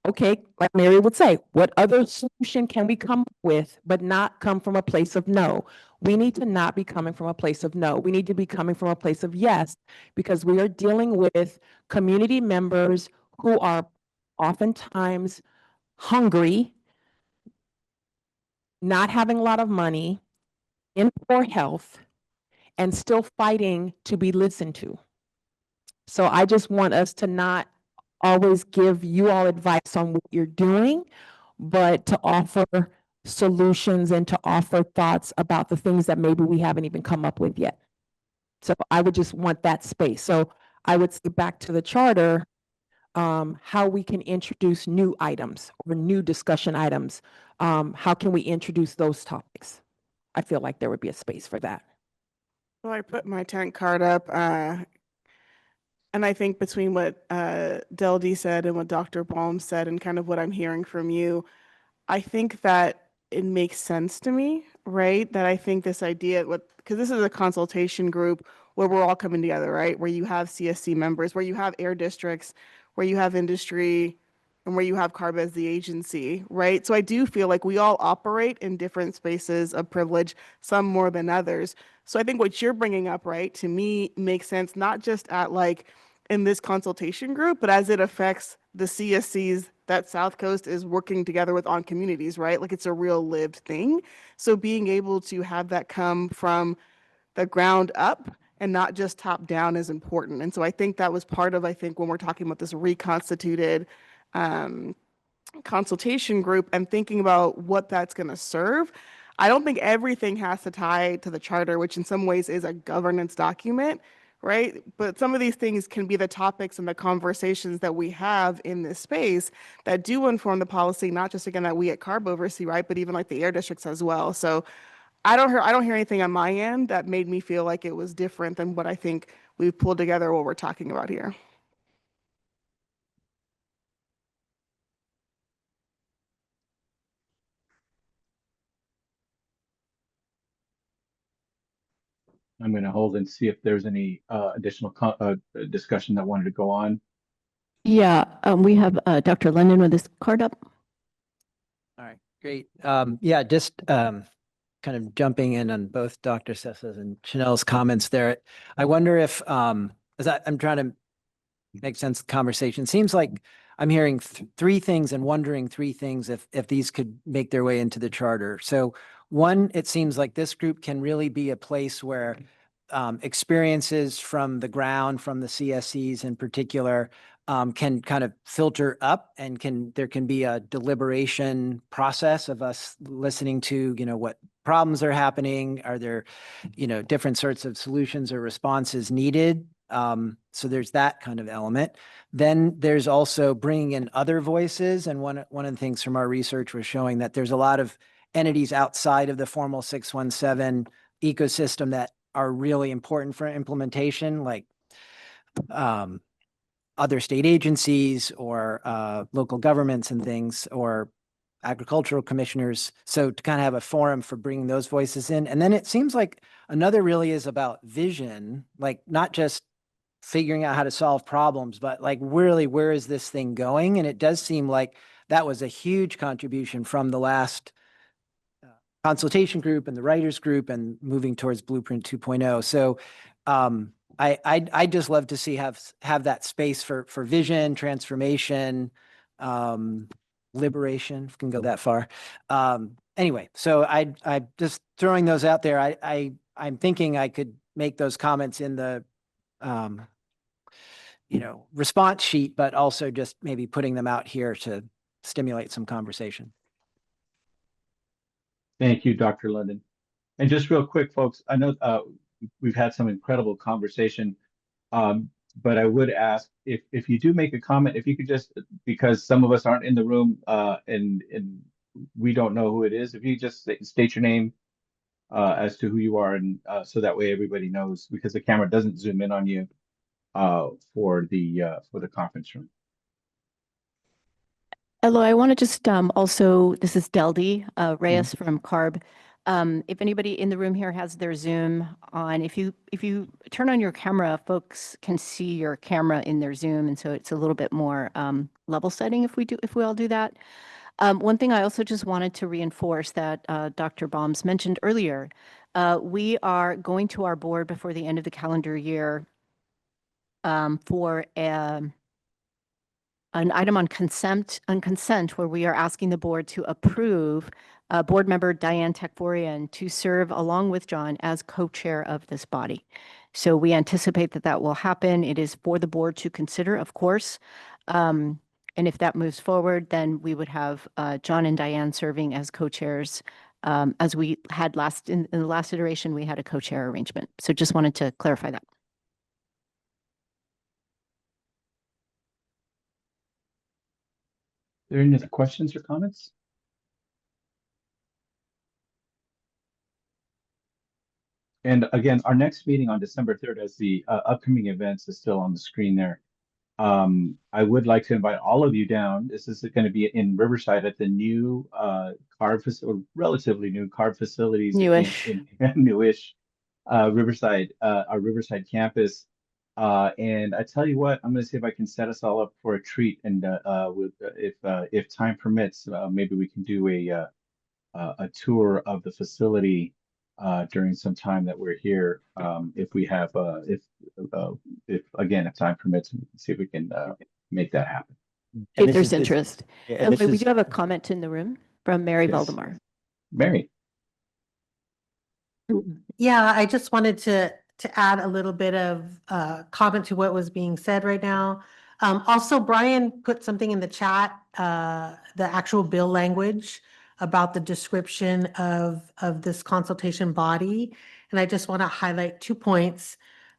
Okay, like Mary would say, what other solution can we come up with, but not come from a place of no? We need to not be coming from a place of no. We need to be coming from a place of yes, because we are dealing with community members who are oftentimes hungry, not having a lot of money, in poor health, and still fighting to be listened to. So I just want us to not always give you all advice on what you're doing, but to offer solutions and to offer thoughts about the things that maybe we haven't even come up with yet. So I would just want that space. So I would say back to the charter, how we can introduce new items or new discussion items. How can we introduce those topics? I feel like there would be a space for that. Well, I put my tent card up, and I think between what Del D said and what Dr. Baum said and kind of what I'm hearing from you, I think that it makes sense to me, right? That I think this idea, because this is a consultation group where we're all coming together, right? Where you have CSC members, where you have air districts, where you have industry, and where you have CARB as the agency, right? So I do feel like we all operate in different spaces of privilege, some more than others. So I think what you're bringing up, right, to me makes sense, not just at like in this consultation group, but as it affects the CSCs that South Coast is working together with on communities, right? Like it's a real lived thing. So being able to have that come from the ground up and not just top down is important. And so I think that was part of, I think, when we're talking about this reconstituted consultation group and thinking about what that's going to serve. I don't think everything has to tie to the charter, which in some ways is a governance document, right? But some of these things can be the topics and the conversations that we have in this space that do inform the policy, not just again that we at CARB oversee, right? But even like the air districts as well. So I don't hear anything on my end that made me feel like it was different than what I think we've pulled together what we're talking about here. I'm going to hold and see if there's any additional discussion that wanted to go on. Yeah, we have Dr. London with his card up. All right, great. Yeah, just kind of jumping in on both Dr. Sessa's and Chanel's comments there. I wonder if, as I'm trying to make sense of the conversation, seems like I'm hearing three things and wondering three things if these could make their way into the charter. So one, it seems like this group can really be a place where experiences from the ground, from the CSEs in particular, can kind of filter up, and there can be a deliberation process of us listening to, what problems are happening. Are there, different sorts of solutions or responses needed? So there's that kind of element. Then there's also bringing in other voices. And one of the things from our research was showing that there's a lot of entities outside of the formal 617 ecosystem that are really important for implementation, like other state agencies or local governments and things, or agricultural commissioners. So to kind of have a forum for bringing those voices in. And then it seems like another really is about vision, like not just figuring out how to solve problems, but like really, where is this thing going? And it does seem like that was a huge contribution from the last consultation group and the writers group and moving towards Blueprint 2.0. So I just love to see have that space for vision, transformation, liberation, if we can go that far. Anyway, so I just throwing those out there. I'm thinking I could make those comments in the response sheet, but also just maybe putting them out here to stimulate some conversation. Thank you, Dr. London. And just real quick, folks, I know we've had some incredible conversation, but I would ask if you do make a comment, if you could just, because some of us aren't in the room and we don't know who it is, if you just state your name as to who you are, and so that way everybody knows, because the camera doesn't zoom in on you for the conference room. Hello, I want to just also, this is Deldy Reyes from CARB. If anybody in the room here has their Zoom on, if you turn on your camera, folks can see your camera in their Zoom, and so it's a little bit more level setting if we all do that. One thing I also just wanted to reinforce that Dr. Baums mentioned earlier, we are going to our board before the end of the calendar year for an item on consent where we are asking the board to approve board member Diane Tekforian to serve along with John as co-chair of this body. So we anticipate that will happen. It is for the board to consider, of course. And if that moves forward, then we would have John and Diane serving as co-chairs. As we had in the last iteration, we had a co-chair arrangement. So just wanted to clarify that. Are there any other questions or comments? And again, our next meeting on December 3rd, as the upcoming events is still on the screen there. I would like to invite all of you down. This is going to be in Riverside at the new CARB facility, relatively new CARB facilities. Newish. In newish Riverside, our Riverside campus. And I tell you what, I'm going to see if I can set us all up for a treat. And if time permits, maybe we can do a tour of the facility during some time that we're here. If we have, if time permits, see if we can make that happen. If there's interest. Yeah, We do have a comment in the room from Mary Valdemar. Mary. Yeah, I just wanted to add a little bit of comment to what was being said right now. Also, Brian put something in the chat, the actual bill language about the description of this consultation body. And I just want to highlight 2 points.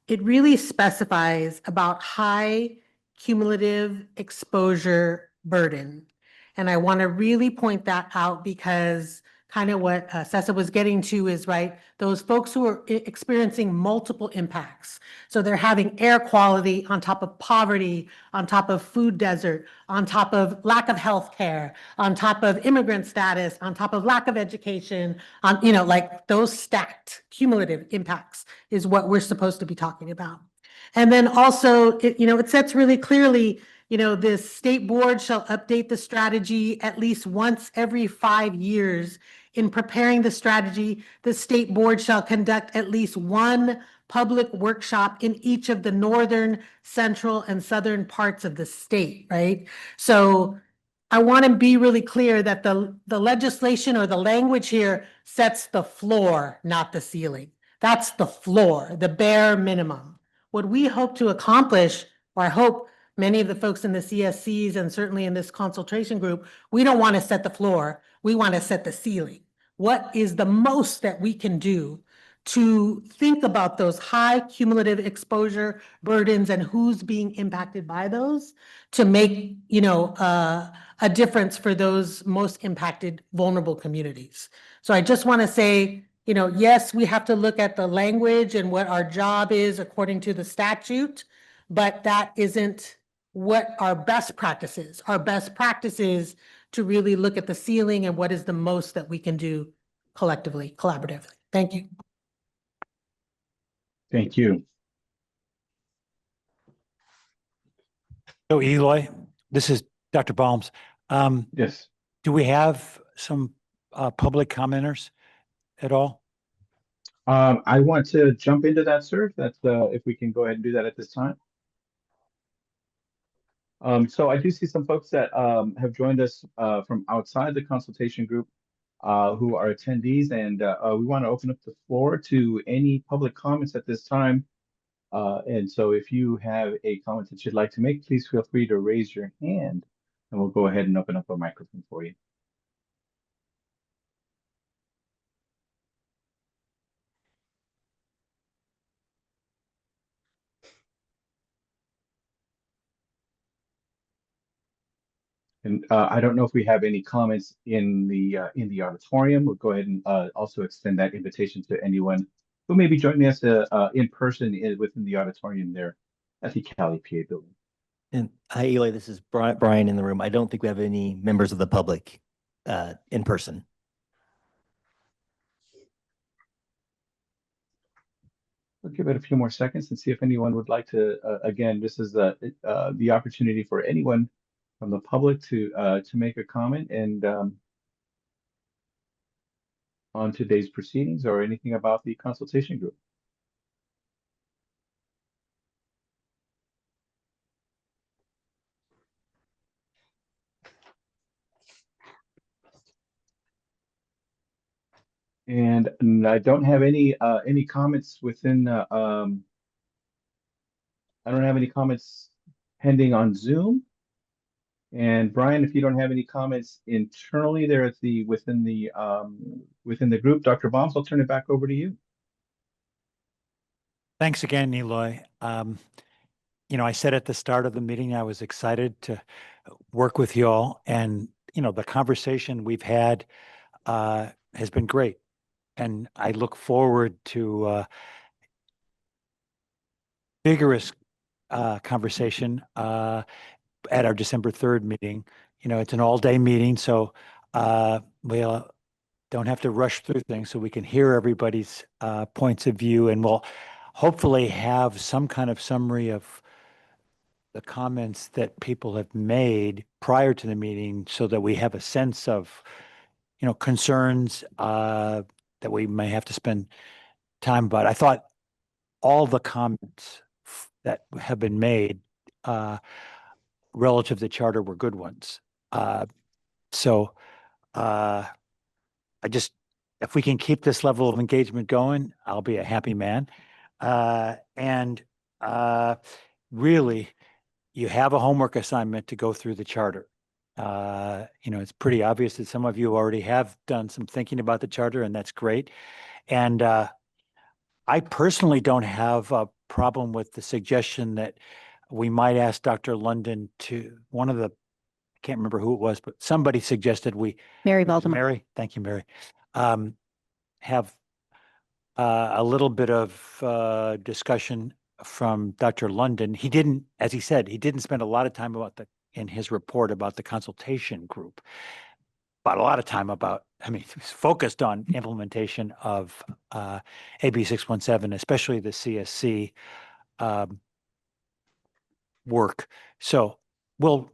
It really specifies about high cumulative exposure burden. And I want to really point that out because kind of what Sessa was getting to is, right, those folks who are experiencing multiple impacts. So they're having air quality on top of poverty, on top of food desert, on top of lack of health care, on top of immigrant status, on top of lack of education, on, you know, like those stacked cumulative impacts is what we're supposed to be talking about. And then also, it sets really clearly, this state board shall update the strategy at least once every 5 years. In preparing the strategy, the state board shall conduct at least one public workshop in each of the northern, central, and southern parts of the state, right? So I want to be really clear that the legislation or the language here sets the floor, not the ceiling. That's the floor, the bare minimum. What we hope to accomplish, or I hope many of the folks in the CSCs and certainly in this consultation group, we don't want to set the floor, we want to set the ceiling. What is the most that we can do to think about those high cumulative exposure burdens and who's being impacted by those to make, a difference for those most impacted vulnerable communities. So I just want to say, yes, we have to look at the language and what our job is according to the statute, but that isn't what our best practice is. Our best practice is to really look at the ceiling and what is the most that we can do collectively, collaboratively. Thank you. Thank you. So Eloy, this is Dr. Balms. Yes. Do we have some public commenters at all? I want to jump into that, sir. If we can go ahead and do that at this time. So I do see some folks that have joined us from outside the consultation group who are attendees, and we want to open up the floor to any public comments at this time. And so if you have a comment that you'd like to make, please feel free to raise your hand and we'll go ahead and open up a microphone for you. And I don't know if we have any comments in the auditorium. We'll go ahead and also extend that invitation to anyone who may be joining us in person within the auditorium there at the Cali PA building. And hi, Eli, this is Brian in the room. I don't think we have any members of the public in person. We'll give it a few more seconds and see if anyone would like to, again, this is the opportunity for anyone from the public to make a comment and on today's proceedings or anything about the consultation group. And I don't have any comments within I don't have any comments pending on Zoom. And Brian, if you don't have any comments internally there at within the group, Dr. Balms, I'll turn it back over to you. Thanks again, Eloy. I said at the start of the meeting, I was excited to work with you all, and the conversation we've had has been great. And I look forward to vigorous conversation at our December 3rd meeting. It's an all-day meeting, so we don't have to rush through things, so we can hear everybody's points of view, and we'll hopefully have some kind of summary of the comments that people have made prior to the meeting so that we have a sense of, concerns that we may have to spend time about. I thought all the comments that have been made relative to the charter were good ones. So if we can keep this level of engagement going, I'll be a happy man. And really, you have a homework assignment to go through the charter. It's pretty obvious that some of you already have done some thinking about the charter, and that's great. And I personally don't have a problem with the suggestion that we might ask Dr. London to, I can't remember who it was, but somebody suggested Mary Valdemar. Mary, thank you, Mary. have a little bit of discussion from Dr. London. He didn't, as he said, he didn't spend a lot of time in his report about the consultation group, but a lot of time he's focused on implementation of AB 617, especially the CSC work. So we'll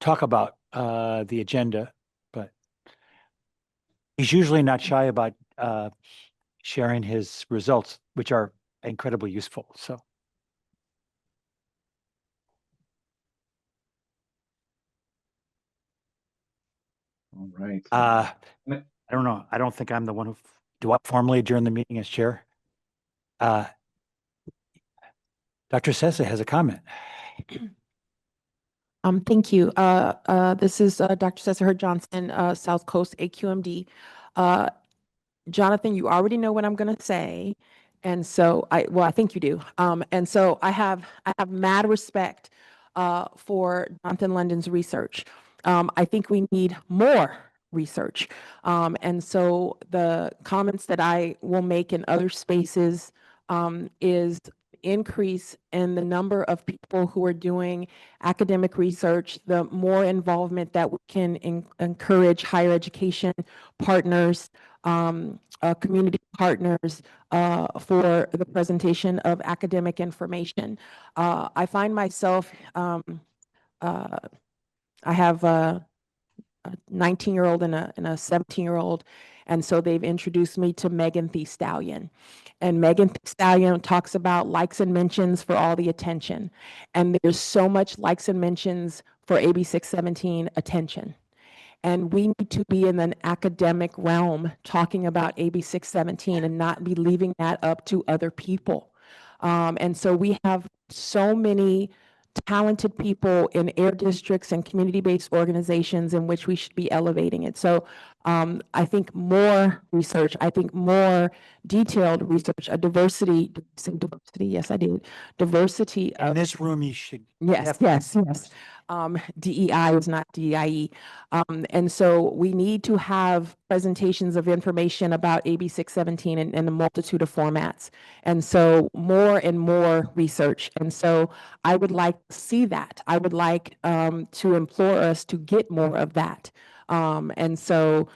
talk about the agenda, but he's usually not shy about sharing his results, which are incredibly useful. So. All right. I don't know. I don't think I'm the one who do I formally adjourn the meeting as chair. Dr. Sessa has a comment. Thank you. This is Dr. Cesar Johnson, South Coast AQMD. Jonathan, you already know what I'm going to say. And so I think you do. And so I have mad respect for Jonathan London's research. I think we need more research. And so the comments that I will make in other spaces is increase in the number of people who are doing academic research, the more involvement that we can encourage higher education partners, community partners for the presentation of academic information. I find myself, I have a 19-year-old and a 17-year-old, and so they've introduced me to Megan Thee Stallion. And Megan Thee Stallion talks about likes and mentions for all the attention. And there's so much likes and mentions for AB 617 attention. And we need to be in an academic realm talking about AB 617 and not be leaving that up to other people. And so we have so many talented people in air districts and community-based organizations in which we should be elevating it. So I think more research, I think more detailed research, a diversity, yes, I did. Diversity of— In this room, you should. Yes. DEI is not DEIE. And so we need to have presentations of information about AB 617 in a multitude of formats. And so more and more research. And so I would like to see that. I would like to implore us to get more of that. And so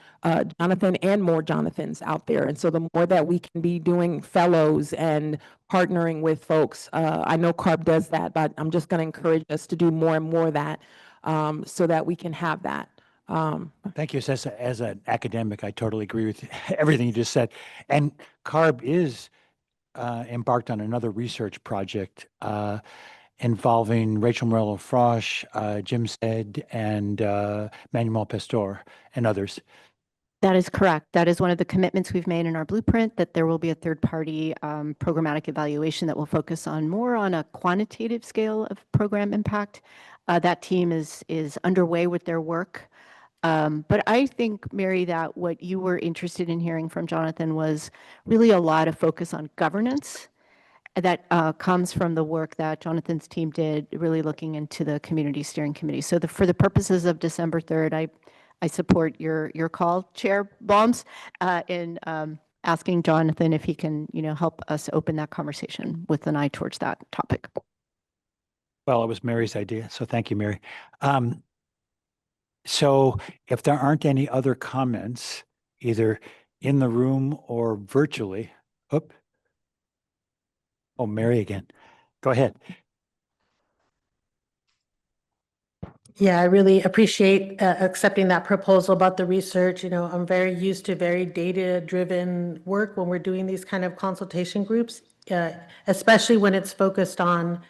Jonathan and more Jonathans out there. And so the more that we can be doing fellows and partnering with folks, I know CARB does that, but I'm just going to encourage us to do more and more of that so that we can have that. Thank you, Sessa. As an academic, I totally agree with everything you just said. And CARB is embarked on another research project involving Rachel Morello-Frosch, Jim Said, and Manuel Pastor, and others. That is correct. That is one of the commitments we've made in our blueprint, that there will be a third-party programmatic evaluation that will focus more on a quantitative scale of program impact. That team is underway with their work. But I think, Mary, that what you were interested in hearing from Jonathan was really a lot of focus on governance that comes from the work that Jonathan's team did, really looking into the community steering committee. So for the purposes of December 3rd, I support your call, Chair Baums, in asking Jonathan if he can, help us open that conversation with an eye towards that topic. Well, it was Mary's idea, so thank you, Mary. So if there aren't any other comments, either in the room or virtually, Oh, Mary again. Go ahead. Yeah, I really appreciate accepting that proposal about the research. I'm very used to very data-driven work when we're doing these kind of consultation groups, especially when it's focused on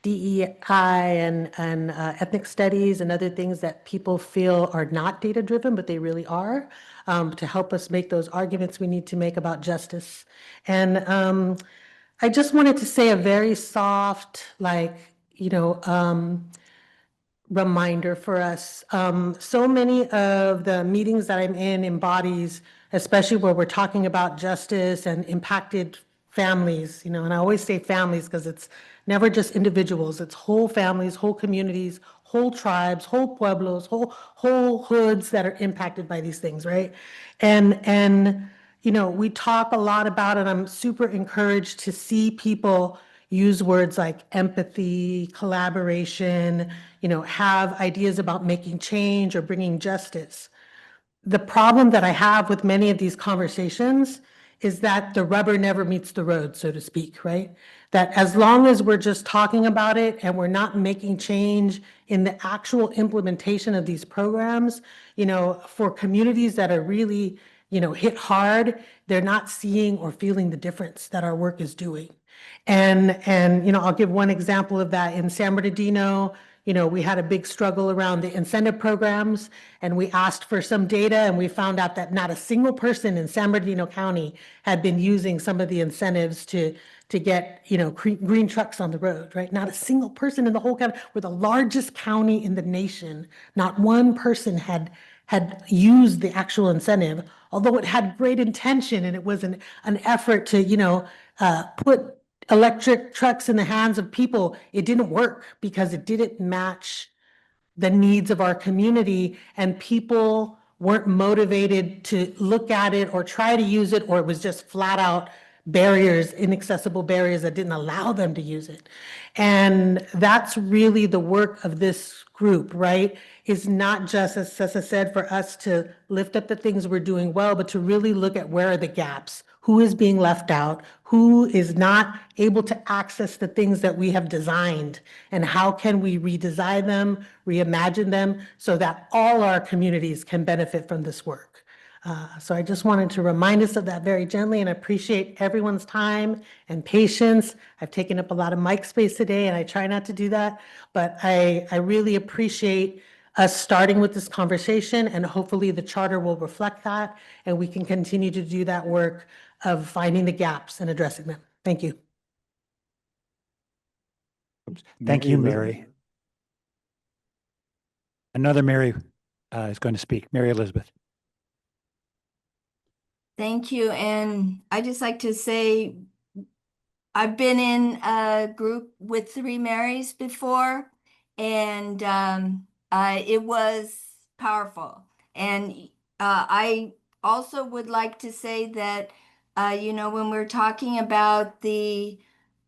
DEI and ethnic studies and other things that people feel are not data-driven, but they really are, to help us make those arguments we need to make about justice. And I just wanted to say a very soft, reminder for us. So many of the meetings that I'm in bodies, especially where we're talking about justice and impacted families, and I always say families because it's never just individuals, it's whole families, whole communities, whole tribes, whole pueblos, whole hoods that are impacted by these things, right? And you know, we talk a lot about it. I'm super encouraged to see people use words like empathy, collaboration, you know, have ideas about making change or bringing justice. The problem that I have with many of these conversations is that the rubber never meets the road, so to speak, right? That as long as we're just talking about it and we're not making change in the actual implementation of these programs, you know, for communities that are really, you know, hit hard, they're not seeing or feeling the difference that our work is doing. And you know, I'll give one example of that. In San Bernardino, you know, we had a big struggle around the incentive programs, and we asked for some data, and we found out that not a single person in San Bernardino County had been using some of the incentives to get, you know, green trucks on the road, right? Not a single person in the whole county. We're the largest county in the nation. Not one person had used the actual incentive, although it had great intention and it was an effort to, you know, put electric trucks in the hands of people. It didn't work because it didn't match the needs of our community, and people weren't motivated to look at it or try to use it, or it was just flat out barriers, inaccessible barriers that didn't allow them to use it. And that's really the work of this group, right? Is not just, as Cessa said, for us to lift up the things we're doing well, but to really look at where are the gaps, who is being left out, who is not able to access the things that we have designed, and how can we redesign them, reimagine them, so that all our communities can benefit from this work. So I just wanted to remind us of that very gently, and I appreciate everyone's time and patience. I've taken up a lot of mic space today, and I try not to do that, but I really appreciate us starting with this conversation, and hopefully the charter will reflect that, and we can continue to do that work of finding the gaps and addressing them. Thank you. Thank you, Elizabeth. Mary. Another Mary is going to speak. Mary Elizabeth. Thank you. And I just like to say, I've been in a group with 3 Marys before, and it was powerful. And I also would like to say that, you know, when we're talking about the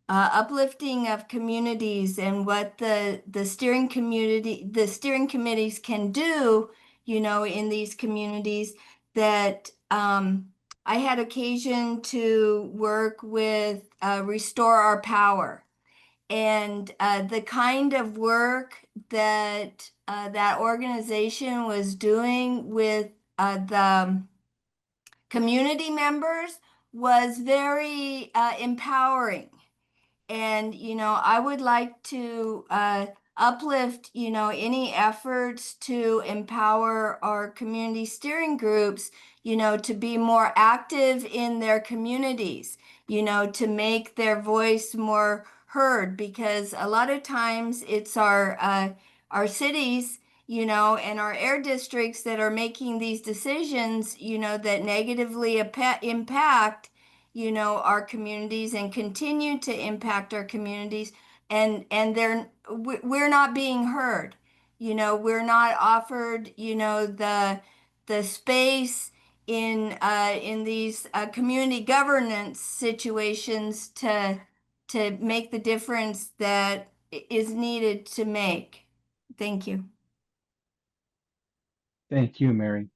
uplifting of communities and what the steering committees can do, you know, in these communities, that I had occasion to work with Restore Our Power, and the kind of work that that organization was doing with the community members was very empowering. And, you know, I would like to uplift, you know, any efforts to empower our community steering groups, you know, to be more active in their communities, you know, to make their voice more heard, because a lot of times it's our cities, you know, and our air districts that are making these decisions, you know, that negatively impact, you know, our communities and continue to impact our communities, and we're not being heard. You know, we're not offered, you know, the space in these community governance situations to make the difference that is needed to make. Thank you. Thank you, Mary.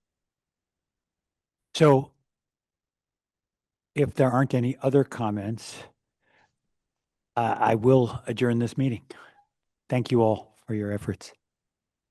So if there aren't any other comments, I will adjourn this meeting. Thank you all for your efforts.